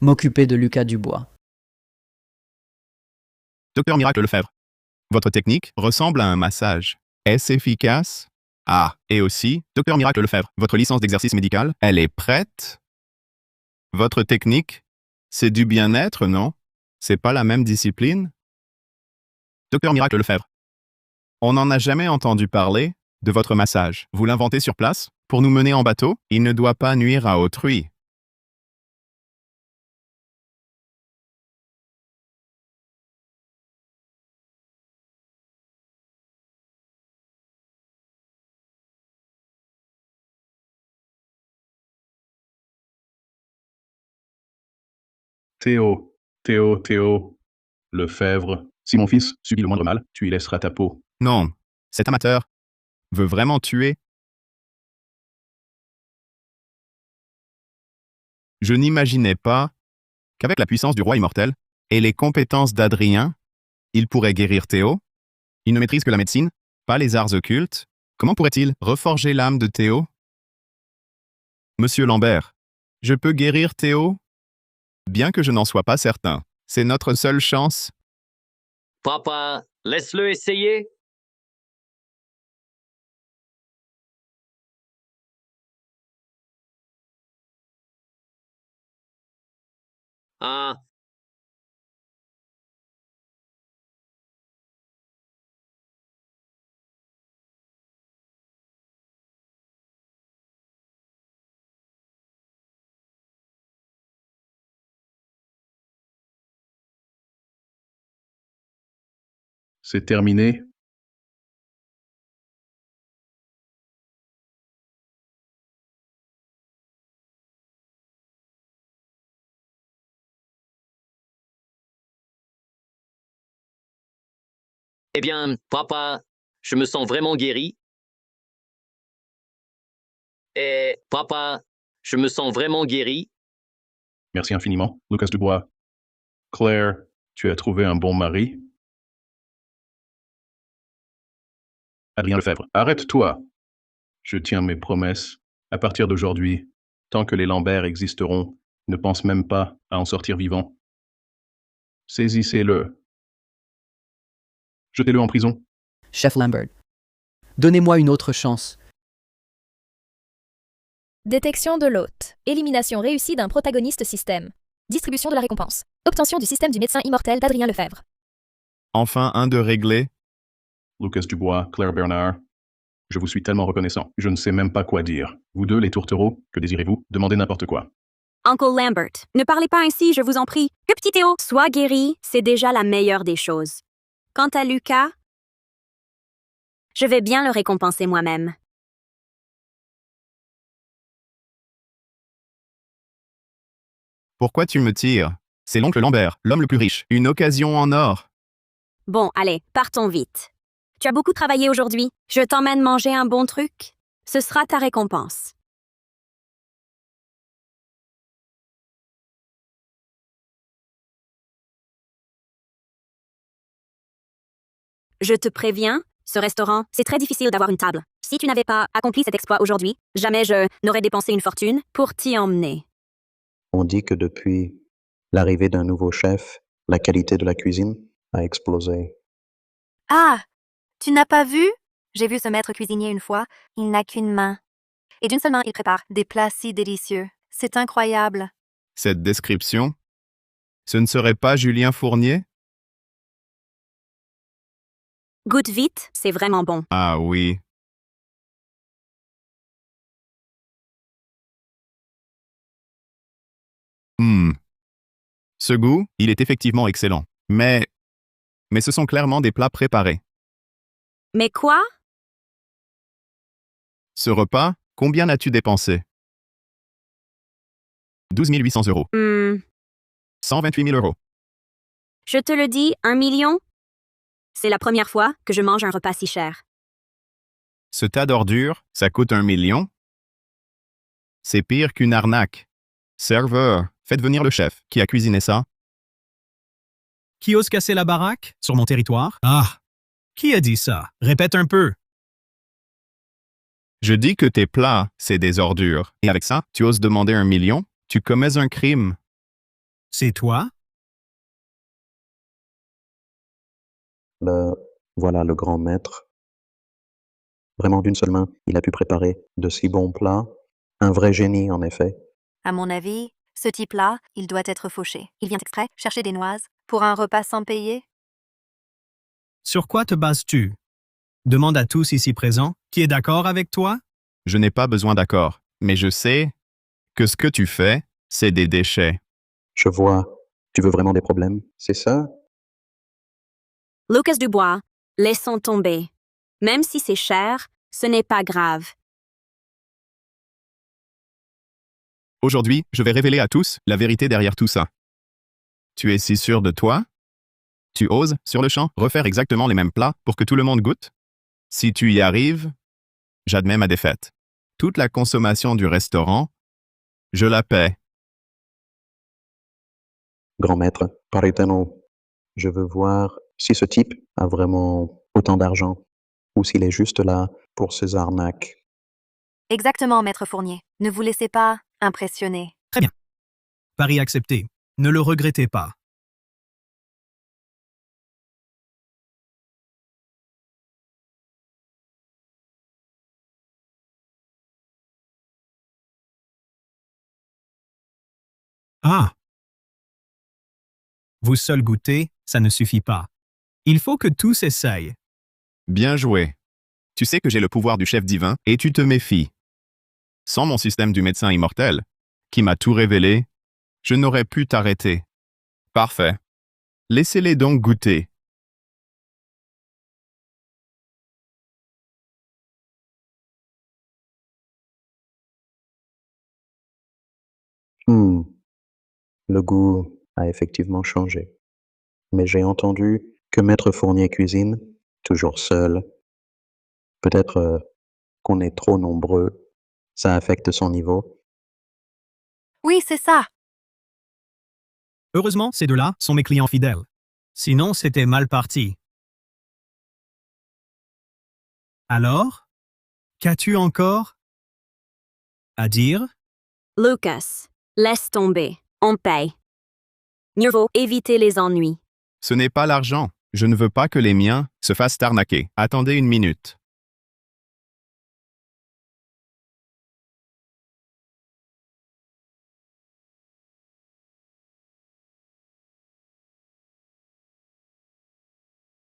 m'occuper de Lucas Dubois. Docteur Miracle Lefebvre, votre technique ressemble à un massage. Est-ce efficace? Ah, et aussi, Docteur Miracle Lefebvre, votre licence d'exercice médical, elle est prête? Votre technique, c'est du bien-être, non? C'est pas la même discipline? Docteur Miracle Lefebvre, on n'en a jamais entendu parler de votre massage. Vous l'inventez sur place? Pour nous mener en bateau? Il ne doit pas nuire à autrui. Théo. Lefebvre. Si mon fils subit le moindre mal, tu y laisseras ta peau. Non, cet amateur veut vraiment tuer. Je n'imaginais pas qu'avec la puissance du roi immortel et les compétences d'Adrien, il pourrait guérir Théo. Il ne maîtrise que la médecine, pas les arts occultes. Comment pourrait-il reforger l'âme de Théo? Monsieur Lambert, je peux guérir Théo? Bien que je n'en sois pas certain. C'est notre seule chance. Papa, laisse-le essayer. Ah, C'est terminé. eh bien, papa, je me sens vraiment guéri. Et papa, je me sens vraiment guéri. Merci infiniment, Lucas Dubois. Claire, tu as trouvé un bon mari. Adrien Lefebvre, arrête-toi. Je tiens mes promesses. À partir d'aujourd'hui, tant que les Lambert existeront, ne pense même pas à en sortir vivant. Saisissez-le. Jetez-le en prison. Chef Lambert, donnez-moi une autre chance. Détection de l'hôte. Élimination réussie d'un protagoniste système. Distribution de la récompense. Obtention du système du médecin immortel d'Adrien Lefebvre. Enfin un de réglé. Lucas Dubois, Claire Bernard. Je vous suis tellement reconnaissant. Je ne sais même pas quoi dire. Vous deux, les tourtereaux, que désirez-vous? Demandez n'importe quoi. Uncle Lambert, ne parlez pas ainsi, je vous en prie. Que petit Théo soit guéri, c'est déjà la meilleure des choses. Quant à Lucas, je vais bien le récompenser moi-même. Pourquoi tu me tires? C'est l'oncle Lambert, l'homme le plus riche. Une occasion en or. Bon, allez, partons vite. Tu as beaucoup travaillé aujourd'hui. Je t'emmène manger un bon truc. Ce sera ta récompense. Je te préviens, ce restaurant, c'est très difficile d'avoir une table. Si tu n'avais pas accompli cet exploit aujourd'hui, jamais je n'aurais dépensé une fortune pour t'y emmener. On dit que depuis l'arrivée d'un nouveau chef, la qualité de la cuisine a explosé. Ah, tu n'as pas vu? J'ai vu ce maître cuisinier une fois, il n'a qu'une main. Et d'une seule main, il prépare des plats si délicieux. C'est incroyable. Cette description, ce ne serait pas Julien Fournier? Goûte vite, c'est vraiment bon. Ah oui. Ce goût, il est effectivement excellent. Mais ce sont clairement des plats préparés. Mais quoi? Ce repas, combien as-tu dépensé? 12 800 euros. 128 000 euros. Je te le dis, 1 million? C'est la première fois que je mange un repas si cher. Ce tas d'ordures, ça coûte 1 million? C'est pire qu'une arnaque. Serveur, faites venir le chef. Qui a cuisiné ça? Qui ose casser la baraque sur mon territoire? Ah! Qui a dit ça? Répète un peu. Je dis que tes plats, c'est des ordures. Et avec ça, tu oses demander 1 million? Tu commets un crime. C'est toi? Voilà le grand maître. Vraiment d'une seule main, il a pu préparer de si bons plats. Un vrai génie, en effet. À mon avis, ce type-là, il doit être fauché. Il vient exprès chercher des noises pour un repas sans payer? Sur quoi te bases-tu? Demande à tous ici présents qui est d'accord avec toi? Je n'ai pas besoin d'accord, mais je sais que ce que tu fais, c'est des déchets. Je vois. Tu veux vraiment des problèmes, c'est ça? Lucas Dubois, laissons tomber. Même si c'est cher, ce n'est pas grave. Aujourd'hui, je vais révéler à tous la vérité derrière tout ça. Tu es si sûr de toi? Tu oses, sur le champ, refaire exactement les mêmes plats pour que tout le monde goûte? Si tu y arrives, j'admets ma défaite. Toute la consommation du restaurant, je la paie. Grand maître, Paritano, je veux voir si ce type a vraiment autant d'argent ou s'il est juste là pour ses arnaques. Exactement, maître Fournier. Ne vous laissez pas impressionner. Très bien. Pari accepté. Ne le regrettez pas. Ah! Vous seul goûter, ça ne suffit pas. Il faut que tous essayent. Bien joué. Tu sais que j'ai le pouvoir du chef divin et tu te méfies. Sans mon système du médecin immortel, qui m'a tout révélé, je n'aurais pu t'arrêter. Parfait. Laissez-les donc goûter. Le goût a effectivement changé. Mais j'ai entendu que maître Fournier cuisine, toujours seul. Peut-être qu'on est trop nombreux. Ça affecte son niveau. Oui, c'est ça. Heureusement, ces deux-là sont mes clients fidèles. Sinon, c'était mal parti. Alors, qu'as-tu encore à dire? Lucas, laisse tomber. On paye. Mieux vaut éviter les ennuis. Ce n'est pas l'argent. Je ne veux pas que les miens se fassent arnaquer. Attendez une minute.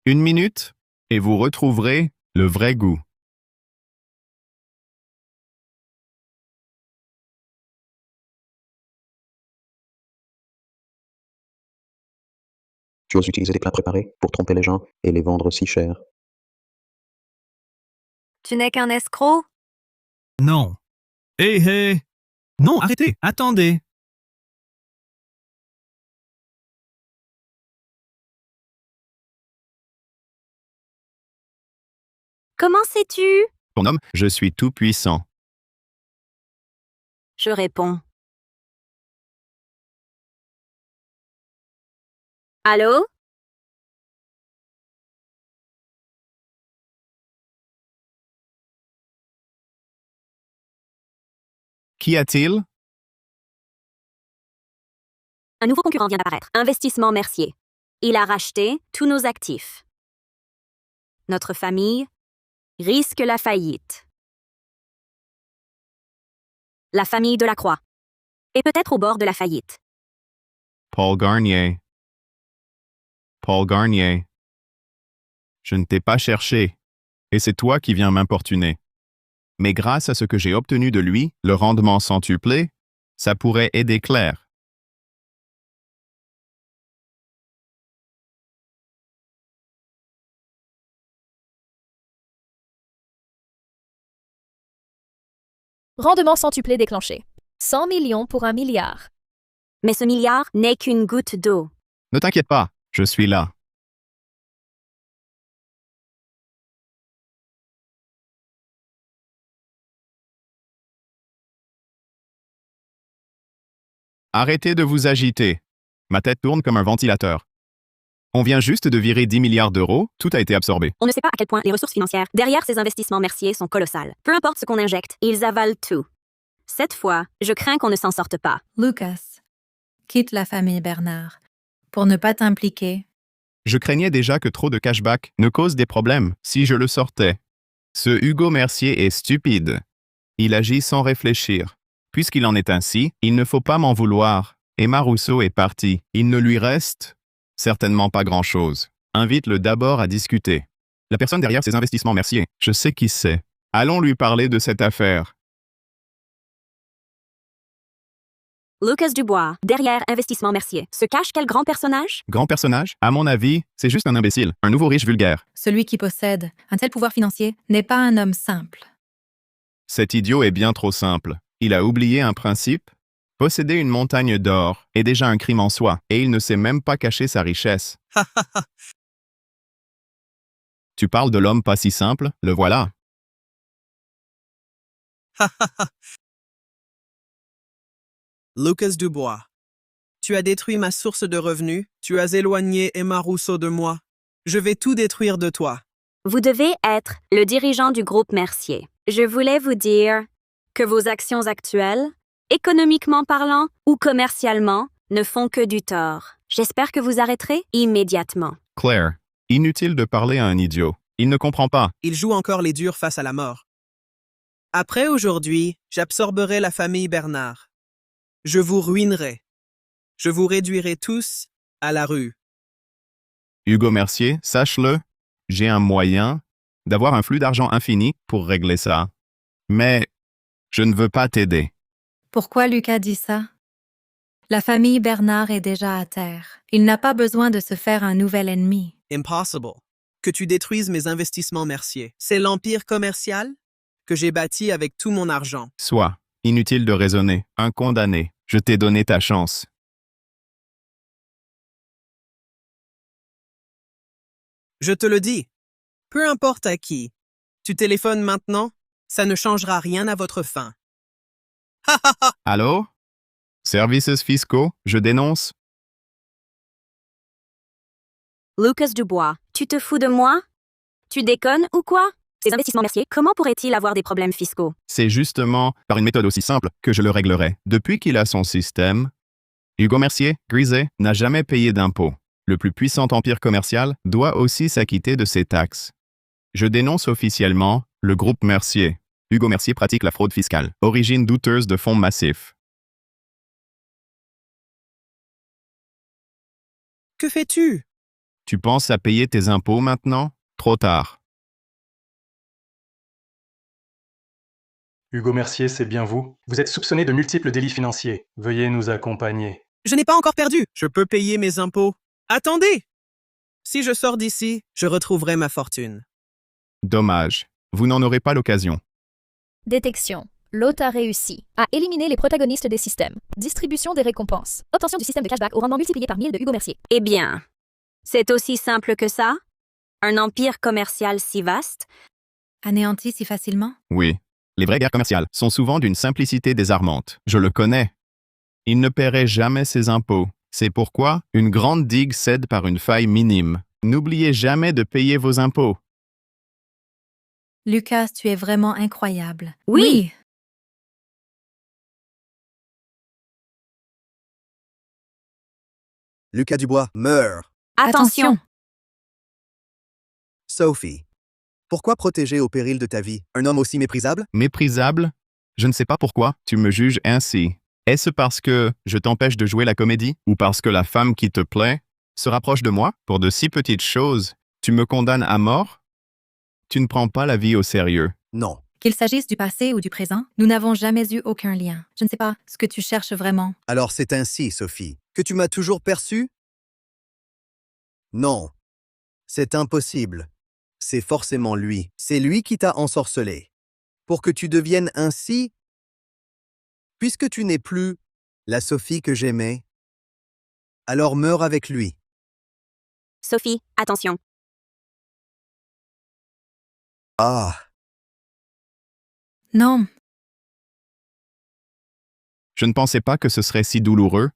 Une minute, et vous retrouverez le vrai goût. Tu oses utiliser des plats préparés pour tromper les gens et les vendre si cher. Tu n'es qu'un escroc? Non. Hé, hé! Non, arrêtez! Attendez! Comment sais-tu? Ton homme, je suis tout puissant. Je réponds. Allô? Qu'y a-t-il? Un nouveau concurrent vient d'apparaître. Investissement Mercier. Il a racheté tous nos actifs. Notre famille risque la faillite. La famille Delacroix est peut-être au bord de la faillite. Paul Garnier. Paul Garnier. Je ne t'ai pas cherché, et c'est toi qui viens m'importuner. Mais grâce à ce que j'ai obtenu de lui, le rendement centuplé, ça pourrait aider Claire. Rendement centuplé déclenché. 100 millions pour 1 milliard. Mais ce milliard n'est qu'une goutte d'eau. Ne t'inquiète pas, je suis là. Arrêtez de vous agiter. Ma tête tourne comme un ventilateur. On vient juste de virer 10 milliards d'euros, tout a été absorbé. On ne sait pas à quel point les ressources financières derrière ces investissements Mercier sont colossales. Peu importe ce qu'on injecte, ils avalent tout. Cette fois, je crains qu'on ne s'en sorte pas. Lucas, quitte la famille Bernard pour ne pas t'impliquer. Je craignais déjà que trop de cashback ne cause des problèmes si je le sortais. Ce Hugo Mercier est stupide. Il agit sans réfléchir. Puisqu'il en est ainsi, il ne faut pas m'en vouloir. Emma Rousseau est partie. Il ne lui reste certainement pas grand-chose. Invite-le d'abord à discuter. La personne derrière ces investissements Mercier, je sais qui c'est. Allons lui parler de cette affaire. Lucas Dubois, derrière Investissement Mercier, se cache quel grand personnage? Grand personnage? À mon avis, c'est juste un imbécile, un nouveau riche vulgaire. Celui qui possède un tel pouvoir financier n'est pas un homme simple. Cet idiot est bien trop simple. Il a oublié un principe. Posséder une montagne d'or est déjà un crime en soi, et il ne sait même pas cacher sa richesse. Tu parles de l'homme pas si simple, le voilà. Lucas Dubois. Tu as détruit ma source de revenus, tu as éloigné Emma Rousseau de moi. Je vais tout détruire de toi. Vous devez être le dirigeant du groupe Mercier. Je voulais vous dire que vos actions actuelles, économiquement parlant ou commercialement, ne font que du tort. J'espère que vous arrêterez immédiatement. Claire, inutile de parler à un idiot. Il ne comprend pas. Il joue encore les durs face à la mort. Après aujourd'hui, j'absorberai la famille Bernard. Je vous ruinerai. Je vous réduirai tous à la rue. Hugo Mercier, sache-le, j'ai un moyen d'avoir un flux d'argent infini pour régler ça. Mais je ne veux pas t'aider. Pourquoi Lucas dit ça? La famille Bernard est déjà à terre. Il n'a pas besoin de se faire un nouvel ennemi. Impossible. Que tu détruises mes investissements Mercier. C'est l'empire commercial que j'ai bâti avec tout mon argent. Sois. Inutile de raisonner. Un condamné. Je t'ai donné ta chance. Je te le dis. Peu importe à qui. Tu téléphones maintenant, ça ne changera rien à votre fin. Allô? Services fiscaux, je dénonce. Lucas Dubois, tu te fous de moi? Tu déconnes ou quoi? Ces investissements Mercier, comment pourraient-ils avoir des problèmes fiscaux? C'est justement par une méthode aussi simple que je le réglerai. Depuis qu'il a son système, Hugo Mercier, grisé, n'a jamais payé d'impôts. Le plus puissant empire commercial doit aussi s'acquitter de ses taxes. Je dénonce officiellement le groupe Mercier. Hugo Mercier pratique la fraude fiscale. Origine douteuse de fonds massifs. Que fais-tu? Tu penses à payer tes impôts maintenant? Trop tard. Hugo Mercier, c'est bien vous. Vous êtes soupçonné de multiples délits financiers. Veuillez nous accompagner. Je n'ai pas encore perdu. Je peux payer mes impôts. Attendez! Si je sors d'ici, je retrouverai ma fortune. Dommage. Vous n'en aurez pas l'occasion. Détection. L'hôte a réussi à éliminer les protagonistes des systèmes. Distribution des récompenses. Obtention du système de cashback au rendement multiplié par 1000 de Hugo Mercier. Eh bien, c'est aussi simple que ça? Un empire commercial si vaste? Anéanti si facilement? Oui. Les vraies guerres commerciales sont souvent d'une simplicité désarmante. Je le connais. Il ne paierait jamais ses impôts. C'est pourquoi une grande digue cède par une faille minime. N'oubliez jamais de payer vos impôts. Lucas, tu es vraiment incroyable. Oui. Lucas Dubois meurt. Attention! Sophie. Pourquoi protéger au péril de ta vie un homme aussi méprisable? Méprisable? Je ne sais pas pourquoi tu me juges ainsi. Est-ce parce que je t'empêche de jouer la comédie ou parce que la femme qui te plaît se rapproche de moi? Pour de si petites choses, tu me condamnes à mort? Tu ne prends pas la vie au sérieux. Non. Qu'il s'agisse du passé ou du présent, nous n'avons jamais eu aucun lien. Je ne sais pas ce que tu cherches vraiment. Alors c'est ainsi, Sophie, que tu m'as toujours perçu? Non. C'est impossible. C'est forcément lui. C'est lui qui t'a ensorcelé. Pour que tu deviennes ainsi, puisque tu n'es plus la Sophie que j'aimais, alors meurs avec lui. Sophie, attention. Ah, Non, Je ne pensais pas que ce serait si douloureux.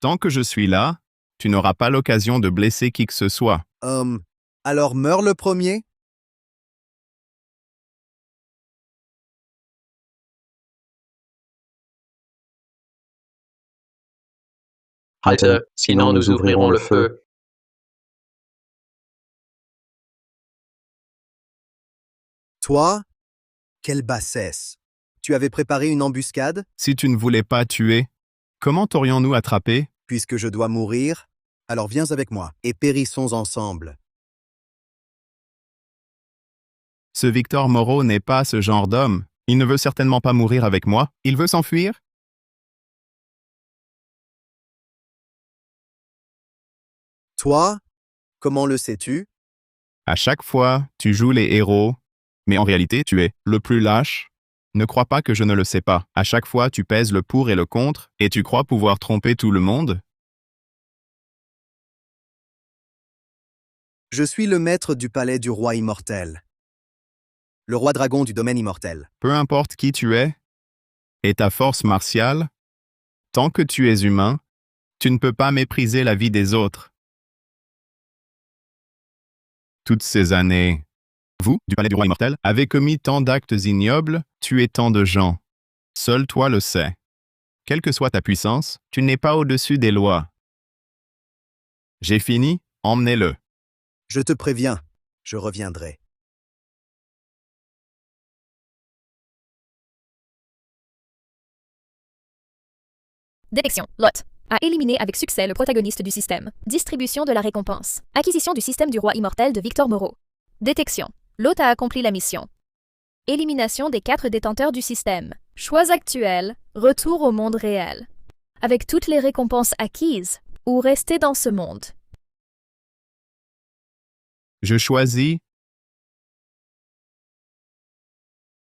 Tant que je suis là, tu n'auras pas l'occasion de blesser qui que ce soit. alors meurs le premier? Heiter, sinon nous ouvrirons le feu. Toi? Quelle bassesse! Tu avais préparé une embuscade? Si tu ne voulais pas tuer, comment t'aurions-nous attrapé? Puisque je dois mourir, alors viens avec moi et périssons ensemble. Ce Victor Moreau n'est pas ce genre d'homme. Il ne veut certainement pas mourir avec moi. Il veut s'enfuir? Toi? Comment le sais-tu? À chaque fois, tu joues les héros, mais en réalité, tu es le plus lâche. Ne crois pas que je ne le sais pas. À chaque fois, tu pèses le pour et le contre, et tu crois pouvoir tromper tout le monde? Je suis le maître du palais du roi immortel. Le roi dragon du domaine immortel. Peu importe qui tu es, et ta force martiale, tant que tu es humain, tu ne peux pas mépriser la vie des autres. Toutes ces années, vous, du palais du roi immortel, avez commis tant d'actes ignobles, tué tant de gens. Seul toi le sais. Quelle que soit ta puissance, tu n'es pas au-dessus des lois. J'ai fini, emmenez-le. Je te préviens, je reviendrai. Détection. Lot. A éliminé avec succès le protagoniste du système. Distribution de la récompense. Acquisition du système du roi immortel de Victor Moreau. Détection. Lot a accompli la mission. Élimination des 4 détenteurs du système. Choix actuels. Retour au monde réel. Avec toutes les récompenses acquises, ou rester dans ce monde. Je choisis